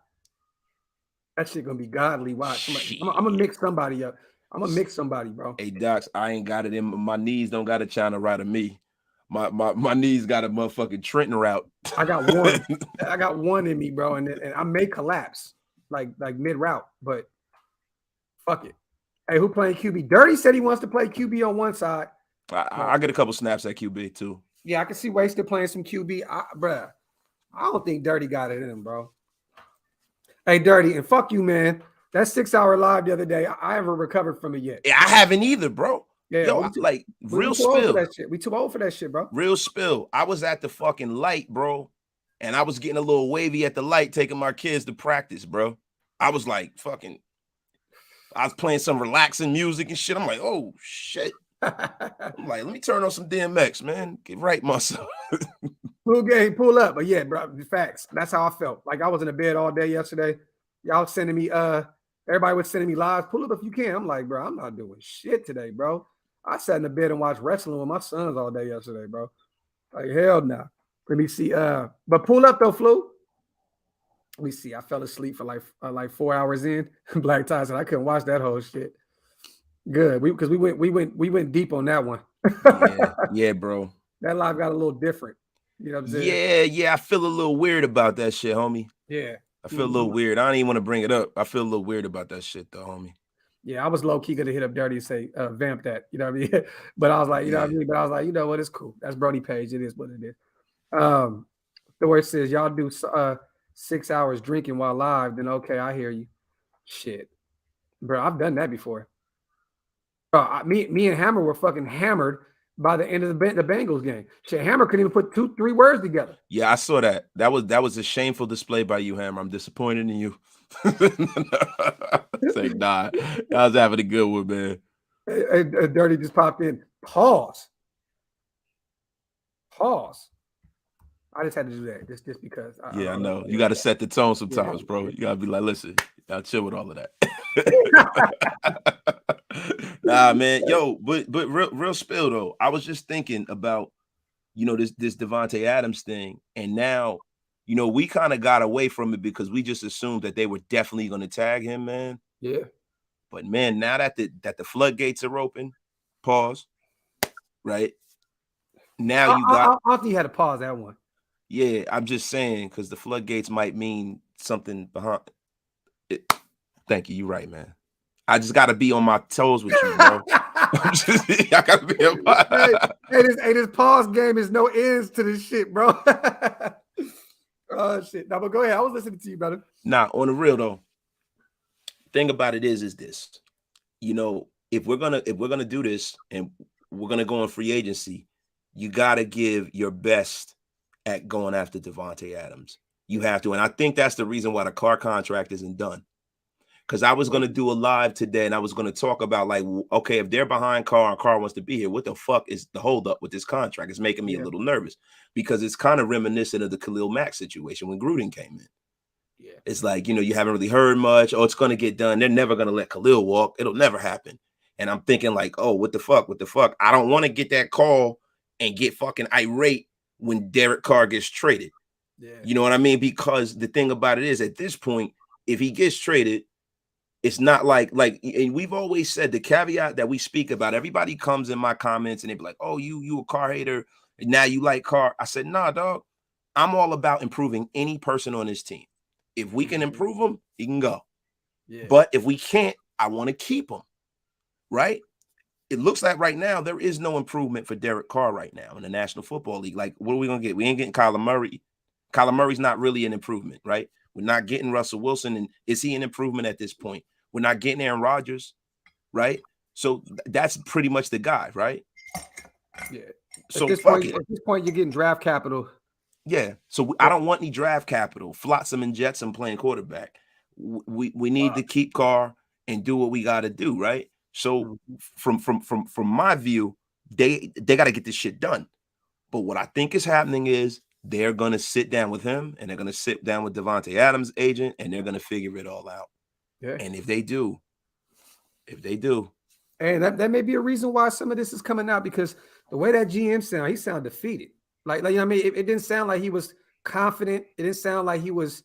That shit gonna be godly. Watch. I'm gonna mix somebody up. I'm gonna mix somebody, bro. Hey, Docs, I ain't got it in my knees. Don't got a China route of me. My knees got a motherfucking Trenton route. I got one. I got one in me, bro, and I may collapse like mid route, but fuck it. Hey, who playing QB? Dirty said he wants to play QB on one side. I get a couple snaps at QB too. Yeah, I can see Wasted playing some QB. Bruh, I don't think Dirty got it in him, bro. Hey, Dirty, and fuck you, man. That 6-hour live the other day, I haven't recovered from it yet. Yeah, I haven't either, bro. Yeah, yo, real spill. We too old for that shit, bro. Real spill. I was at the fucking light, bro, and I was getting a little wavy at the light, taking my kids to practice, bro. I was like, fucking. I was playing some relaxing music and shit. I'm like, oh shit. I'm like, let me turn on some DMX, man. Get right, myself. Full game, pull up. But yeah, bro, facts. That's how I felt. Like I was in the bed all day yesterday. Y'all sending me, everybody was sending me lives. Pull up if you can. I'm like, bro, I'm not doing shit today, bro. I sat in the bed and watched wrestling with my sons all day yesterday, bro. Like, hell no. Let me see. But pull up though, Flu. Let me see. I fell asleep for like 4 hours in. Black Tie said I couldn't watch that whole shit. Good. Because we went deep on that one. yeah, bro. That live got a little different. You know what I'm saying? Yeah. I feel a little weird about that shit, homie. Yeah. I feel a little weird. I don't even want to bring it up. I feel a little weird about that shit, though, homie. Yeah, I was low-key gonna hit up Dirty and say, vamp that. You know what I mean? But I was like, you know what I mean? But I was like, you know what? It's cool. That's Brody Page. It is what it is. The word says y'all do 6 hours drinking while live, then okay, I hear you. Shit. Bro, I've done that before. Me and Hammer were fucking hammered by the end of the Bengals game. Shit, Hammer couldn't even put 2-3 words together. Yeah, I saw that. That was a shameful display by you, Hammer. I'm disappointed in you. Say, nah, I was having a good one, man. Hey, Dirty just popped in. Pause. I just had to do that just because. I know. You got to set the tone sometimes, bro. You got to be like, listen, I'll chill with all of that. Nah, man. Yo, but real spill though. I was just thinking about, this Davante Adams thing, and now, we kind of got away from it because we just assumed that they were definitely going to tag him, man. Yeah. But man, now that the floodgates are open, pause. Right now, you got. I think you had to pause that one. Yeah, I'm just saying because the floodgates might mean something behind it. Thank you. You're right, man. I just got to be on my toes with you, bro. I got to be on my... this pause game is no ends to this shit, bro. Oh shit! No, but go ahead. I was listening to you, brother. Nah, on the real though. Thing about it is this. If we're gonna do this and we're gonna go on free agency, you got to give your best at going after Davante Adams. You have to. And I think that's the reason why the Carr contract isn't done. Because I was going to do a live today and I was going to talk about like, okay, if they're behind Carr and Carr wants to be here, what the fuck is the holdup with this contract? It's making me a little nervous because it's kind of reminiscent of the Khalil Mack situation when Gruden came in. Yeah. It's like, you haven't really heard much. Oh, it's going to get done. They're never going to let Khalil walk. It'll never happen. And I'm thinking like, oh, what the fuck? What the fuck? I don't want to get that call and get fucking irate when Derek Carr gets traded. Yeah. You know what I mean? Because the thing about it is at this point, if he gets traded, it's not like, and we've always said the caveat that we speak about, everybody comes in my comments and they be like, oh, you a Carr hater. And now you like Carr. I said, nah, dog, I'm all about improving any person on this team. If we can improve him, he can go. Yeah. But if we can't, I want to keep him. Right? It looks like right now there is no improvement for Derek Carr right now in the National Football League. Like, what are we going to get? We ain't getting Kyler Murray. Kyler Murray's not really an improvement, right? We're not getting Russell Wilson. And is he an improvement at this point? We're not getting Aaron Rodgers, right? So that's pretty much the guy, right? Yeah. So at this point, you're getting draft capital. Yeah. So I don't want any draft capital. Flotsam and Jetsam playing quarterback. We need to keep Carr and do what we got to do, right? So from my view, they got to get this shit done. But what I think is happening is they're going to sit down with him and they're going to sit down with Davante Adams' agent and they're going to figure it all out. Yeah. And if they do, and that may be a reason why some of this is coming out, because the way that GM sounded, he sounded defeated. Like you know what I mean? It didn't sound like he was confident. It didn't sound like he was,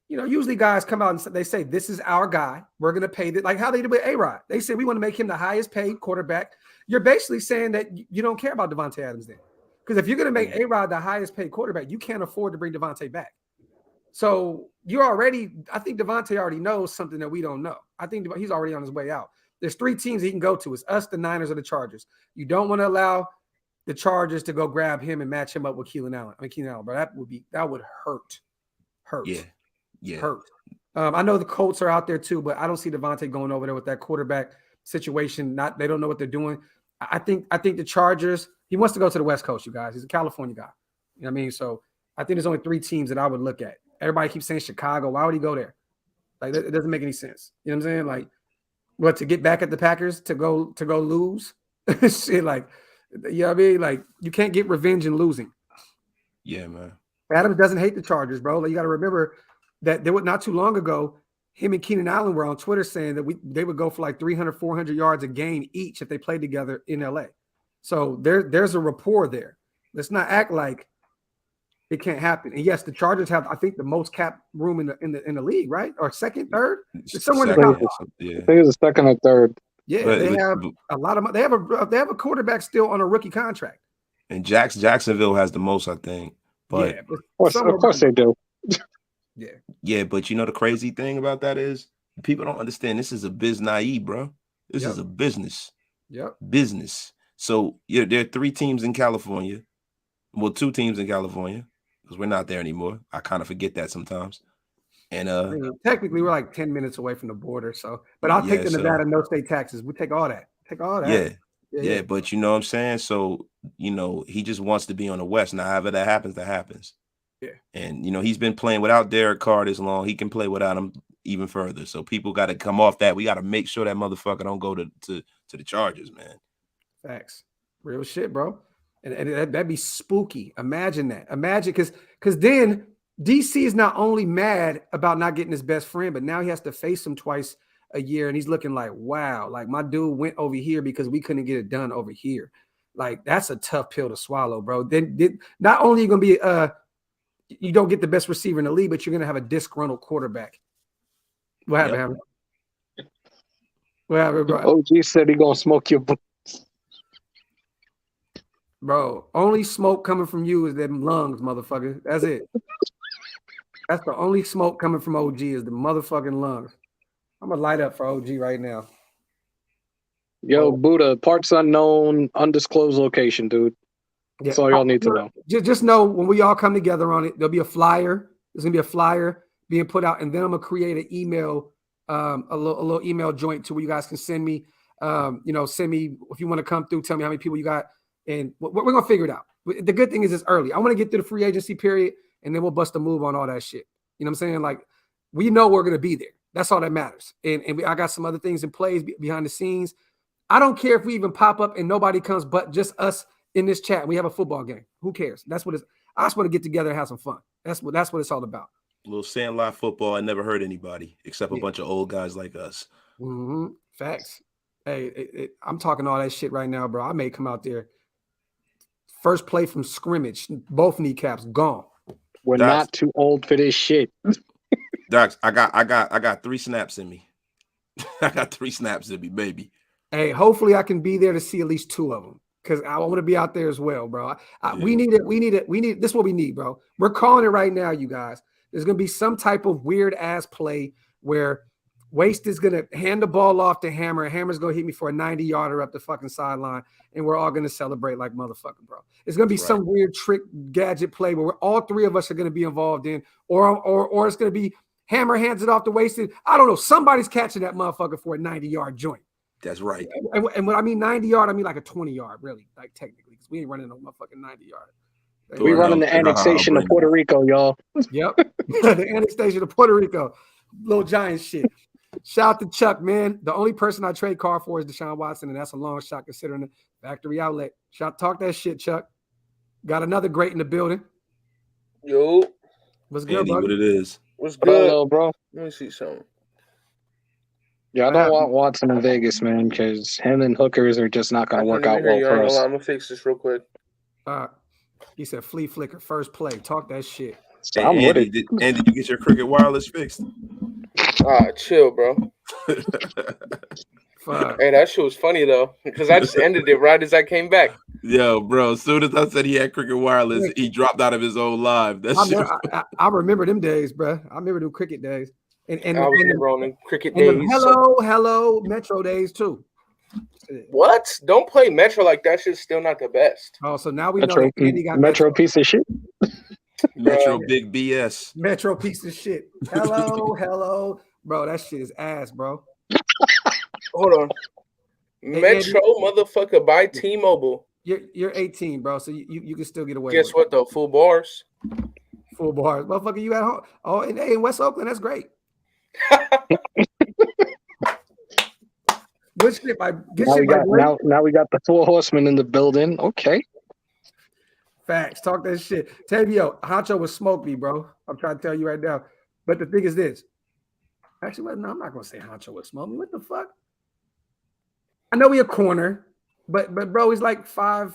usually guys come out and they say, this is our guy. We're going to pay this. Like how they did with A-Rod. They said, we want to make him the highest paid quarterback. You're basically saying that you don't care about Davante Adams then. Because if you're going to make A-Rod the highest paid quarterback, you can't afford to bring Davante back. So I think Davante already knows something that we don't know. I think he's already on his way out. There's 3 teams he can go to. It's us, the Niners, or the Chargers. You don't want to allow the Chargers to go grab him and match him up with Keenan Allen. Bro, that would hurt. Yeah. Hurt. I know the Colts are out there too, but I don't see Davante going over there with that quarterback situation. They don't know what they're doing. I think the Chargers, he wants to go to the West Coast, you guys. He's a California guy. You know what I mean? So I think there's only 3 teams that I would look at. Everybody keeps saying Chicago. Why would he go there? Like, it doesn't make any sense. You know what I'm saying? Like, what, to get back at the Packers to go lose? Shit, like, you know what I mean? Like, you can't get revenge in losing. Yeah, man. Adams doesn't hate the Chargers, bro. Like, you got to remember that there was not too long ago, him and Keenan Allen were on Twitter saying that they would go for like 300, 400 yards a game each if they played together in LA. So there's a rapport there. Let's not act like it can't happen. And yes, the Chargers have, I think, the most cap room in the league, right? Or second, third? It's somewhere in the top. Yeah. I think it's the second or third. Yeah, they have a lot of money. They have a quarterback still on a rookie contract. And Jacksonville has the most, I think. But yeah, of course they do. Yeah, but the crazy thing about that is people don't understand this is a biz naive, bro. This is a business. Yep. Business. So there are 3 teams in California. Well, 2 teams in California, because we're not there anymore. I kind of forget that sometimes. And technically we're like 10 minutes away from the border. So, but I'll take the Nevada no state taxes. We take all that. Yeah. But you know what I'm saying? So, he just wants to be on the West. Now, however that happens, that happens. Yeah. And he's been playing without Derek Carr this long. He can play without him even further. So people got to come off that. We got to make sure that motherfucker don't go to the Chargers, man. Facts. Real shit, bro. And that'd be spooky. Imagine that. Imagine because then DC is not only mad about not getting his best friend, but now he has to face him twice a year, and he's looking like, wow, like my dude went over here because we couldn't get it done over here. Like that's a tough pill to swallow, bro. Then not only are you gonna be you don't get the best receiver in the league, but you're gonna have a disgruntled quarterback. What happened? Yep. What happened, bro? OG said he gonna smoke your book. Bro, only smoke coming from you is them lungs, motherfucker. That's it. That's the only smoke coming from OG is the motherfucking lungs. I'm gonna light up for OG right now. Yo, Buddha, parts unknown, undisclosed location, dude. That's all y'all need to know. Just know when we all come together on it, there'll be a flyer. There's gonna be a flyer being put out, and then I'm gonna create an email, a little email joint to where you guys can send me. Send me if you want to come through. Tell me how many people you got, and we're gonna figure it out. The good thing is it's early. I want to get through the free agency period, and then we'll bust a move on all that shit. You know what I'm saying? Like we know we're gonna be there. That's all that matters. And I got some other things in place behind the scenes. I don't care if we even pop up and nobody comes but just us in this chat. We have a football game. Who cares? That's what it's. I just want to get together and have some fun. That's what it's all about. A little sandlot football. I never hurt anybody except a bunch of old guys like us. Mm-hmm. Facts. Hey, I'm talking all that shit right now, bro. I may come out there. First play from scrimmage, both kneecaps gone. We're Docs, not too old for this shit. Docs, I got 3 snaps in me. I got 3 snaps in me, baby. Hey, hopefully I can be there to see at least 2 of them because I want to be out there as well, bro. We need it. We need it. This is what we need, bro. We're calling it right now, you guys. There's going to be some type of weird ass play where Waste is going to hand the ball off to Hammer, and Hammer's going to hit me for a 90-yarder up the fucking sideline, and we're all going to celebrate like motherfucker, bro. It's going to be some weird trick gadget play where all 3 of us are going to be involved in, or it's going to be Hammer hands it off to Wasted. I don't know. Somebody's catching that motherfucker for a 90-yard joint. That's right. And when I mean 90-yard, I mean like a 20-yard, really, like technically, because we ain't running no motherfucking 90-yard. We running the annexation of Puerto Rico, y'all. Yep. The annexation of Puerto Rico. Little giant shit. Shout out to Chuck, man. The only person I trade car for is Deshaun Watson, and that's a long shot considering the factory outlet. Talk that shit, Chuck. Got another great in the building. Yo. What's good, Andy, bro? what it is? What's good? Hello, bro. Let me see something. Yeah, I don't want Watson in Vegas, man, because him and hookers are just not going to work out well for us. I'm going to fix this real quick. He said flea flicker, first play. Talk that shit. Hey, Andy, did you get your Cricket wireless fixed? Chill, bro. Fuck. Hey, that shit was funny, though, because I just ended it right as I came back. Yo, bro, as soon as I said he had Cricket wireless, he dropped out of his own live. I remember them days, bro. I remember them cricket days. And I was running cricket days. Hello, Metro days, too. What? Don't play Metro like that. Shit's still not the best. Oh, so now we Metro, know that Andy got Metro piece of shit. Metro big BS. Metro piece of shit. Hello. Bro, that shit is ass, bro. Hold on. Metro, motherfucker, buy T-Mobile. You're 18, bro, so you can still get away. Guess what, though? Full bars. Full bars. Motherfucker, you at home. Oh, and in West Oakland, that's great. Good shit. Now we got the 4 horsemen in the building. Okay. Facts. Talk that shit. Tavio, Honcho would smoke me, bro. I'm trying to tell you right now. But the thing is this. Actually, no, I'm not gonna say Honcho would smoke me. What the fuck? I know he a corner, but bro, he's like 5'8",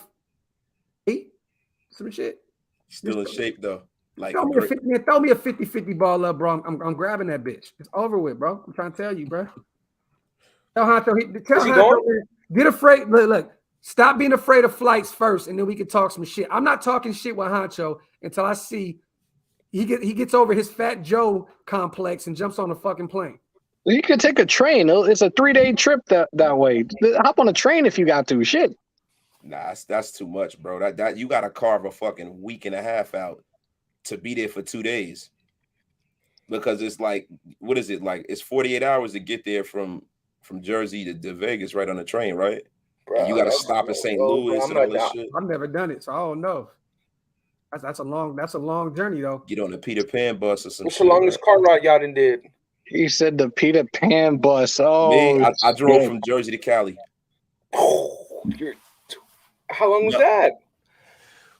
some shit. Still in shape though. Like throw me a 50-50 ball up, bro. I'm grabbing that bitch. It's over with, bro. I'm trying to tell you, bro. Tell Honcho, get afraid. Look, stop being afraid of flights first, and then we can talk some shit. I'm not talking shit with Honcho until I see he gets over his Fat Joe complex and jumps on a fucking plane. You could take a train. It's a 3-day trip that way. Hop on a train if you got to. Shit. Nah, that's too much, bro. That you got to carve a fucking week and a half out to be there for 2 days. Because it's like, what is it? Like, it's 48 hours to get there from Jersey to Vegas right on the train, right? Bro, you got to stop in St. Louis and all this shit. I've never done it, so I don't know. That's a long journey, though. Get on the Peter Pan bus or some What's the longest car ride y'all done did? He said the Peter Pan bus. Oh, me, I drove from Jersey to Cali. How long was that?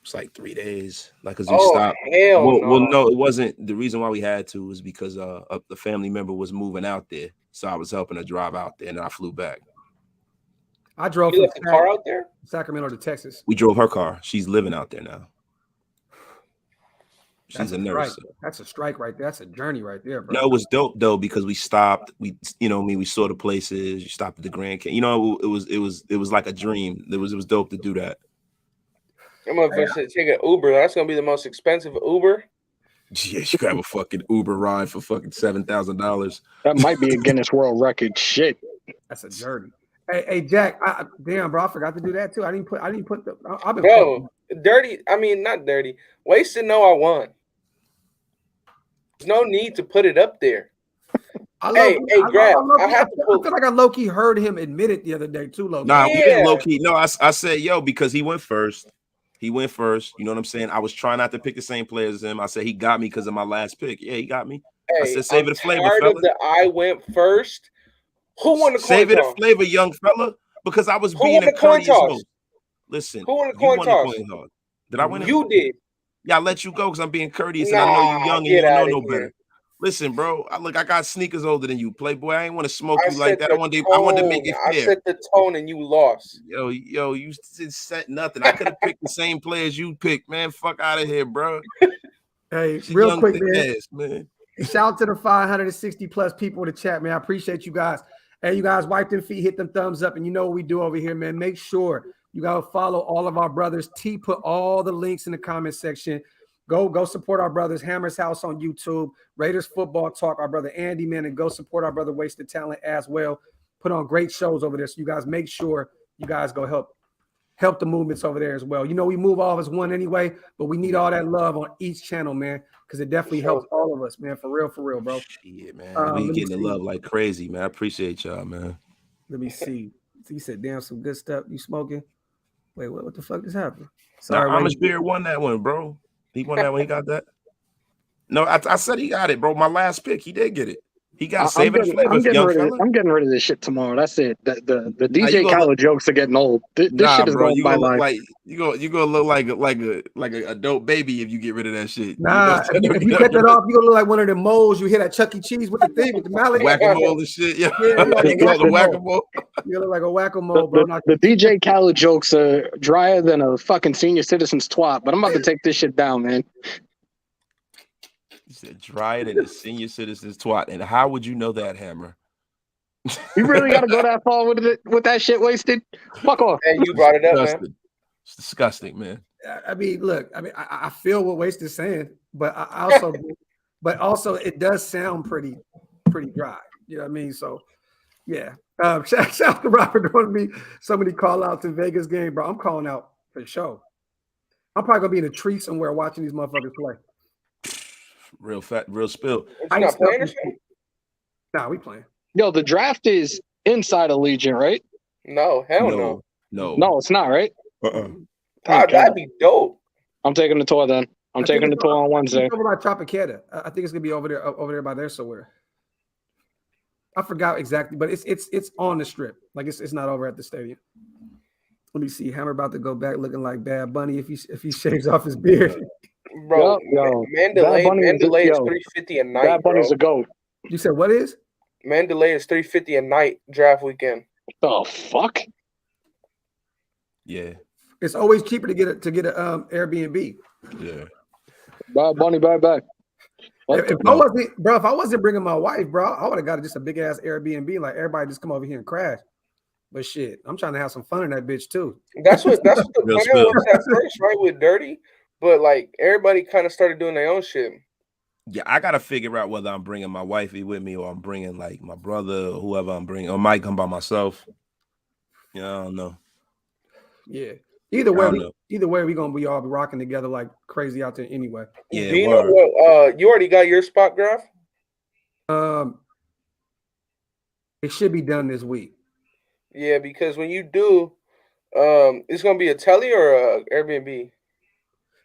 It's like 3 days. Like, cause we Oh stopped. hell Well, no. no, it wasn't. The reason why we had to was because the family member was moving out there, so I was helping her drive out there, and then I flew back. I drove You from left the car out there? Sacramento to Texas. We drove her car. She's living out there now. She's That's a a nurse. strike. That's a strike right there. That's a journey right there, bro. No, it was dope though because we stopped. We, we saw the places. You stopped at the Grand Canyon. It was like a dream. It was dope to do that. I'm gonna eventually take an Uber. That's gonna be the most expensive Uber. Yeah, you could have a fucking Uber ride for fucking $7,000. That might be a Guinness World Record. Shit. That's a journey. Hey, Jack. Damn, bro, I forgot to do that too. I didn't put the. I've been Bro, dirty. I mean, not dirty. Wasted. No, I won. There's no need to put it up there. Hey, Graphk, I have to I feel like I low-key heard him admit it the other day too, low. Nah, we Yeah. didn't low key. No, I said, yo, because he went first. He went first. You know what I'm saying? I was trying not to pick the same players as him. I said he got me because of my last pick. Yeah, he got me. Hey, I said save it a flavor, tired fella. of the I went first. Who won the coin Save it a toss? flavor, young fella, because I was Who being won a the coin courteous toss? host. Listen, Who won the you coin won toss? the coin toss. Did I win it? You did. Yeah, I let you go because I'm being courteous and I know you young and you get don't know outta no here. better. Listen, bro. I got sneakers older than you, Playboy. I ain't want to smoke I you like set that. the I wanted to make it I fair. set the tone and you lost. Yo, you didn't set nothing. I could have picked the same players you picked, man. Fuck out of here, bro. Hey, She real young, quick, thick man. ass, man. Shout out to the 560 plus people in the chat, man. I appreciate you guys. Hey, you guys, wipe them feet, hit them thumbs up, and you know what we do over here, man. Make sure you gotta follow all of our brothers. T put all the links in the comment section. Go support our brothers. Hammer's House on YouTube, Raiders Football Talk, our brother Andy, man, and go support our brother Wasted Talent as well. Put on great shows over there. So you guys make sure you guys go help the movements over there as well. You know, we move all as one anyway, but we need all that love on each channel, man, because it definitely helps all of us, man. For real, bro. Shit, man. We getting the love like crazy, man. I appreciate y'all, man. Let me see. So you said, damn, some good stuff. You smoking? Wait, what the fuck just happened? Sorry, now, Amish Beard won that one, bro. He won that one. He got that. No, I said he got it, bro. My last pick, he did get it. He got save it flavor, young fella. I'm getting rid of this shit tomorrow. That's it. The DJ Khaled jokes are getting old. This shit is bro, going by life. You gonna look like a dope baby if you get rid of that shit. Nah, if you cut that off, you gonna look like one of them moles. You hear that Chuck E. Cheese with the thing with the mallet, whack-a-mole and shit. Yeah, whack-a-mole. You look like a whack-a-mole, bro. The DJ Khaled jokes are drier than a fucking senior citizen's twat. But I'm about to take this shit down, man. He said drier than a senior citizen's twat. And how would you know that, Hammer? You really got to go that far with that shit, Wasted? Fuck off. And you brought it up, man. It's disgusting, man. I mean, look, I feel what Waste is saying, but also it does sound pretty dry. You know what I mean? So yeah. Shout out to Robert doing me so many call outs in Vegas game, bro. I'm calling out for sure. I'm probably gonna be in a tree somewhere watching these motherfuckers play. Real spill. You not playing or something? Nah, we playing. Yo, the draft is inside Allegiant, right? No, hell no. No, it's not, right? That'd be dope. I'm taking the tour then. I'm taking the tour on Wednesday. It's over by Tropicana. I think it's gonna be over there by there somewhere. I forgot exactly, but it's on the strip. Like it's not over at the stadium. Let me see. Hammer about to go back looking like Bad Bunny if he shaves off his beard. Bro, yo, Mandalay is $350 a night. Bad Bunny's a goat. You said what is? Mandalay is $350 a night draft weekend. The fuck? Yeah. It's always cheaper to get a Airbnb. Yeah. Bad Bunny, bye. If I wasn't bringing my wife, bro, I would have got just a big ass Airbnb. Like everybody just come over here and crash. But shit, I'm trying to have some fun in that bitch too. That's what the plan was at first, right? With Dirty, but like everybody kind of started doing their own shit. Yeah, I gotta figure out whether I'm bringing my wifey with me or I'm bringing like my brother or whoever I'm bringing, or might come by myself. Yeah, I don't know. Yeah. Either way, we gonna be all rocking together like crazy out there anyway. Yeah. Do you know what? You already got your spot, Graphk? It should be done this week. Yeah, because when you do, it's gonna be a telly or a Airbnb.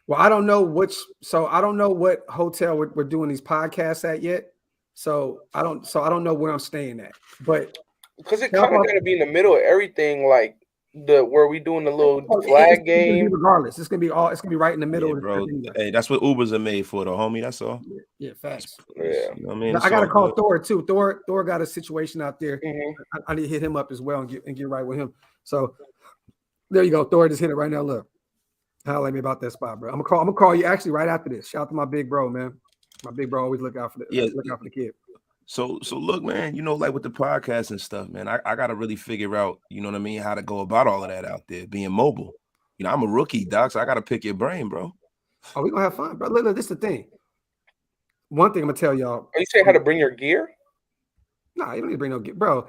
Well, I don't know what hotel we're doing these podcasts at yet. So I don't know where I'm staying at. But because it kind of gotta be in the middle of everything, like where we doing the little It's flag gonna be game. regardless. It's gonna be right in the middle Yeah, of the bro. trip anyway. Hey, that's what Ubers are made for, though, homie. That's all. Yeah, facts. Yeah. You know what I mean? I gotta It's all call good. Thor too. Thor got a situation out there. Mhm. I need to hit him up as well and get right with him. So there you go. Thor just hit it right now. Look, holla at me about that spot, bro. I'm gonna call you actually right after this. Shout out to my big bro, man. My big bro always look out for the kid. So look, man, you know, like with the podcast and stuff, man, I gotta really figure out, you know what I mean, how to go about all of that out there, being mobile. You know, I'm a rookie, Doc, so I gotta pick your brain, bro. Oh, we gonna have fun, bro. Look, this is the thing. One thing I'm gonna tell y'all. Are you saying how to bring your gear? Nah, you don't need to bring no gear, bro.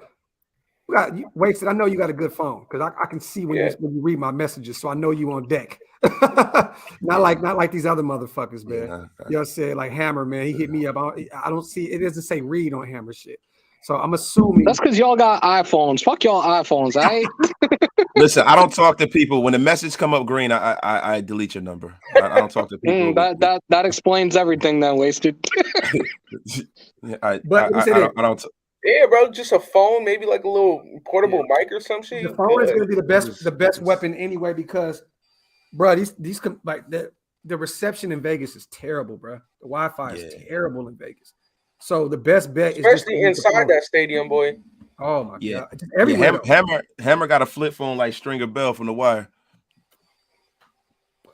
We got you wasted. I know you got a good phone because I can see when you read my messages, so I know you on deck. not like these other motherfuckers, man. You know what I'm saying? Like Hammer, man. He hit me up. I don't see it doesn't say read on Hammer shit. So I'm assuming that's because y'all got iPhones. Fuck y'all iPhones, all right? Listen, I don't talk to people when the message come up green. I delete your number. I don't talk to people. That explains everything. Then wasted. I don't. Yeah, bro, just a phone, maybe like a little portable mic or some shit. The phone is gonna be the best weapon anyway because, bro, these like the reception in Vegas is terrible, bro. The Wi-Fi is terrible in Vegas. So the best bet is especially inside that stadium, boy. Oh my god! Just everywhere. Hammer got a flip phone like Stringer Bell from The Wire.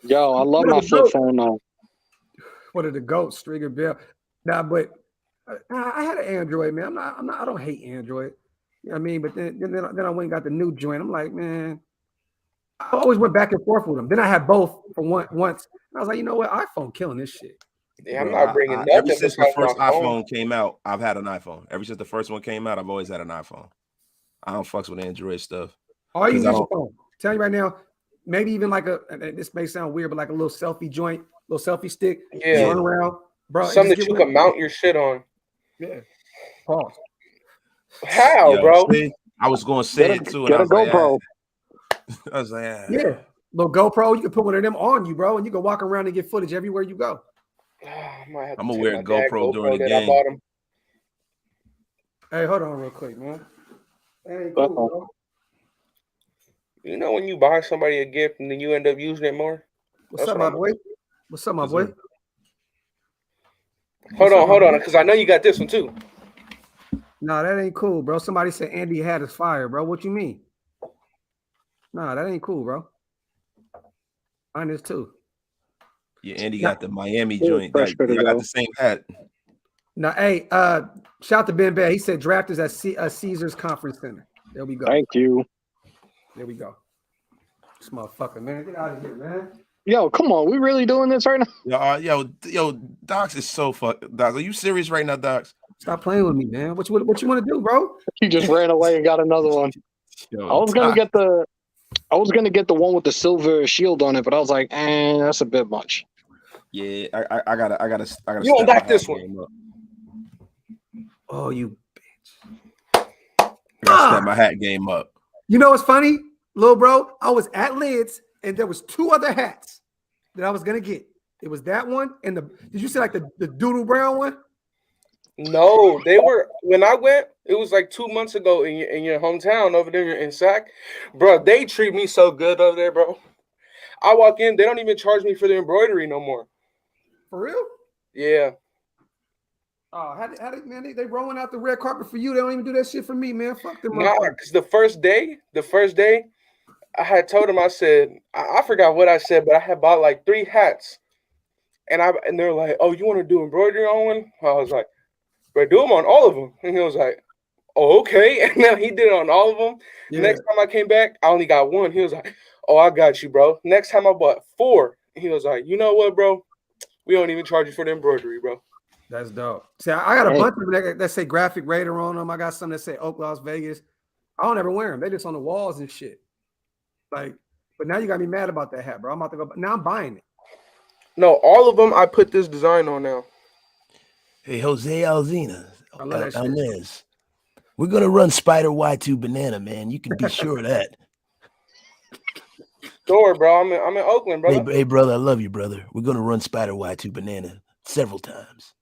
Yo, I love my flip phone now. What are the goats, Stringer Bell? Nah, but I had an Android, man. I don't hate Android. You know what I mean? But then I went and got the new joint. I'm like, man, I always went back and forth with them. Then I had both for once. And I was like, you know what? iPhone killing this shit. Yeah, I'm not bringing nothing. Ever since the first iPhone came out, I've had an iPhone. Ever since the first one came out, I've always had an iPhone. I don't fucks with Android stuff. All you use your phone. Tell you right now, maybe even like this may sound weird, but like a little selfie joint, little selfie stick. Yeah. Run around, bro. Something that you can mount your shit on. Yeah. Pause. How, bro? See, I was going to say it too. Get a GoPro. I was like, yeah. Little GoPro, you can put one of them on you, bro, and you can walk around and get footage everywhere you go. I'm gonna wear a GoPro during the game. Hey, hold on real quick, man. Hey, cool, bro. You know when you buy somebody a gift and then you end up using it more? What's up, my boy? What's up, my boy? Hold on, because I know you got this one too. Nah, that ain't cool, bro. Somebody said Andy had his fire, bro. What you mean? Nah, that ain't cool, bro. Mine is too. Yeah, Andy got the Miami joint. I got the same hat. Now, hey, shout out to Ben Bear. He said draft is at Caesars Conference Center. There we go. Thank you. There we go. This motherfucker, man. Get out of here, man. Yo, come on. We really doing this right now? Yo, Docs is so Docs, are you serious right now, Docs? Stop playing with me, man. What you want to do, bro? He just ran away and got another one. Yo, I was gonna get the one with the silver shield on it, but I was like, that's a bit much. Yeah, I gotta. You don't got this one. Oh, you bitch! I gotta step my hat game up. You know what's funny, little bro? I was at Lids, and there was two other hats that I was gonna get. It was that one and did you say like the doodle brown one? No, they were when I went. It was like 2 months ago in your hometown over there in Sac, bro. They treat me so good over there, bro. I walk in, they don't even charge me for the embroidery no more. For real? Yeah. Oh, man, they rolling out the red carpet for you. They don't even do that shit for me, man. Fuck them. Nah, because the first day, I had told them, I said, I forgot what I said, but I had bought like 3 hats. And they're like, oh, you want to do embroidery on one? I was like, bro, do them on all of them. And he was like, oh, okay. And now he did it on all of them. Yeah. Next time I came back, I only got 1. He was like, oh, I got you, bro. Next time I bought 4. He was like, you know what, bro? We don't even charge you for the embroidery, bro. That's dope. See, I got a bunch of them that say Graphk Raider on them. I got some that say Oak Las Vegas. I don't ever wear them. They just on the walls and shit. Like, but now you got me mad about that hat, bro. I'm about to go. Now I'm buying it. No, all of them I put this design on now. Hey, Jose Alzina. Alnez. We're going to run Spider Y2 Banana, man. You can be sure of that. Sure, bro. I'm in Oakland, brother. Hey, brother, I love you, brother. We're going to run Spider Y2 Banana several times.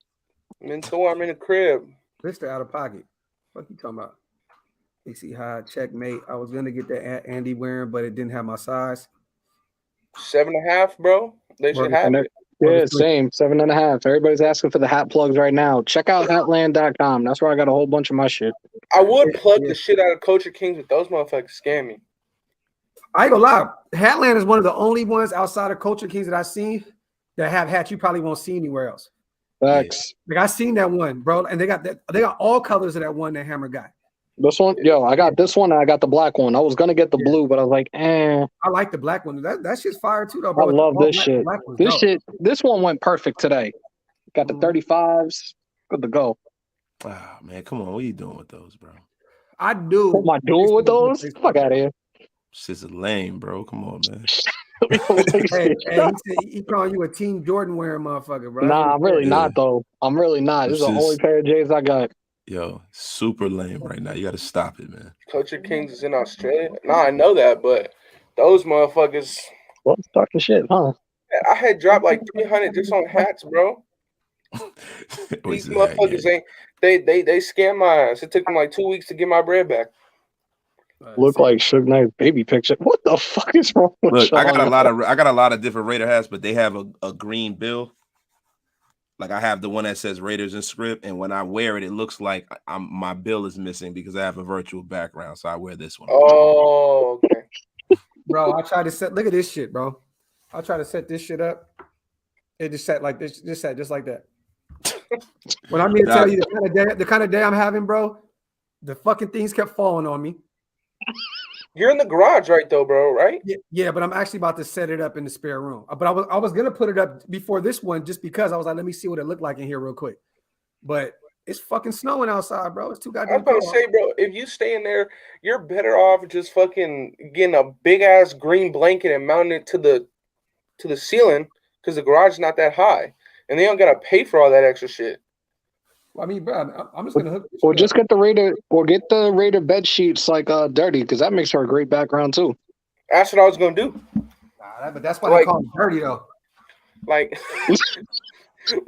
I'm in Thor. I'm in the crib. Mr. Out of pocket. What you talking about? AC High, checkmate. I was gonna get that Andy wearing, but it didn't have my size. 7.5, bro. They should have it. Yeah, same 7.5. Everybody's asking for the hat plugs right now. Check out hatland.com. That's where I got a whole bunch of my shit. I would plug the shit out of Culture Kings, but those motherfuckers scam me. I ain't gonna lie. Hatland is one of the only ones outside of Culture Kings that I've seen that have hats you probably won't see anywhere else. Facts. Like I seen that one, bro, and they got all colors of that one that Hammer got. This one, yo, I got this one and I got the black one. I was gonna get the blue, but I was like, I like the black one. That shit's fire too, though, I bro. love this shit. This one went perfect today. Got the 35s. Good to go. Ah, man, come on. What are you doing with those, bro? I do. What am I doing with those? Fuck out of here. Shit's lame, bro. Come on, man. Hey, he calling you a Team Jordan wearing motherfucker, bro. Nah, I'm really not, though. I'm really not. This is the only pair of J's I got. Yo, super lame right now. You got to stop it, man. Culture Kings is in Australia. Nah, I know that, but those motherfuckers. Well, talking shit, huh? I had dropped like 300 just on hats, bro. These motherfuckers ain't. They scam my ass. It took them like 2 weeks to get my bread back. Look like Suge Knight's baby picture. What the fuck is wrong with Look, Sean? I got a lot of different Raider hats, but they have a green bill. Like I have the one that says Raiders in script, and when I wear it, it looks like my bill is missing because I have a virtual background, so I wear this one. Oh, okay. Bro, I tried to set. Look at this shit, bro. I try to set this shit up. It just sat like this. Just sat just like that. When I mean to tell you the kind of day I'm having, bro, the fucking things kept falling on me. You're in the garage, right, though, bro, right? Yeah, but I'm actually about to set it up in the spare room. But I was gonna put it up before this one just because I was like, let me see what it looked like in here real quick. But it's fucking snowing outside, bro. It's too goddamn. I was about to say, bro, if you stay in there, you're better off just fucking getting a big ass green blanket and mounting it to the ceiling because the garage is not that high, and they don't gotta pay for all that extra shit. Well, I mean, bro, I'm just gonna hook. Or just get the Raider bed sheets like dirty because that makes her a great background too. That's what I was gonna do. But that's why they call it dirty though. Like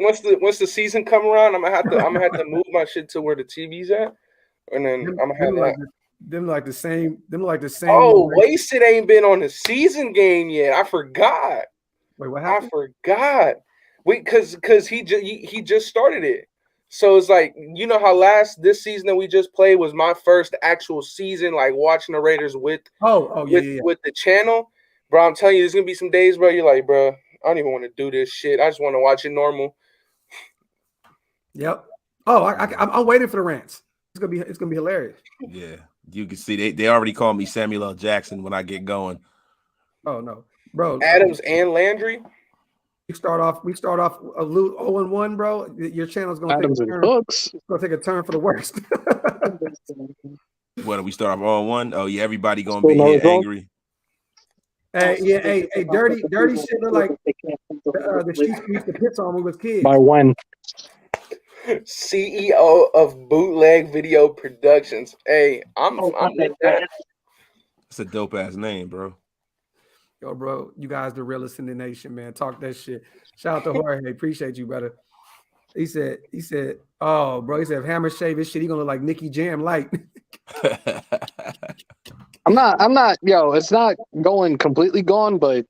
once the season come around, I'm gonna have to move my shit to where the TV's at, and then I'm gonna have that. Them like the same. Oh, Wasted ain't been on the season game yet. I forgot. Wait, what happened? I forgot. Because he just started it. So it's like, you know how this season that we just played was my first actual season, like watching the Raiders with the channel. Bro, I'm telling you, there's gonna be some days, bro. You're like, bro, I don't even want to do this shit. I just want to watch it normal. Yep. Oh, I'm waiting for the rants. It's gonna be hilarious. Yeah, you can see they already call me Samuel L. Jackson when I get going. Oh no, bro. Adams and Landry. We start off a 0-1, bro. Your channel's gonna Adams take a turn. It's gonna take a turn for the worst. What do we start off 0-1? Oh yeah, everybody gonna be here angry. Hey, dirty shit look like the sheets we used to piss on when we was kids. By when? CEO of Bootleg Video Productions. Hey, I'm with that. It's a dope ass name, bro. Yo, bro, you guys the realest in the nation, man. Talk that shit. Shout out to Jorge. Appreciate you, brother. He said, oh, bro, he said if Hammer shave his shit, he gonna look like Nicky Jam Light. I'm not, yo, it's not going completely gone, but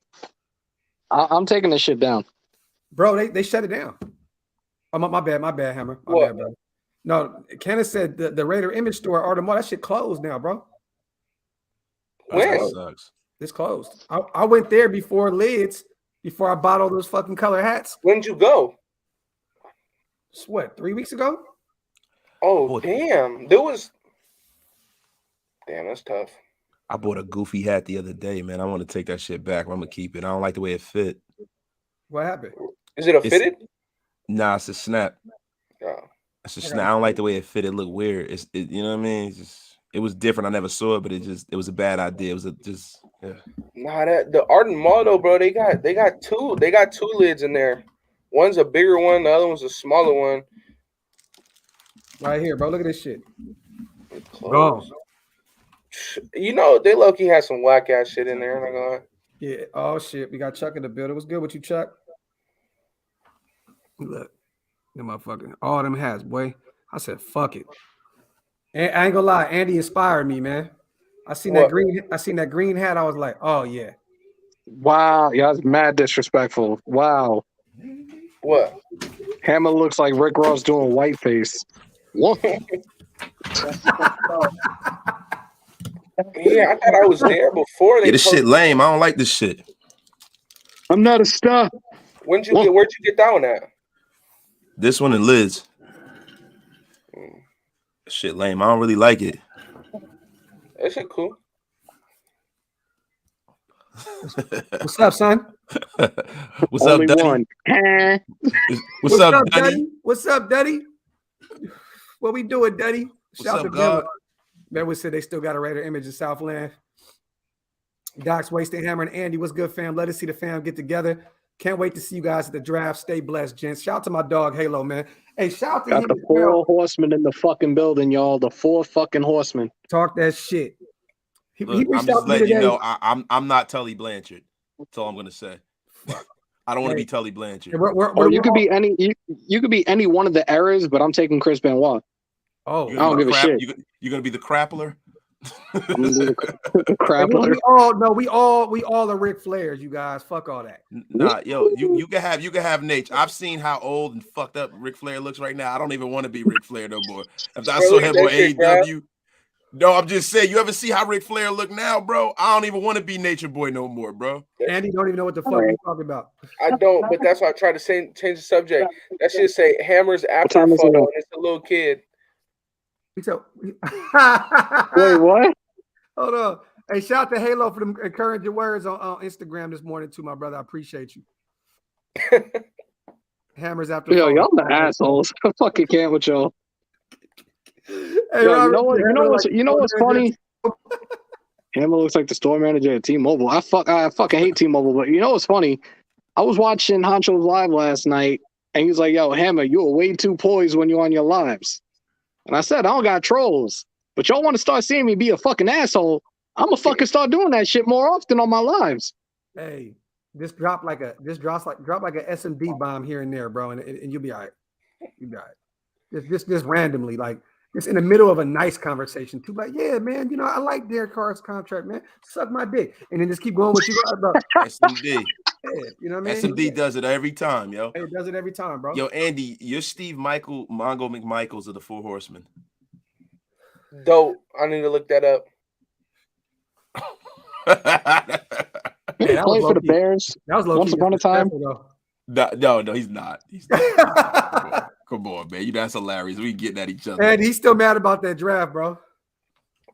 I'm taking this shit down. Bro, they shut it down. Oh, my bad, Hammer. My bad, bro. No, Kenneth said the Raider Image Store, Artemar, that shit closed now, bro. That sucks. It's closed. I went there before lids, before I bought all those fucking color hats. When'd you go? What, 3 weeks ago? Oh, damn. Damn, that's tough. I bought a goofy hat the other day, man. I want to take that shit back. I'm gonna keep it. I don't like the way it fit. What happened? Is it a fitted? Nah, it's a snap. Oh. It's a snap. I don't like the way it fit. It looked weird. You know what I mean? It was different. I never saw it, but it was a bad idea. It was yeah. Nah, the Arden Motto, bro. They got two lids in there. One's a bigger one, the other one's a smaller one. Right here, bro. Look at this shit. Gone. You know, they low-key had some whack ass shit in there. I'm not gonna lie. Yeah. Oh shit. We got Chuck in the building. What's good with you, Chuck? Look, them motherfucking all them hats, boy. I said, fuck it. And I ain't gonna lie, Andy inspired me, man. I seen What? that green hat. I was like, oh yeah. Wow, yeah, that's mad disrespectful. Wow. What? Hammer looks like Rick Ross doing whiteface. What? Yeah, I thought I was there before they. Yeah, this shit lame. I don't like this shit. I'm not a star. Where'd you get that one at? This one and Liz. Shit lame. I don't really like it. That shit cool. What's up, son? What's Only up, Duddy? one. What's up, Duddy? What's up, Duddy? What we doing, Duddy? What's up, God? Remember, said they still got a Raider image in Southland. Doc's Wasted Hammer and Andy. What's good, fam? Let us see the fam get together. Can't wait to see you guys at the draft. Stay blessed, gents. Shout out to my dog Halo, man. Hey, shout out to Got him. the 4 horsemen in the fucking building, y'all. The 4 fucking horsemen. Talk that shit. Look, I'm just letting you know I'm not Tully Blanchard. That's all I'm gonna say. I don't want to be Tully Blanchard. Or you could be any you could be any one of the errors, but I'm taking Chris Benoit. Oh, I don't give a shit. You're gonna be the crappler. I'm gonna be the crappler. We all are Ric Flairs, you guys. Fuck all that. Nah, yo, you can have Nate. I've seen how old and fucked up Ric Flair looks right now. I don't even want to be Ric Flair no more. If I saw him on AEW, no, I'm just saying. You ever see how Ric Flair look now, bro? I don't even want to be Nature Boy no more, bro. Andy don't even know what the fuck you're talking about. I don't, but that's why I try to change the subject. That should say Hammer's after photo, and it's a little kid. Wait, what? Hold on. Hey, shout out to Halo for them encouraging words on Instagram this morning too, my brother. I appreciate you. Hammer's after. Yo, y'all the assholes. I fucking can't with y'all. Hey, Yo, Robert, you know what's funny? Hammer looks like the store manager at T-Mobile. I fucking hate T-Mobile, but you know what's funny? I was watching Honcho's live last night, and he was like, "Yo, Hammer, you are way too poised when you're on your lives." And I said, "I don't got trolls, but y'all want to start seeing me be a fucking asshole? I'm gonna fucking start doing that shit more often on my lives." Hey, drop like a SMD bomb here and there, bro, and you'll be all right. You'll be all right. Just randomly, like it's in the middle of a nice conversation too. Like, yeah, man, you know, I like Derek Carr's contract, man. Suck my dick, and then just keep going with you about SMD. Yeah, you know what I mean? SMD does it every time, yo. It does it every time, bro. Yo, Andy, you're Steve Mongo McMichaels of the 4 Horsemen. Dope. I need to look that up. He played for the Bears. That was low once upon a time. No, he's not. He's not. Come on, man. That's hilarious. We getting at each other. And he's still mad about that draft, bro.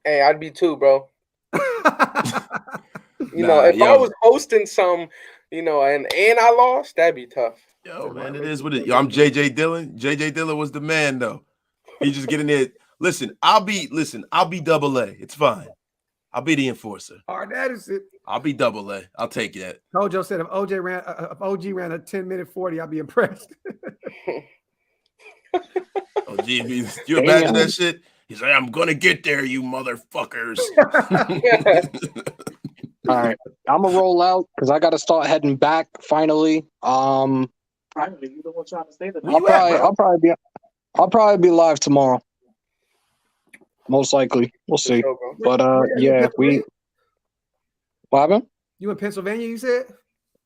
Hey, I'd be too, bro. You know, if I was hosting some, you know, and I lost, that'd be tough. Yo, man, it is what it is. Yo, I'm JJ Dillon. JJ Dillon was the man, though. He just getting there. Listen, I'll be double A. It's fine. I'll be the enforcer. All right, that is it. I'll be double A. I'll take that. Kojo said if OG ran a 10-minute 40, I'd be impressed. OG, you imagine that shit? He's like, I'm gonna get there, you motherfuckers. All right, I'm gonna roll out because I got to start heading back. Finally, Finally, you the one trying to stay there. I'll probably be live tomorrow. Most likely, we'll see. But yeah, what happened? You in Pennsylvania? You said?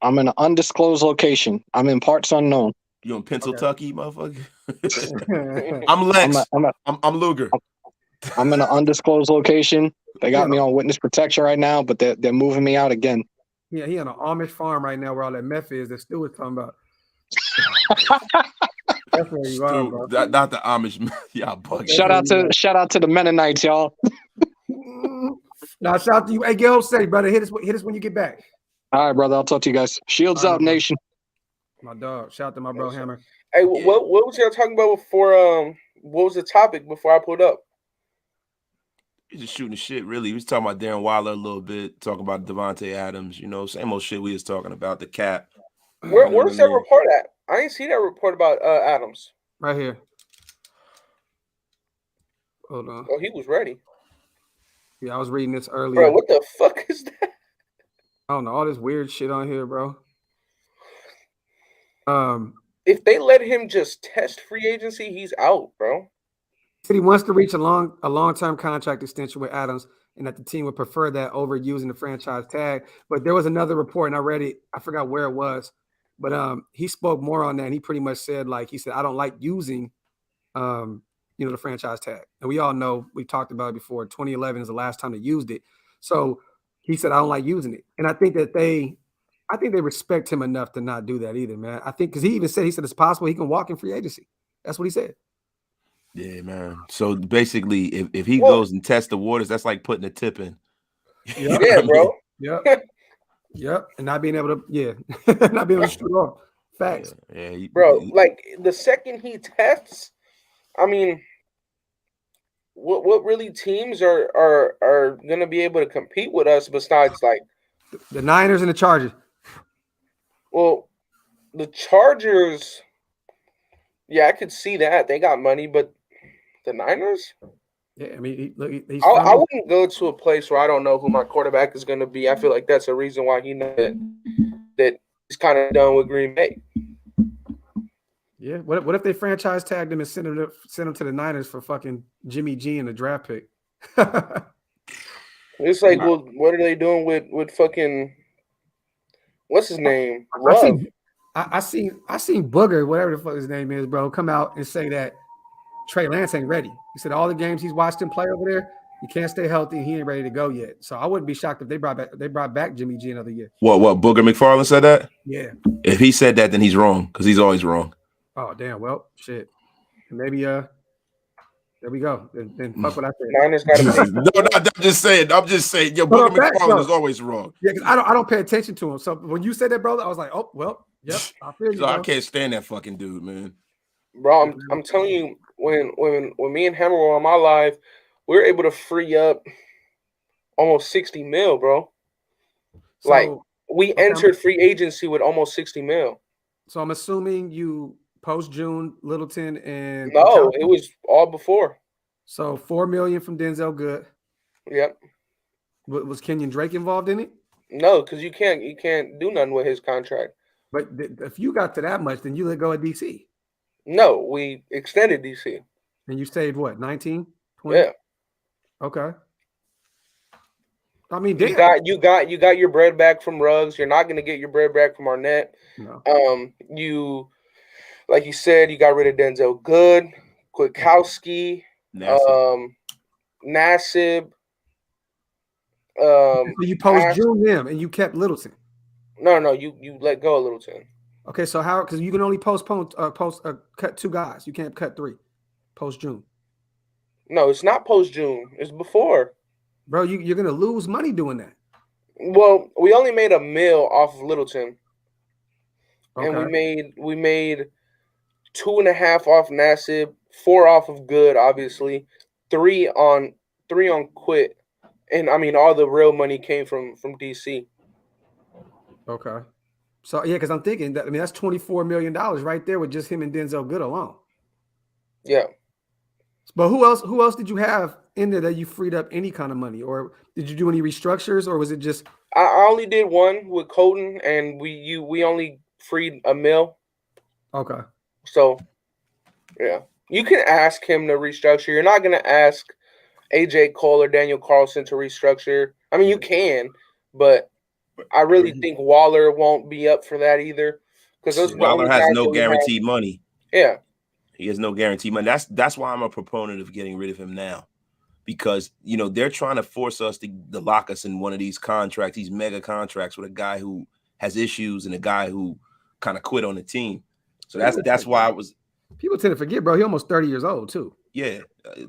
I'm in an undisclosed location. I'm in parts unknown. You in Pennsylvania, motherfucker? I'm Lex. I'm Luger. I'm in an undisclosed location. They got me on witness protection right now, but they're moving me out again. Yeah, he on an Amish farm right now where all that meth is that Stu was talking about. That's where you are, bro. Not the Amish. Y'all bugging. Shout out to the Mennonites, y'all. Now, shout out to you. Hey, Gil, say, brother, hit us when you get back. All right, brother. I'll talk to you guys. Shields out, nation. My dog. Shout out to my bro Hammer. Hey, what was y'all talking about before? What was the topic before I pulled up? He's just shooting the shit, really. We was talking about Darren Waller a little bit, talking about Devontae Adams, you know, same old shit we was talking about, the cap. Where's that report at? I ain't see that report about Adams. Right here. Hold on. Oh, he was ready. Yeah, I was reading this earlier. Bro, what the fuck is that? I don't know, all this weird shit on here, bro. If they let him just test free agency, he's out, bro. said he wants to reach a long-term contract extension with Adams, and that the team would prefer that over using the franchise tag. But there was another report, and I read it. I forgot where it was, but he spoke more on that, and he pretty much said, like, he said, I don't like using, the franchise tag. And we all know, we talked about it before, 2011 is the last time they used it. So he said, I don't like using it. And I think they respect him enough to not do that either, man. I think because he said it's possible he can walk in free agency. That's what he said. Yeah, man. So basically, if he Well- goes and tests the waters, that's like putting a tip in. You know Yeah, what I mean? bro. Yep. Yep. And not being able to, not being able to shoot off. Facts. Yeah, Bro, like the second he tests, I mean, what really teams are gonna be able to compete with us besides like, The Niners and the Chargers. well, the Chargers, yeah, I could see that. They got money, but the Niners? Yeah, I mean, he's I wouldn't go to a place where I don't know who my quarterback is gonna be. I feel like that's a reason why he knows that he's kind of done with Green Bay. Yeah. What if they franchise tagged him and sent him to the Niners for fucking Jimmy G and the draft pick? It's like, well, what are they doing with fucking what's his name? Love. I seen Booger, whatever the fuck his name is, bro, come out and say that Trey Lance ain't ready. He said all the games he's watched him play over there, he can't stay healthy. He ain't ready to go yet. So I wouldn't be shocked if they brought back Jimmy G another year. What Booger McFarland said that? Yeah. If he said that, then he's wrong because he's always wrong. Oh damn. Well, shit. Maybe there we go. Then fuck what I said. Niners got to pay. No, I'm just saying. Yo, No, Booger facts, McFarland though. is always wrong. Yeah, because I don't pay attention to him. So when you said that, brother, I was like, oh well, yep, I feel you. So I Bro. can't stand that fucking dude, man. Bro, I'm telling you, when me and Hammer were on my live, we were able to free up almost 60 mil, bro. So, Like we okay, entered free agency with almost 60 mil. So I'm assuming you post June Littleton and No, it was all before. So $4 million from Denzel Good. Yep. Was Kenyon Drake involved in it? No, because you can't do nothing with his contract. But if you got to that much, then you let go of DC. No, we extended DC. And you saved what, 19, 20? Yeah. Okay. I mean, You damn. got your bread back from Ruggs. You're not gonna get your bread back from Arnett. No. You, like you said, you got rid of Denzel Good, Kwiatkowski, Nassib. So you post June him and you kept Littleton. No, you let go of Littleton. Okay, so how? Because you can only cut two guys. You can't cut three. Post June. No, it's not post June. It's before. Bro, you're gonna lose money doing that. Well, we only made $1 million off of Littleton, Okay. and we made 2.5 off Nassib, 4 off of Good, obviously, 3 on Quit, and I mean all the real money came from DC. Okay. So yeah, because I'm thinking that that's $24 million right there with just him and Denzel Good alone. Yeah. But who else did you have in there that you freed up any kind of money, or did you do any restructures, or was it just? I only did one with Colton, and we only freed $1 million. Okay. So, yeah, you can ask him to restructure. You're not gonna ask AJ Cole or Daniel Carlson to restructure. I mean, you can, but I really think Waller won't be up for that either, because Waller has no guaranteed money. Yeah. He has no guaranteed money. That's why I'm a proponent of getting rid of him now, because they're trying to force us to lock us in one of these contracts, these mega contracts with a guy who has issues and a guy who kind of quit on the team. So that's why I was. People tend to forget, bro. He almost 30 years old too. Yeah,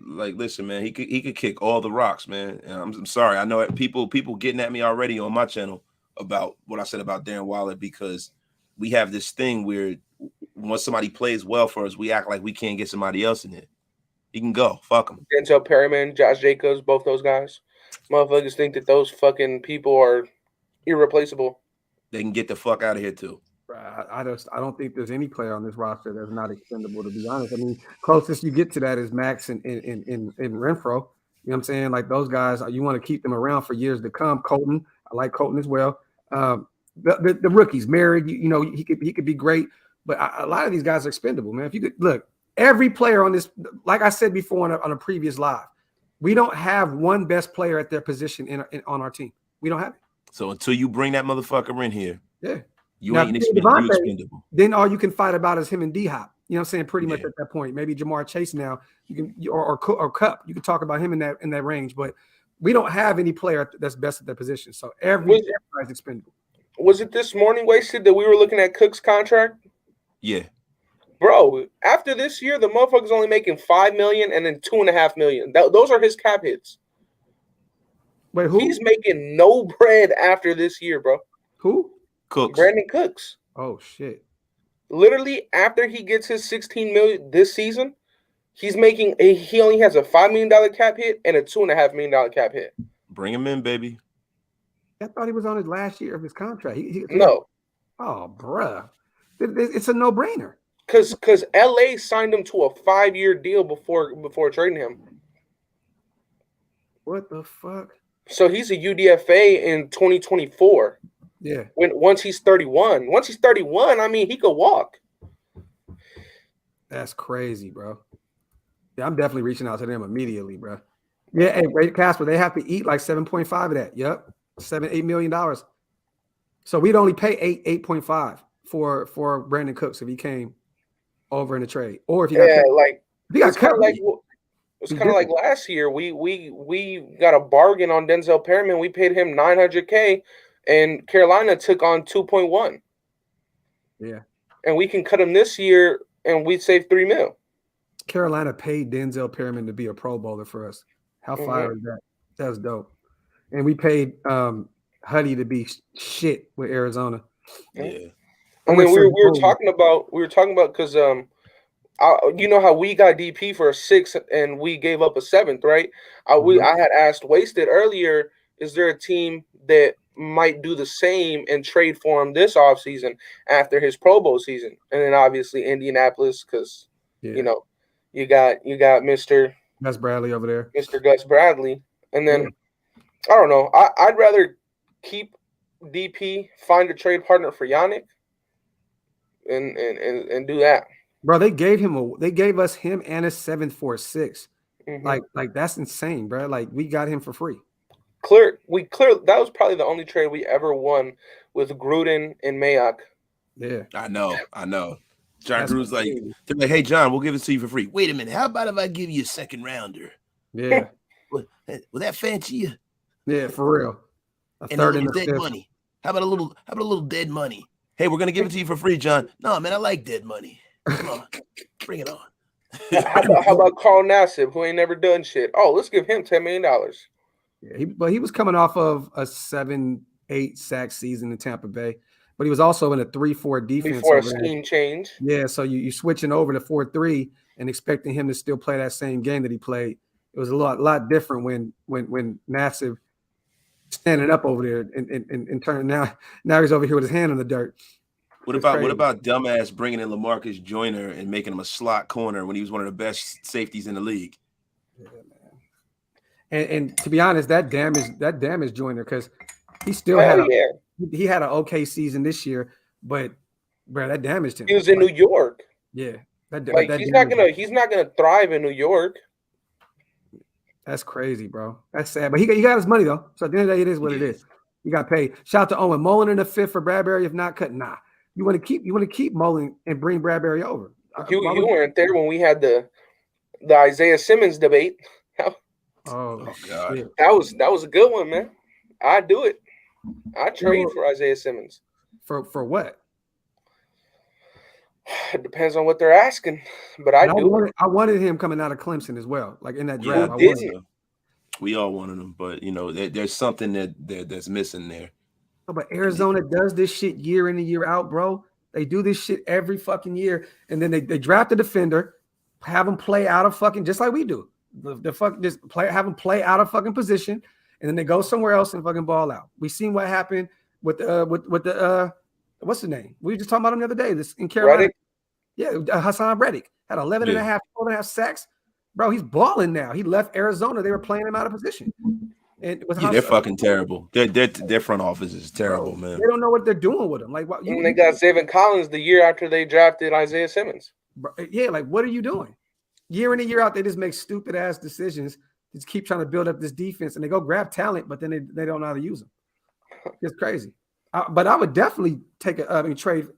like listen, man, he could kick all the rocks, man. And I'm sorry, I know people getting at me already on my channel about what I said about Darren Waller, because we have this thing where once somebody plays well for us, we act like we can't get somebody else in it. He can go. Fuck him. Denzel Perryman, Josh Jacobs, both those guys. Motherfuckers think that those fucking people are irreplaceable. They can get the fuck out of here too. I don't think there's any player on this roster that's not expendable, to be honest. I mean, closest you get to that is Max and Renfro. You know what I'm saying? Like those guys, you want to keep them around for years to come. Colton, I like Colton as well. The rookies, Merritt, he could be great, but a lot of these guys are expendable, man. If you could look, Every player on this, like I said before on a previous live, we don't have one best player at their position on our team. We don't have it. So until you bring that motherfucker in here, Yeah, you now, ain't if you expendable. Devontae, then all you can fight about is him and D-Hop. You know what I'm saying? Pretty much Yeah. at that point. Maybe Jamar Chase now. You can or Cup. You can talk about him in that range, but we don't have any player that's best at that position. So everybody's expendable. Was it this morning, Wasted, that we were looking at Cook's contract? Yeah. Bro, after this year, the motherfucker's only making $5 million and then $2.5 million. Those are his cap hits. Wait, who? He's making no bread after this year, bro. Who? Cooks. Brandon Cooks. Oh shit. Literally, after he gets his $16 million this season, he only has a $5 million cap hit and a $2.5 million cap hit. Bring him in, baby. I thought he was on his last year of his contract. No. Oh, bruh. It's a no-brainer. Because LA signed him to a 5-year deal before trading him. What the fuck? So he's a UDFA in 2024. Yeah. Once he's 31. Once he's 31, I mean, he could walk. That's crazy, bro. Yeah, I'm definitely reaching out to them immediately, bro. Yeah, hey, Ray Casper, they have to eat like 7.5 of that. Yep. $8 million. So we'd only pay 8.5 for Brandon Cooks if he came over in the trade. Or if he got it's kind of like last year. We got a bargain on Denzel Perryman. We paid him $900K, and Carolina took on 2.1. Yeah. And we can cut him this year, and we'd save $3 million. Carolina paid Denzel Perryman to be a Pro Bowler for us. How fire is that? That's dope. And we paid Huddy to be shit with Arizona. Yeah. And then we were talking about because you know how we got DP for a 6th and we gave up a 7th, right? I had asked Wasted earlier, is there a team that might do the same and trade for him this offseason after his Pro Bowl season? And then obviously Indianapolis, because you know you got Mr. Gus Bradley over there. Mr. Gus Bradley. And then I don't know. I'd rather keep DP, find a trade partner for Yannick, and do that. Bro, they gave us him and a 7th for a 6. Like that's insane, bro. Like we got him for free. That was probably the only trade we ever won with Gruden and Mayock. Yeah. I know. John Gruden's like, they're like, hey John, we'll give it to you for free. Wait a minute, how about if I give you a 2nd rounder? Yeah. Will that fancy you? Yeah, for real. A 3rd and a dead 5th. Money. How about a little dead money? Hey, we're gonna give it to you for free, John. No, man, I like dead money. Come on, bring it on. How about Carl Nassib, who ain't never done shit? Oh, let's give him $10 million. Yeah, but he was coming off of a 7-8 sack season in Tampa Bay, but he was also in a 3-4 defense before a scheme change. Yeah, so you switching over to 4-3 and expecting him to still play that same game that he played. It was a lot different when Nassib standing up over there and turning now he's over here with his hand in the dirt. What about dumbass bringing in LaMarcus Joyner and making him a slot corner when he was one of the best safeties in the league? Yeah, man. And to be honest, that damaged Joyner because he still had an okay season this year, but bro, that damaged him. He was in New York. Yeah, he's not gonna thrive in New York. That's crazy, bro. That's sad, but he got his money though. So at the end of the day, it is what it is. You got paid. Shout out to Owen Mullen in the 5th for Bradbury. If not cut, nah. You want to keep Mullen and bring Bradbury over. You weren't there when we had the Isaiah Simmons debate. Oh God, shit. That was a good one, man. I'd do it. I'd trade for Isaiah Simmons. For what? It depends on what they're asking, but I wanted him coming out of Clemson as well, like in that draft. We all wanted him, but there's something that's missing there. Oh, but Arizona does this shit year in and year out, bro. They do this shit every fucking year, and then they draft a defender, have them play out of fucking just like we do. Have them play out of fucking position, and then they go somewhere else and fucking ball out. We seen what happened with the what's the name? We were just talking about him the other day. This in Carolina. Reddick? Yeah, Hassan Reddick had 11 and a half, 12 and a half sacks. Bro, he's balling now. He left Arizona. They were playing him out of position. And they're fucking terrible. Their front office is terrible, man. They don't know what they're doing with him. Like, they got Zayvon Collins the year after they drafted Isaiah Simmons. Yeah, like what are you doing? Year in and year out, they just make stupid ass decisions. Just keep trying to build up this defense, and they go grab talent, but then they don't know how to use them. It's crazy. But I would definitely take trade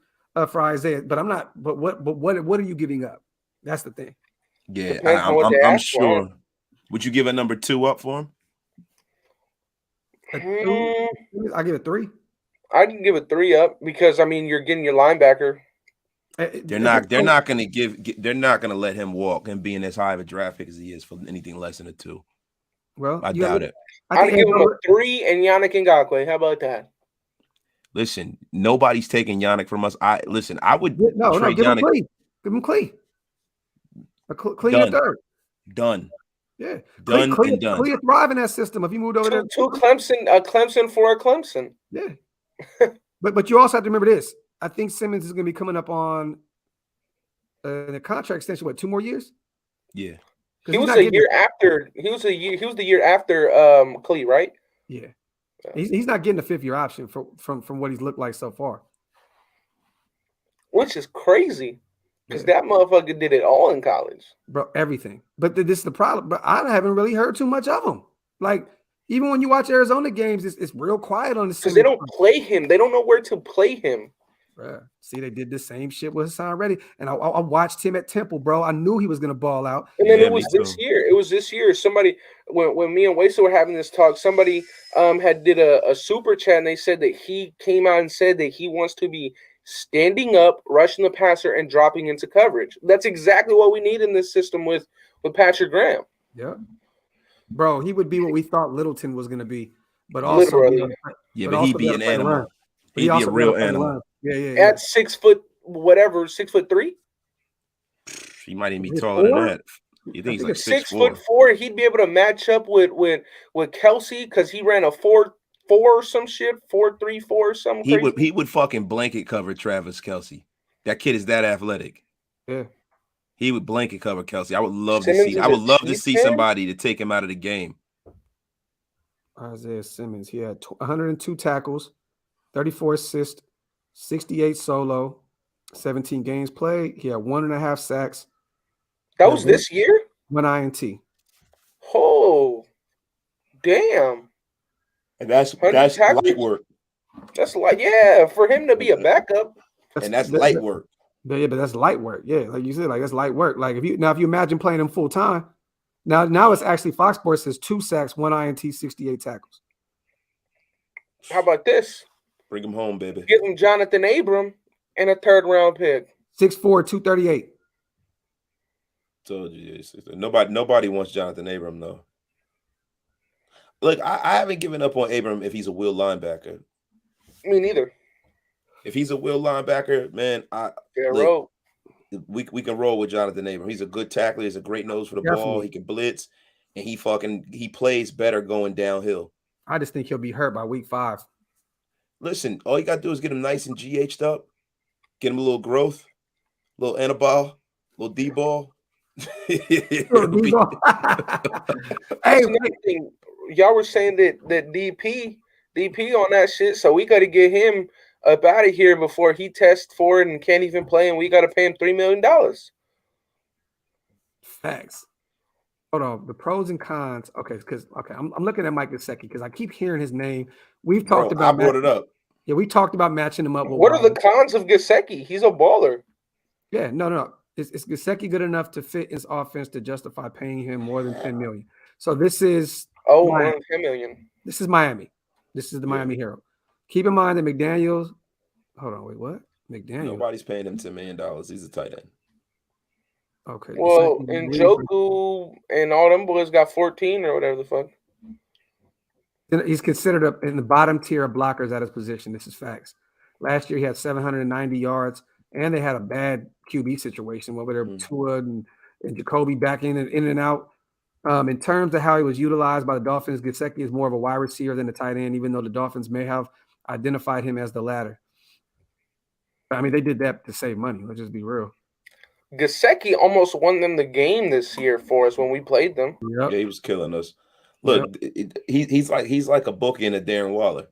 for Isaiah. But I'm not. But what are you giving up? That's the thing. Yeah, Depends on what they I'm ask for. sure. Would you give a number 2 up for him? A 2? I give it 3. I can give it 3 up because I mean you're getting your linebacker. They're not going to let him walk and being as high of a draft pick as he is for anything less than a 2. Well, I doubt it. I'd give him a 3 and Yannick Ngakoue. How about that? Listen, nobody's taking Yannick from us. I would trade give Yannick. Give him Clee. Clee in the 3rd. Done. Yeah, done. Clee thrive in that system. If you moved over there, two Clemson, a Clemson for a Clemson. Yeah, but you also have to remember this. I think Simmons is going to be coming up on a contract extension. What, 2 more years? Yeah, he was the year after. He was the year after Clee, right? Yeah, he's not getting a 5th-year option from what he's looked like so far, which is crazy. Because that motherfucker did it all in college. Bro, everything. But this is the problem. But I haven't really heard too much of him. Like, even when you watch Arizona games, it's real quiet on the because they don't play him. They don't know where to play him. Bro, see, they did the same shit with Hassan Reddy. And I watched him at Temple, bro. I knew he was going to ball out. And then it was this year. It was this year. Somebody, when me and Waisa were having this talk, somebody had did a super chat, and they said that he came out and said that he wants to be standing up, rushing the passer, and dropping into coverage. That's exactly what we need in this system with Patrick Graham. Yeah. Bro, he would be what we thought Littleton was going to be. But also, but he'd be an animal. He'd be a real animal. Yeah. At 6 foot, whatever, 6'3". He might even be taller than that. You think he's like 6'4"? He'd be able to match up with Kelsey because he ran a 4 or some shit, 4.34 or something. He would fucking blanket cover Travis Kelce. That kid is that athletic. Yeah. He would blanket cover Kelsey. I would love to see. I would love to see somebody to take him out of the game. Isaiah Simmons. He had 102 tackles, 34 assists, 68 solo, 17 games played. He had 1.5 sacks. That was this year? 1 INT. Oh, damn. And that's light work. That's light, yeah. For him to be a backup, that's light work. Yeah, but that's light work. Yeah, like you said, like that's light work. Like if you imagine playing him full time, now it's actually Fox Sports says 2 sacks, 1 INT, 68 tackles. How about this? Bring him home, baby. Give him Jonathan Abram and a 3rd round pick. 6'4", 238. Told you, nobody wants Jonathan Abram though. Look, I haven't given up on Abram if he's a will linebacker. Me neither. If he's a will linebacker, man, we can roll with Jonathan Abram. He's a good tackler. He's a great nose for the ball. He can blitz, and he plays better going downhill. I just think he'll be hurt by week 5. Listen, all you got to do is get him nice and GH'd up, get him a little growth, a little N-ball, a little D-ball. Hey, another thing. Y'all were saying that DP on that shit, so we got to get him up out of here before he tests for it and can't even play, and we got to pay him $3 million. Facts. Hold on. The pros and cons. Okay, I'm looking at Mike Gesicki because I keep hearing his name. We've talked about. I brought it up. Yeah, we talked about matching him up. What are the cons of Gesicki? He's a baller. Yeah, no. Is Gesicki good enough to fit his offense to justify paying him more than $10 million? So this is more than $10 million. This is Miami. This is the Miami Hero. Keep in mind that McDaniels. Hold on, wait, what? McDaniels. Nobody's paying him $10 million. He's a tight end. Okay. Well, Njoku and all them boys got 14 or whatever the fuck. He's considered in the bottom tier of blockers at his position. This is facts. Last year he had 790 yards, and they had a bad QB situation where they're Tua and Jacoby back in and out. In terms of how he was utilized by the Dolphins, Gesicki is more of a wide receiver than a tight end, even though the Dolphins may have identified him as the latter. I mean, they did that to save money. Let's just be real. Gesicki almost won them the game this year for us when we played them. Yep. Yeah, he was killing us. Look, he's like a bookie and a Darren Waller.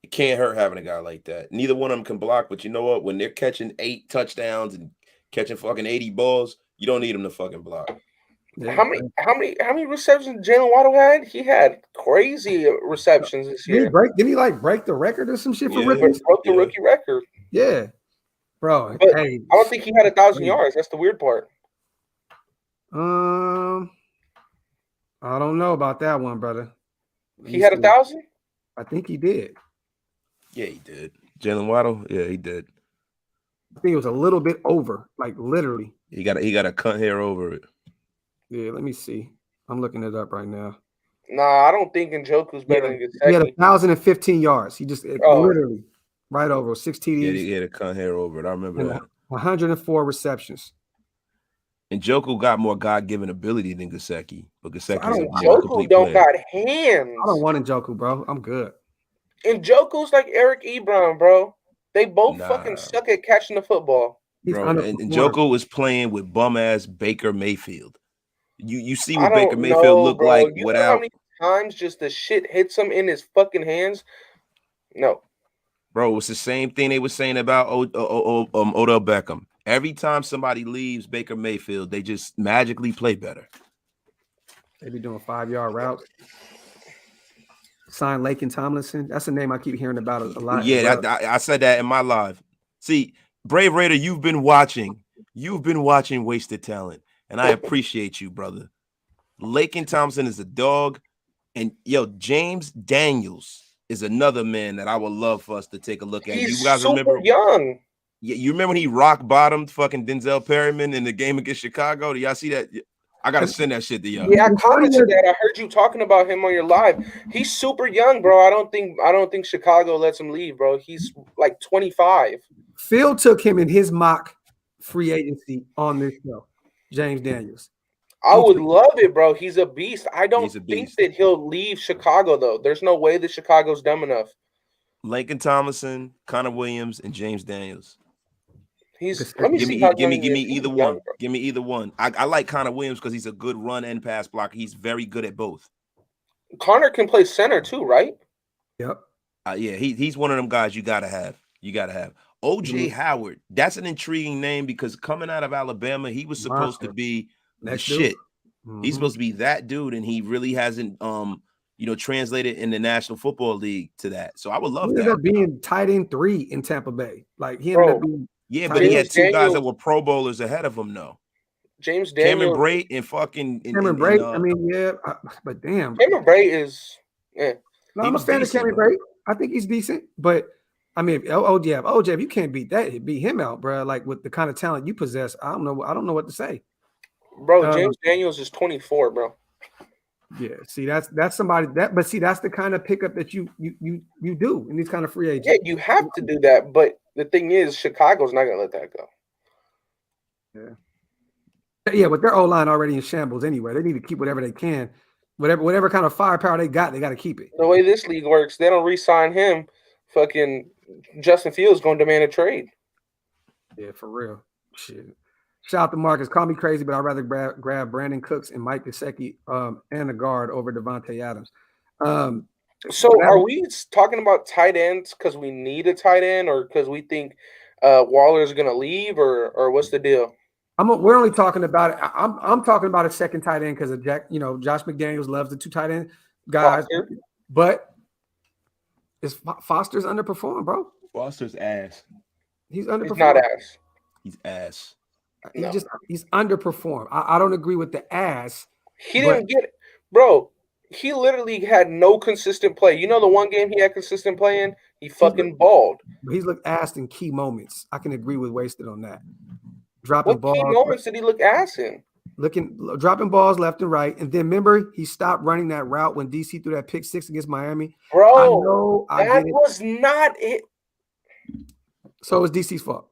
It can't hurt having a guy like that. Neither one of them can block, but you know what? When they're catching 8 touchdowns and catching fucking 80 balls. You don't need him to fucking block. Yeah. How many receptions Jalen Waddle had? He had crazy receptions this year. Did he like break the record or some shit for Yeah. rookies? Broke the rookie record. Yeah, bro. But hey, I don't think he had 1,000 yards. That's the weird part. I don't know about that one, brother. He had 1,000? I think he did. Yeah, he did. Jalen Waddle. Yeah, he did. I think it was a little bit over, like literally. He got a cut hair over it. Yeah, let me see. I'm looking it up right now. Nah, I don't think Njoku's better than Gesicki. He had 1,015 yards. He just literally right over 6 TDs. Yeah, he had a cut hair over it. I remember that. 104 receptions. And Njoku got more God-given ability than Gesicki, but Gesicki's a more Njoku complete don't player. got hands. I don't want Njoku, bro. I'm good. Njoku's like Eric Ebron, bro. They both fucking suck at catching the football. Bro, and Njoku was playing with bum-ass Baker Mayfield. You see what Baker Mayfield looked like without. Know how many times just the shit hits him in his fucking hands? No. Bro, it's the same thing they were saying about Odell Beckham. Every time somebody leaves Baker Mayfield, they just magically play better. They be doing 5-yard routes. Sign Laken Tomlinson. That's a name I keep hearing about a lot. Yeah, I said that in my live. See, Brave Raider, you've been watching Wasted Talent, and I appreciate you, brother. Laken Thompson is a dog, and James Daniels is another man that I would love for us to take a look at. He's you guys super remember young. Yeah, you remember when he rock bottomed fucking Denzel Perryman in the game against Chicago? Do y'all see that? I gotta send that shit to y'all. Yeah, I commented that. I heard you talking about him on your live. He's super young, bro. I don't think Chicago lets him leave, bro. He's like 25. Phil took him in his mock free agency on this show, James Daniels. I would love it, bro. He's a beast. I don't think that he'll leave Chicago, though. There's no way that Chicago's dumb enough. Lincoln Tomlinson, Connor Williams, and James Daniels. Give me either one. Give me either one. I like Connor Williams because he's a good run and pass blocker. He's very good at both. Connor can play center too, right? Yep. Yeah, he's one of them guys you gotta have. OJ Howard. That's an intriguing name because coming out of Alabama, he was supposed to be the shit. He's supposed to be that dude, and he really hasn't translated in the National Football League to that. So I would love that. He ended up being tight end 3 in Tampa Bay. Like he ended up being. Yeah, but he had two guys that were Pro Bowlers ahead of him, though. James Daniels, Cameron Brate, and fucking Cameron Brate. I mean, yeah, but damn, Cameron Brate is. Yeah. No, I'm a fan of Cameron Brate. I think he's decent, but I mean, OJ, if you can't beat him out, bro. Like with the kind of talent you possess, I don't know what to say, bro. James Daniels is 24, bro. Yeah, see, that's somebody but see, that's the kind of pickup that you do in these kind of free agents. Yeah, you have to do that, but the thing is, Chicago's not gonna let that go. Yeah, but their O-line already in shambles anyway. They need to keep whatever they can, whatever kind of firepower they got to keep it. The way this league works, they don't re-sign him. Fucking Justin Fields gonna demand a trade. Yeah, for real. Shit. Shout out to Marcus. Call me crazy, but I'd rather grab Brandon Cooks and Mike Gesicki and a guard over Devontae Adams. So are we talking about tight ends because we need a tight end or because we think Waller's going to leave or what's the deal? We're only talking about it. I'm talking about a second tight end because of Josh McDaniels loves the 2 tight end guys. Foster. But Foster's underperformed, bro. Foster's ass. He's underperformed. He's not ass. He's ass. He's underperformed. I don't agree with the ass. He didn't get it. Bro, he literally had no consistent play. You know the one game he had consistent play in? He fucking balled. He's looked ass in key moments. I can agree with Wasted on that. Dropping what balls. Key moments did he look ass in? Dropping balls left and right. And then remember, he stopped running that route when DC threw that pick 6 against Miami. Bro, that was not it. So it was DC's fault.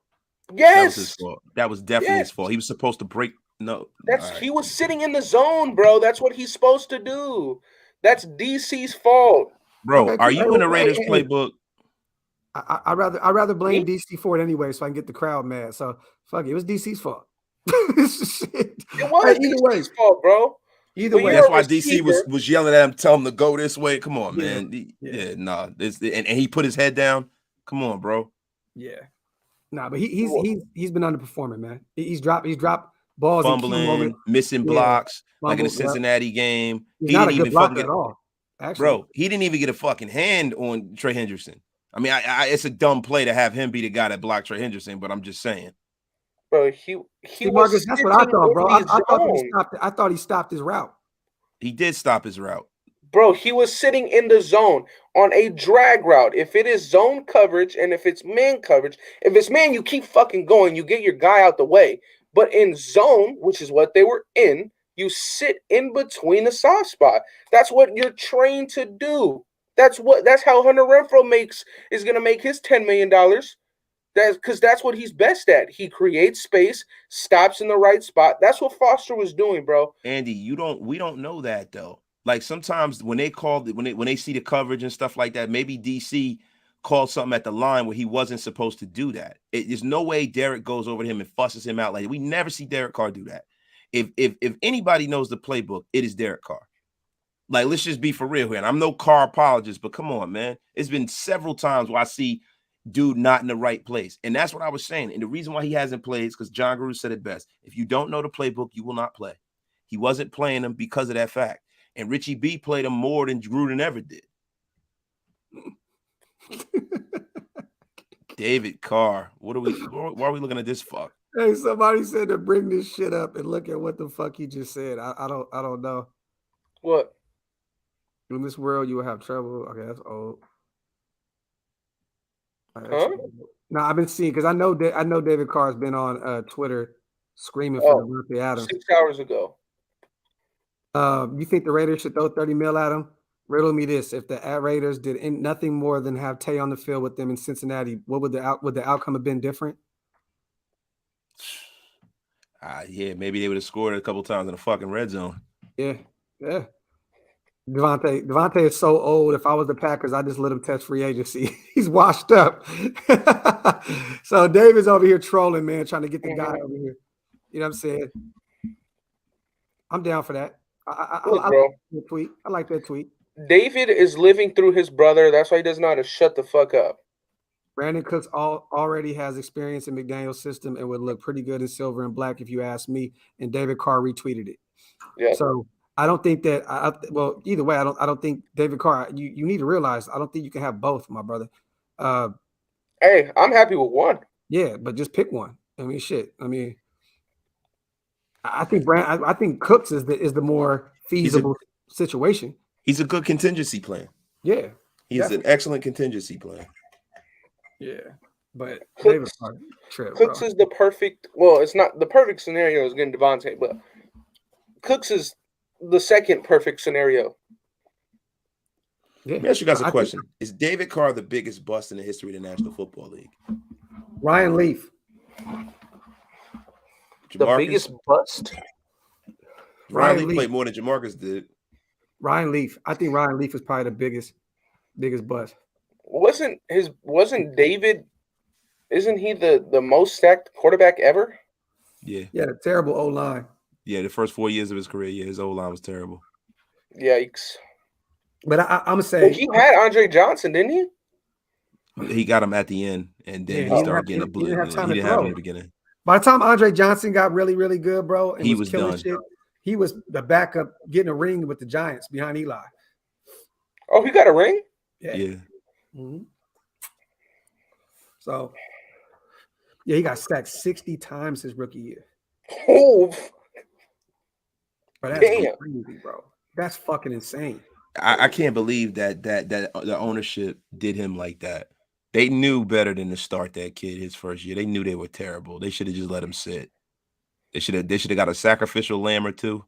Yes. That was his fault. That was definitely his fault. He was supposed to break. No. He was sitting in the zone, bro. That's what he's supposed to do. That's DC's fault. Bro, are you in the Raiders playbook? I'd rather blame DC for it anyway, so I can get the crowd mad. So fuck it. It was DC's fault. It was DC's fault, bro. Either way, that's why DC was yelling at him, tell him to go this way. Come on, man. And he put his head down. Come on, bro. Yeah. Nah, but he's been underperforming, man. He's dropped balls in key moments. Fumbling, missing Yeah, blocks, like in the fumbles, yep. Cincinnati game. He's He not a didn't good even fucking blocker get at all. Actually, bro. He didn't even get a fucking hand on Trey Hendrickson. I mean, it's a dumb play to have him be the guy that blocked Trey Hendrickson, but I'm just saying. Bro, he See, was Marcus, that's what I sitting thought, bro. in the I thought he stopped his route. He did stop his route. Bro, he was sitting in the zone on a drag route. If it is zone coverage and if it's man coverage, if it's man, you keep fucking going. You get your guy out the way. But in zone, which is what they were in, you sit in between the soft spot. That's what you're trained to do. That's how Hunter Renfrow is gonna make his $10 million. That's what he's best at. He creates space, stops in the right spot. That's what Foster was doing, bro. Andy, we don't know that though. Like sometimes when they see the coverage and stuff like that, maybe DC called something at the line where he wasn't supposed to do that. There's no way Derek goes over to him and fusses him out. Like we never see Derek Carr do that. If anybody knows the playbook, it is Derek Carr. Like let's just be for real here. And I'm no Carr apologist, but come on, man. It's been several times where I see dude not in the right place. And that's what I was saying. And the reason why he hasn't played is because John Gruden said it best. If you don't know the playbook, you will not play. He wasn't playing them because of that fact. And Richie B played him more than Gruden ever did. David Carr. Why are we looking at this fuck? Hey, somebody said to bring this shit up and look at what the fuck he just said. I don't know. What? In this world, you will have trouble. Okay, that's old. Huh? No, I've been seeing because I know David Carr's been on Twitter screaming for Devontae Adams 6 hours ago. You think the Raiders should throw 30 mil at him? Riddle me this: if the Raiders did nothing more than have Tay on the field with them in Cincinnati, what would the outcome have been different? Yeah, maybe they would have scored a couple times in the fucking red zone. Yeah. Devontae is so old. If I was the Packers, I'd just let him test free agency. He's washed up. So David's over here trolling, man, trying to get the guy over here. You know what I'm saying? I'm down for that. I like that tweet. I like that tweet. David is living through his brother. That's why he doesn't know how to shut the fuck up. Brandon Cooks already has experience in McDaniel's system and would look pretty good in silver and black if you ask me. And David Carr retweeted it. Yeah. So I don't think that. Well, either way, I don't think David Carr. You need to realize I don't think you can have both, my brother. Hey, I'm happy with one. Yeah, but just pick one. I mean, shit. I mean, I think Cooks is the more feasible situation. He's a good contingency plan. Yeah, he's an excellent contingency plan. Yeah, but Cooks Cooks is the perfect. Well, it's not the perfect scenario is getting Devontae, but Cooks is the second perfect scenario. Yeah. Let me ask you guys a question: is David Carr the biggest bust in the history of the National Football League? Ryan Leaf. The biggest bust? Ryan Leaf played more than Jamarcus did. Ryan Leaf. I think Ryan Leaf is probably the biggest bust. Wasn't David, isn't he the most stacked quarterback ever? Yeah. Yeah, the terrible O-line. Yeah, the first 4 years of his career, his O-line was terrible. Yikes. But I'm going to say... he had Andre Johnson, didn't he? He got him at the end, and then he started getting a blue. He didn't have him in the beginning. By the time Andre Johnson got really, really good, bro, and he was killing done. Shit, he was the backup getting a ring with the Giants behind Eli. Oh, he got a ring? Yeah. Mm-hmm. So, yeah, he got sacked 60 times his rookie year. Oh, bro, that's crazy, bro. That's fucking insane. I can't believe that the ownership did him like that. They knew better than to start that kid his first year. They knew they were terrible. They should have just let him sit. They should have got a sacrificial lamb or two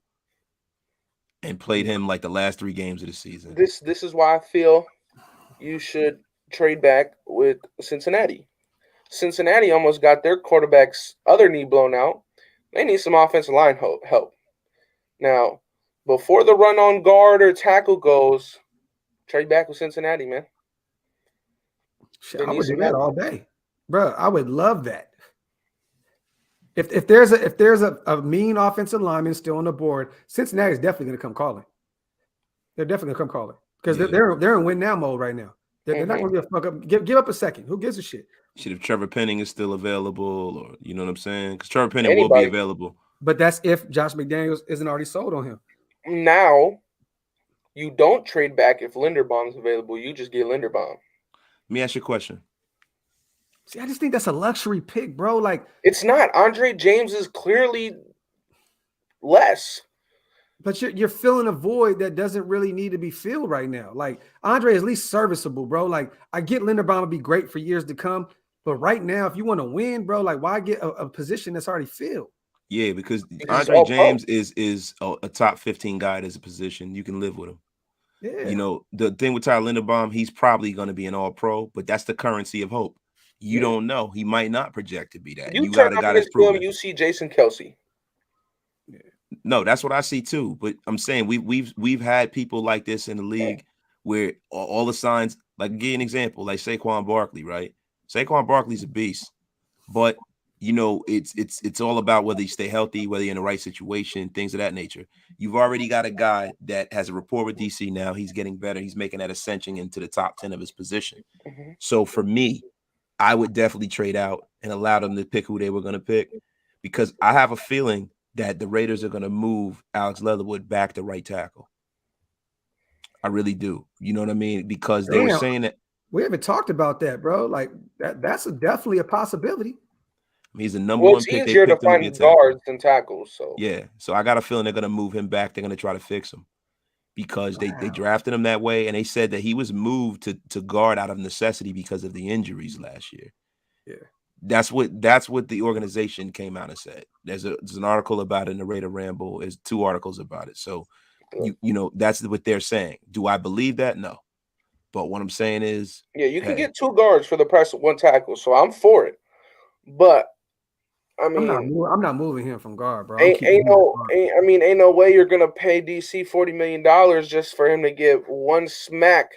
and played him like the last 3 games of the season. This is why I feel you should trade back with Cincinnati. Cincinnati almost got their quarterback's other knee blown out. They need some offensive line help. Now, before the run on guard or tackle goes, trade back with Cincinnati, man. Shit, I would do that all day, bro. I would love that. If there's a mean offensive lineman still on the board, Cincinnati's definitely going to come calling. They're definitely going to come calling because they're in win now mode right now. They're not going to give a fuck up. Give up a second. Who gives a shit? Shit, if Trevor Penning is still available, or you know what I'm saying? Because Trevor Penning will Anybody. be available. But that's if Josh McDaniels isn't already sold on him. Now, you don't trade back if Linderbaum's available. You just get Linderbaum. Let me ask you a question. See, I just think that's a luxury pick, bro. Like, it's not. Andre James is clearly less. But you're filling a void that doesn't really need to be filled right now. Like, Andre is at least serviceable, bro. Like, I get Linderbaum would be great for years to come, but right now, if you want to win, bro, like, why get a position that's already filled? Yeah, because Andre James is a top 15 guy at his position. You can live with him. Yeah. You know, the thing with Tyler Linderbaum, he's probably going to be an all-pro, but that's the currency of hope. You don't know. He might not project to be that. You got turn a guy up that's this film, proven. you see Jason Kelsey. No, that's what I see too. But I'm saying we've had people like this in the league where all the signs, like, give you an example, like Saquon Barkley, right? Saquon Barkley's a beast, but you know, it's all about whether you stay healthy, whether you're in the right situation, things of that nature. You've already got a guy that has a rapport with DC now. He's getting better. He's making that ascension into the top 10 of his position. Mm-hmm. So for me, I would definitely trade out and allow them to pick who they were going to pick, because I have a feeling that the Raiders are going to move Alex Leatherwood back to right tackle. I really do. You know what I mean? Because they were saying that we haven't talked about that, bro. Like, that's definitely a possibility. He's the number one pick. It's easier to find guards than tackles. So yeah. So I got a feeling they're going to move him back. They're going to try to fix him because they drafted him that way, and they said that he was moved to guard out of necessity because of the injuries last year. Yeah. That's what the organization came out and said. There's an article about it in the Raider Ramble. There's 2 articles about it. So you know, that's what they're saying. Do I believe that? No. But what I'm saying is, you can get 2 guards for the price of 1 tackle. So I'm for it. But I mean, I'm not moving him from guard, bro. Ain't no way you're gonna pay DC $40 million just for him to get 1 smack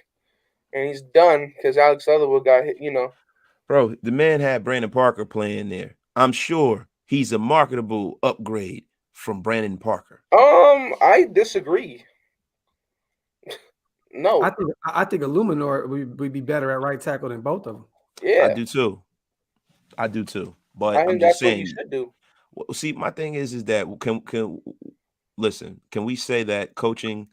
and he's done because Alex Leatherwood got hit, you know. Bro, the man had Brandon Parker playing there. I'm sure he's a marketable upgrade from Brandon Parker. I disagree. No. I think Illuminor would be better at right tackle than both of them. Yeah. I do too. But I think I'm that's just saying, what you should do. Well, see, my thing is that can we say that coaching,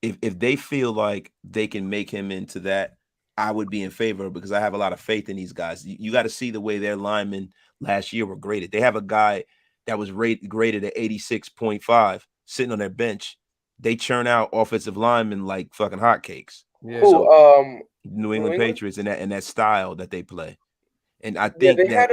if they feel like they can make him into that, I would be in favor, because I have a lot of faith in these guys. You got to see the way their linemen last year were graded. They have a guy that was graded at 86.5 sitting on their bench. They churn out offensive linemen like fucking hotcakes. Yeah. So, New England Patriots and that style that they play. And I think they had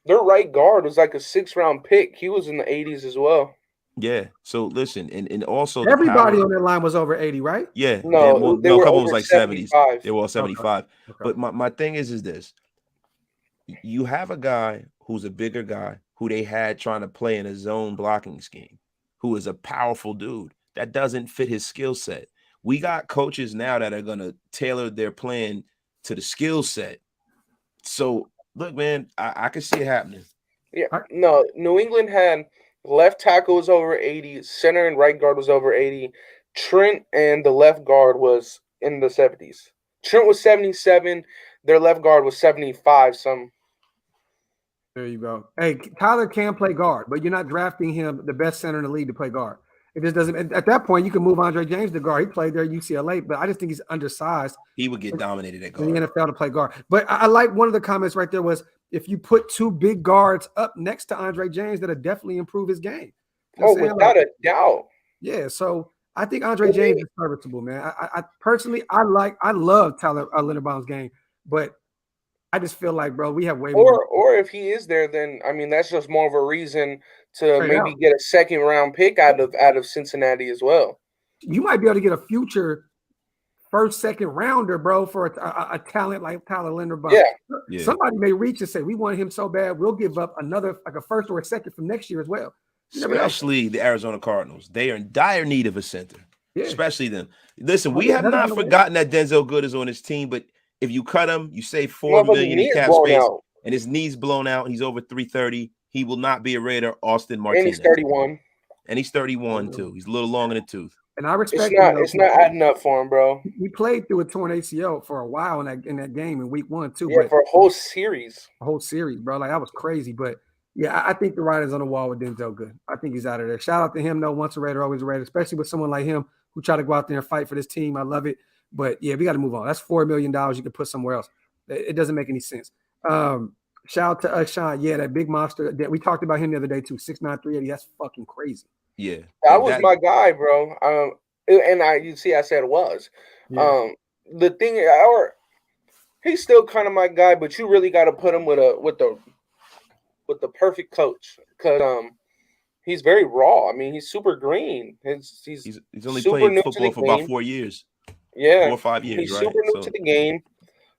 their right guard was like a 6th-round pick. He was in the 80s as well. Yeah. So listen, and also everybody on that line was over 80, right? Yeah. No, a couple was like 70s. They were all 75. Okay. But my thing is this: you have a guy who's a bigger guy who they had trying to play in a zone blocking scheme, who is a powerful dude that doesn't fit his skill set. We got coaches now that are gonna tailor their plan to the skill set. So look, man, I can see it happening. Yeah. No, New England had left tackle was over 80, center and right guard was over 80. Trent and the left guard was in the 70s. Trent was 77. Their left guard was 75. There you go. Hey, Tyler can play guard, but you're not drafting him the best center in the league to play guard. It just doesn't. At that point, you can move Andre James to guard. He played there at UCLA, but I just think he's undersized. He would get dominated at guard in the NFL to play guard. But I like one of the comments right there was, if you put 2 big guards up next to Andre James, that'll definitely improve his game. Without a doubt. Yeah, so I think Andre James is serviceable, man. I personally, I love Tyler Linderbaum's game, but I just feel like, bro, we have way more. Or if he is there, then I mean that's just more of a reason to maybe get a 2nd-round pick out of Cincinnati as well. You might be able to get a future 1st, 2nd rounder, bro, for a talent like Tyler Linderbaum. Yeah. Somebody may reach and say, we want him so bad, we'll give up another, like a 1st or a 2nd from next year as well. Especially the Arizona Cardinals. They are in dire need of a center. Yeah. Especially them. Listen, we have not forgotten that Denzel Good is on his team, but if you cut him, you save $4 million in cap space, and his knee's blown out, he's over 330. He will not be a Raider. Austin Martinez. And he's 31. And he's 31 too. He's a little long in the tooth. And I respect It's not adding up for him, bro. He played through a torn ACL for a while in that game in week 1 too. Yeah, but for a whole series. A whole series, bro. Like that was crazy. But yeah, I think the writing's on the wall with Denzel Good. I think he's out of there. Shout out to him, though. Once a Raider, always a Raider, especially with someone like him who try to go out there and fight for this team. I love it. But yeah, we got to move on. That's $4 million you can put somewhere else. It doesn't make any sense. Shout out to Sean. Yeah, that big monster. That we talked about him the other day too. 6'9", 380. That's fucking crazy. Yeah. That was my guy, bro. And you see, I said it was. Yeah. The thing, he's still kind of my guy, but you really got to put him with the perfect coach because he's very raw. I mean, he's super green. He's only played football for about 4 years. Yeah, 4 or 5 years. He's right? super new to the game,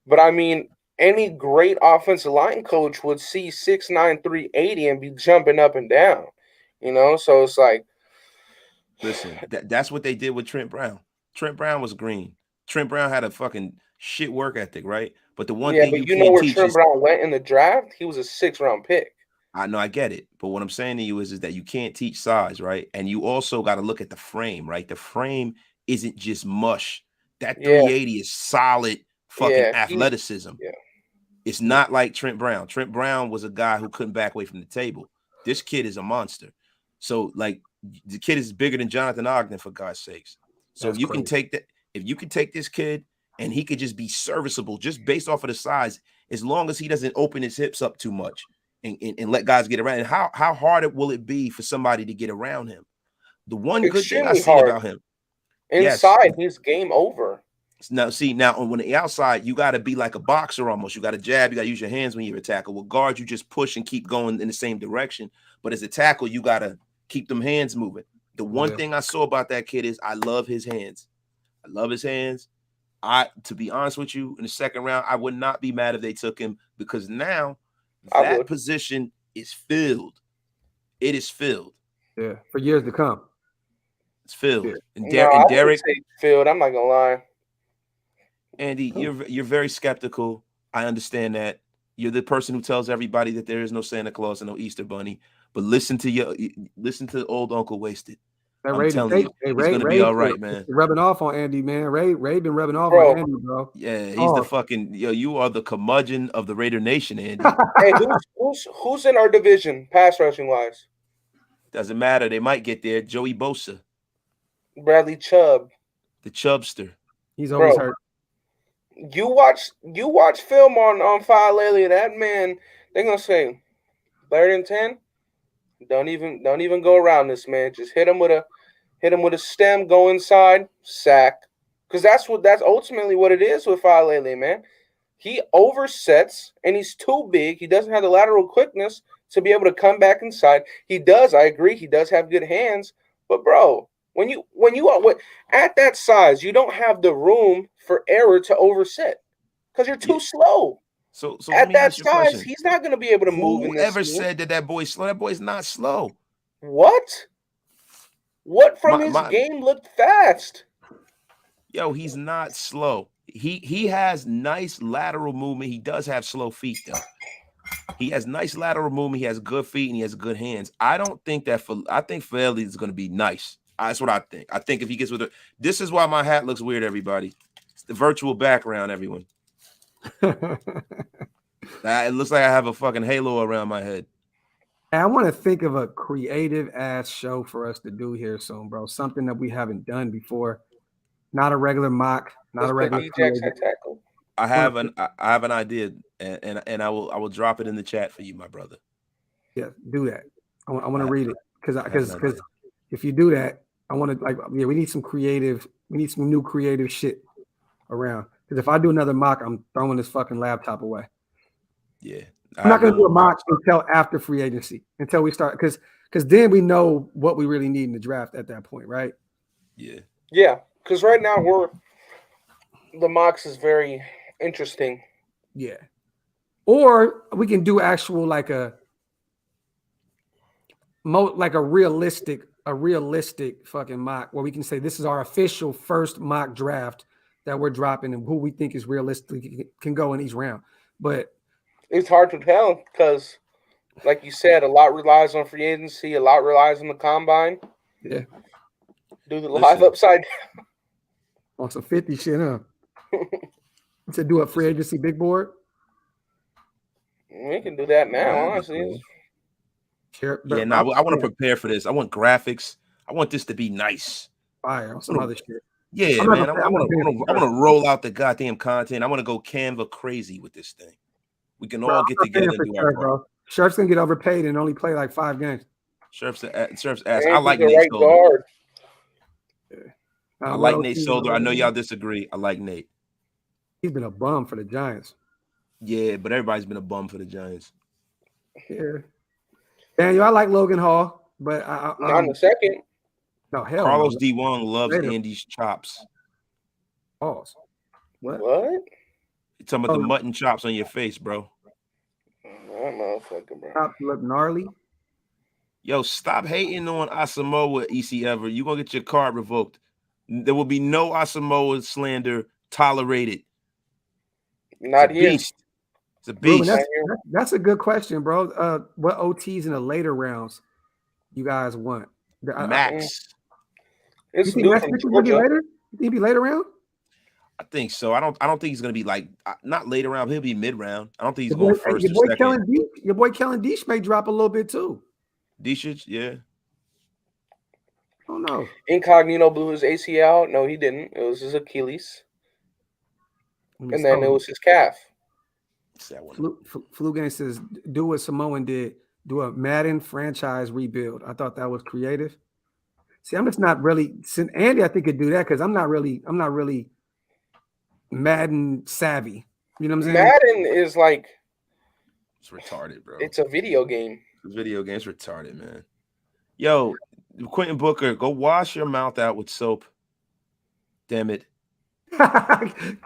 but I mean, any great offensive line coach would see 6'9", 380 and be jumping up and down. You know, so it's like. Listen, that's what they did with Trent Brown. Trent Brown was green. Trent Brown had a fucking shit work ethic, right? But the one thing you know can't where teach Trent Brown went in the draft? He was a 6th-round pick. I know, I get it. But what I'm saying to you is that you can't teach size, right? And you also got to look at the frame, right? The frame isn't just mush. That 380 is solid fucking athleticism. It's not like Trent Brown. Trent Brown was a guy who couldn't back away from the table. This kid is a monster. So, like, the kid is bigger than Jonathan Ogden, for God's sakes. So if you can take this kid and he could just be serviceable just based off of the size, as long as he doesn't open his hips up too much and let guys get around. And how hard will it be for somebody to get around him? The one good thing I see about him. Inside, he's game over. Now, on the outside, you got to be like a boxer almost. You got to jab. You got to use your hands when you're a tackle. With guards, you just push and keep going in the same direction. But as a tackle, you got to keep them hands moving. The one thing I saw about that kid is I love his hands. I love his hands. To be honest with you, in the second round, I would not be mad if they took him because now that position is filled. It is filled. Yeah, for years to come. It's filled. Yeah. And Derek filled. I'm not gonna lie. Andy, you're very skeptical. I understand that. You're the person who tells everybody that there is no Santa Claus and no Easter Bunny. But listen to old Uncle Wasted. I'm telling you, it's gonna be all right, man. Rubbing off on Andy, man. Ray been rubbing off on Andy, bro. Yeah, he's the fucking you are the curmudgeon of the Raider Nation, Andy. Hey, who's in our division, pass rushing wise? Doesn't matter. They might get there. Joey Bosa, Bradley Chubb, the Chubster. He's always hurt. You watch film on File lately. That man, they're gonna say 3rd and 10. Don't even go around this man. Just hit him with a stem, go inside, sack. Because that's ultimately what it is with Falele, man. He oversets and he's too big. He doesn't have the lateral quickness to be able to come back inside. He does, I agree, he does have good hands. But bro, when you are at that size, you don't have the room for error to overset because you're too slow. So at that size, he's not going to be able to move. Whoever said that boy's slow? That boy's not slow. What? What from his game looked fast? Yo, he's not slow. He has nice lateral movement. He does have slow feet though. He has nice lateral movement. He has good feet and he has good hands. I think Falele is going to be nice. That's what I think. I think if he gets with it, this is why my hat looks weird. Everybody, it's the virtual background. Everyone. It looks like I have a fucking halo around my head. I want to think of a creative ass show for us to do here soon, bro. Something that we haven't done before. Not a regular mock, not a regular tackle. I have an idea, and I will drop it in the chat for you, my brother. Yeah, do that. I want to read it because if you do that, I want to we need some new creative shit around. Because if I do another mock, I'm throwing this fucking laptop away. Yeah. I'm not going to do a mock until after free agency, until we start. Because then we know what we really need in the draft at that point, right? Yeah. Yeah, because right now the mocks is very interesting. Yeah. Or we can do actual like a realistic fucking mock where we can say this is our official first mock draft that we're dropping and who we think is realistic can go in each round. But it's hard to tell because, like you said, a lot relies on free agency, a lot relies on the combine. Yeah. Do the live upside down. On some 50 shit, huh? To do a free agency big board. We can do that now, honestly. Cool. Sure, Yeah, no, I want to prepare for this. I want graphics. I want this to be nice. Fire on some other shit. Yeah, man. I want to roll out the goddamn content. I want to go Canva crazy with this thing. We can all get together and do our part. Bro. Sharp's gonna get overpaid and only play like 5 games. Sharp's ass. I like Nate right Solder. guard. I like Nate Solder. I know y'all disagree. I like Nate. He's been a bum for the Giants. Yeah, but everybody's been a bum for the Giants. Yeah. Daniel, I like Logan Hall, but not in a second. No, hell Carlos no. D. Wong loves Andy's chops. Pause. What? You're talking about the mutton chops on your face, bro. That motherfucker, bro. Chops look gnarly. Yo, stop hating on Asamoah, EC Ever. You're going to get your card revoked. There will be no Asamoah slander tolerated. Not here. Beast. It's a beast. Ruben, that's a good question, bro. What OTs in the later rounds you guys want? Max. You think Max will be later? You think he'll be later round? I think so. I don't think he's going to be like not later round. He'll be mid round. I don't think he's going first or second. Your boy Kellen Deesh may drop a little bit too. Deesh, yeah. Oh no. Incognito blew his ACL. No, he didn't. It was his Achilles. And then it was his calf. Flu Gang says, do what Samoan did. Do a Madden franchise rebuild. I thought that was creative. See, I'm just not really. Andy, I think could do that because I'm not really Madden savvy. You know what I'm saying? Madden is like it's retarded, bro. It's a video game. It's a video game. It's retarded, man. Yo, Quentin Booker, go wash your mouth out with soap. Damn it.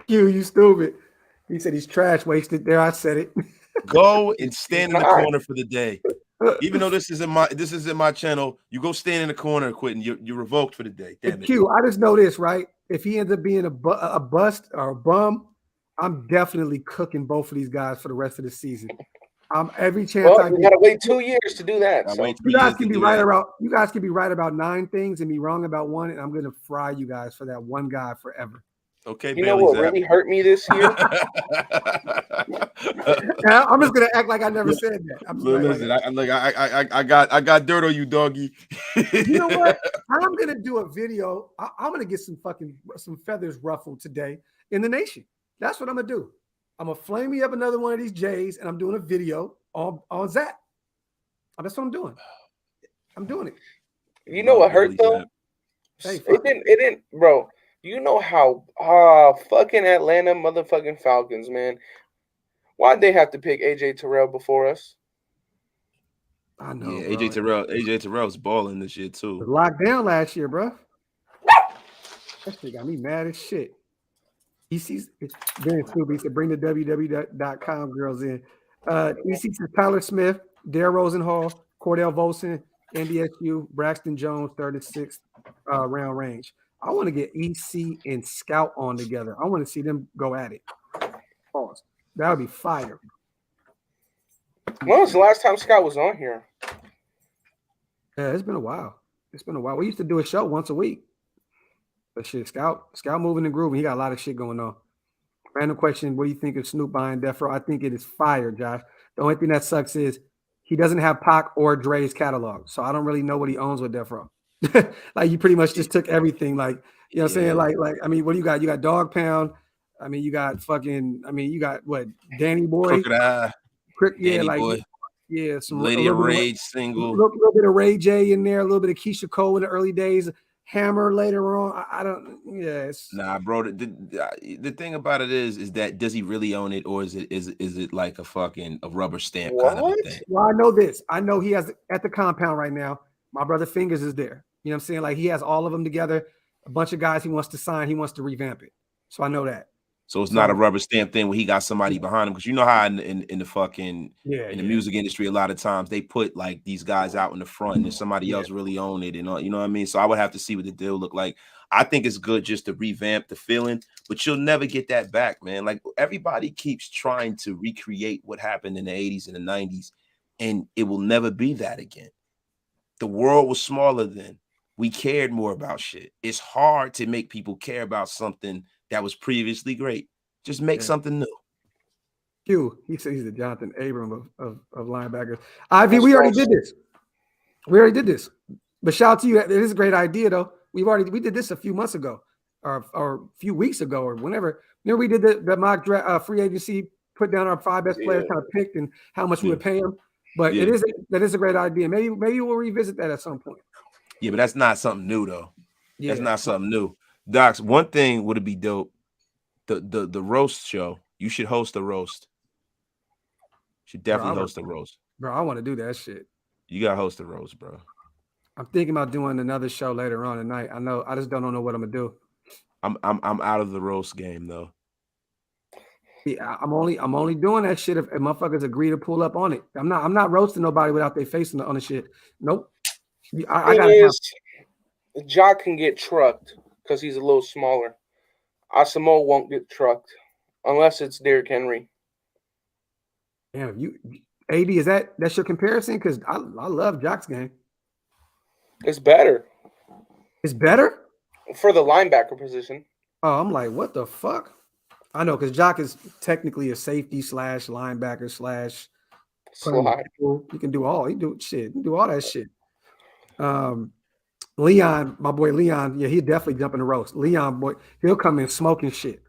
Q, you stupid. He said he's trash wasted. There, I said it. Go and stand in the corner for the day. Even though this isn't my channel, you go stand in the corner, Quentin. You're revoked for the day. Damn it. Q, I just know this, right? If he ends up being a bust or a bum, I'm definitely cooking both of these guys for the rest of the season. Every chance I get. You gotta wait 2 years to do that. So. You guys can be right about. You guys can be right about 9 things and be wrong about 1, and I'm gonna fry you guys for that one guy forever. Okay, you know what really hurt me this year? I'm just gonna act like I never said that. Listen, I got dirt on you, doggy. You know what? I'm gonna do a video. I'm gonna get some feathers ruffled today in the nation. That's what I'm gonna do. I'm gonna flame me up another one of these J's, and I'm doing a video on Zach. That's what I'm doing. I'm doing it. You know what hurt though? Hey, it didn't, bro. You know how fucking Atlanta motherfucking Falcons, man. Why'd they have to pick AJ Terrell before us? I know. Yeah, AJ Terrell's balling this year too. Was locked down last year, bro. That shit got me mad as shit. He sees it's very stupid. He said, "Bring the www.com girls in." He sees Tyler Smith, Dare Rosenhall, Cordell Volson, NDSU, Braxton Jones, 3rd and 6th round range. I want to get EC and Scout on together. I want to see them go at it. Pause. That would be fire. When was the last time Scout was on here? Yeah, it's been a while. We used to do a show once a week. But shit, Scout moving and grooving. He got a lot of shit going on. Random question: what do you think of Snoop buying Death Row? I think it is fire, Josh. The only thing that sucks is he doesn't have Pac or Dre's catalog, so I don't really know what he owns with Death Row. Like you pretty much just took everything. Like you know what I'm saying? Like I mean, what do you got? You got Dog Pound. I mean, you got you got what? Danny Boy. Danny Boy. Yeah, Lady of Rage single. A little bit of Ray J in there, a little bit of Keisha Cole in the early days. Hammer later on. I don't. Yes. Nah, bro. The thing about it is that does he really own it, or is it like a rubber stamp kind of a thing? Well, I know this. I know he has at the compound right now. My brother Fingers is there. You know what I'm saying? Like he has all of them together. A bunch of guys he wants to sign. He wants to revamp it. So I know that. So it's not a rubber stamp thing where he got somebody behind him, because you know how in the fucking the music industry a lot of times they put like these guys out in the front and then somebody else really own it, and you know what I mean. So I would have to see what the deal look like. I think it's good just to revamp the feeling, but you'll never get that back, man. Like everybody keeps trying to recreate what happened in the 80s and the 90s, and it will never be that again. The world was smaller then. we cared more about shit. It's hard to make people care about something that was previously great. Just make something new. Q, he said he's the Jonathan Abram of linebackers. Ivy, That's we already false. did this. We already did this. But shout out to you. It is a great idea, though. We did this a few months ago, or a few weeks ago, or whenever. Remember we did the mock draft, free agency, put down our 5 best players, kind of picked and how much we would pay them. But that is a great idea. Maybe we'll revisit that at some point. Yeah, but that's not something new though. Yeah. That's not something new. Docs, one thing would be dope. The roast show. You should host a roast. Should definitely host a roast. Bro, I want to do that shit. You gotta host a roast, bro. I'm thinking about doing another show later on tonight. I just don't know what I'm gonna do. I'm out of the roast game though. Yeah, I'm only doing that shit if motherfuckers agree to pull up on it. I'm not roasting nobody without their face on the shit. Nope. I got Jock can get trucked because he's a little smaller. Asamoah won't get trucked unless it's Derrick Henry. Damn, AD, is that's your comparison? Because I love Jock's game. It's better. It's better? For the linebacker position. Oh, I'm like, what the fuck? I know, because Jock is technically a safety / linebacker / slide. You can do all. You can do all that shit. Leon, my boy Leon, yeah, he'd definitely jump in the roast. Leon, boy, he'll come in smoking shit.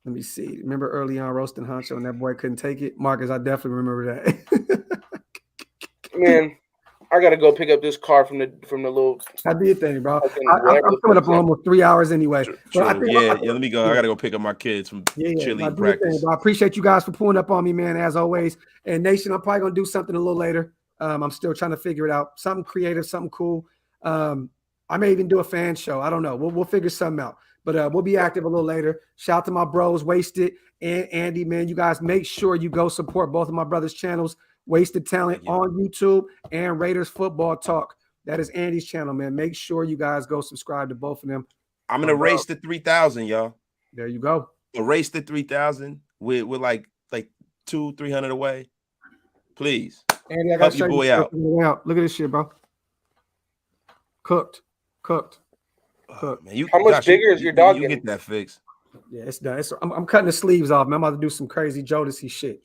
Let me see. Remember early on roasting Honcho and that boy couldn't take it? Marcus, I definitely remember that. Man, I gotta go pick up this car from the little. I did think, bro. I'm coming up on almost 3 hours anyway. But let me go. I gotta go pick up my kids from cheerleading practice. I appreciate you guys for pulling up on me, man, as always. And Nation, I'm probably gonna do something a little later. I'm still trying to figure it out. Something creative, something cool. I may even do a fan show. I don't know. We'll figure something out. But we'll be active a little later. Shout out to my bros, Wasted and Andy, man. You guys make sure you go support both of my brothers' channels, Wasted Talent on YouTube and Raiders Football Talk. That is Andy's channel, man. Make sure you guys go subscribe to both of them. I'm gonna race to 3,000, y'all. There you go. A race to 3,000. We're like 200-300 away. Please. Andy, I got help your boy out. Look at this shit, bro. Cooked. Man, how much bigger is your dog? You get that fixed. Yeah, it's done. I'm cutting the sleeves off, man. I'm about to do some crazy Jodeci shit.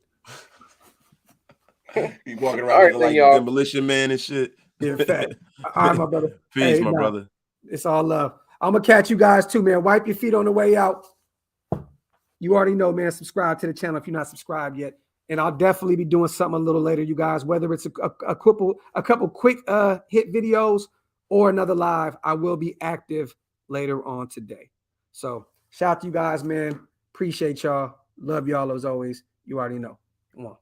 You walking around like a demolition man and shit. Yeah, fat. All right, my brother. Peace, my brother. It's all love. I'm gonna catch you guys too, man. Wipe your feet on the way out. You already know, man. Subscribe to the channel if you're not subscribed yet. And I'll definitely be doing something a little later, you guys. Whether it's a couple quick hit videos or another live, I will be active later on today. So shout out to you guys, man. Appreciate y'all. Love y'all as always. You already know. Come on.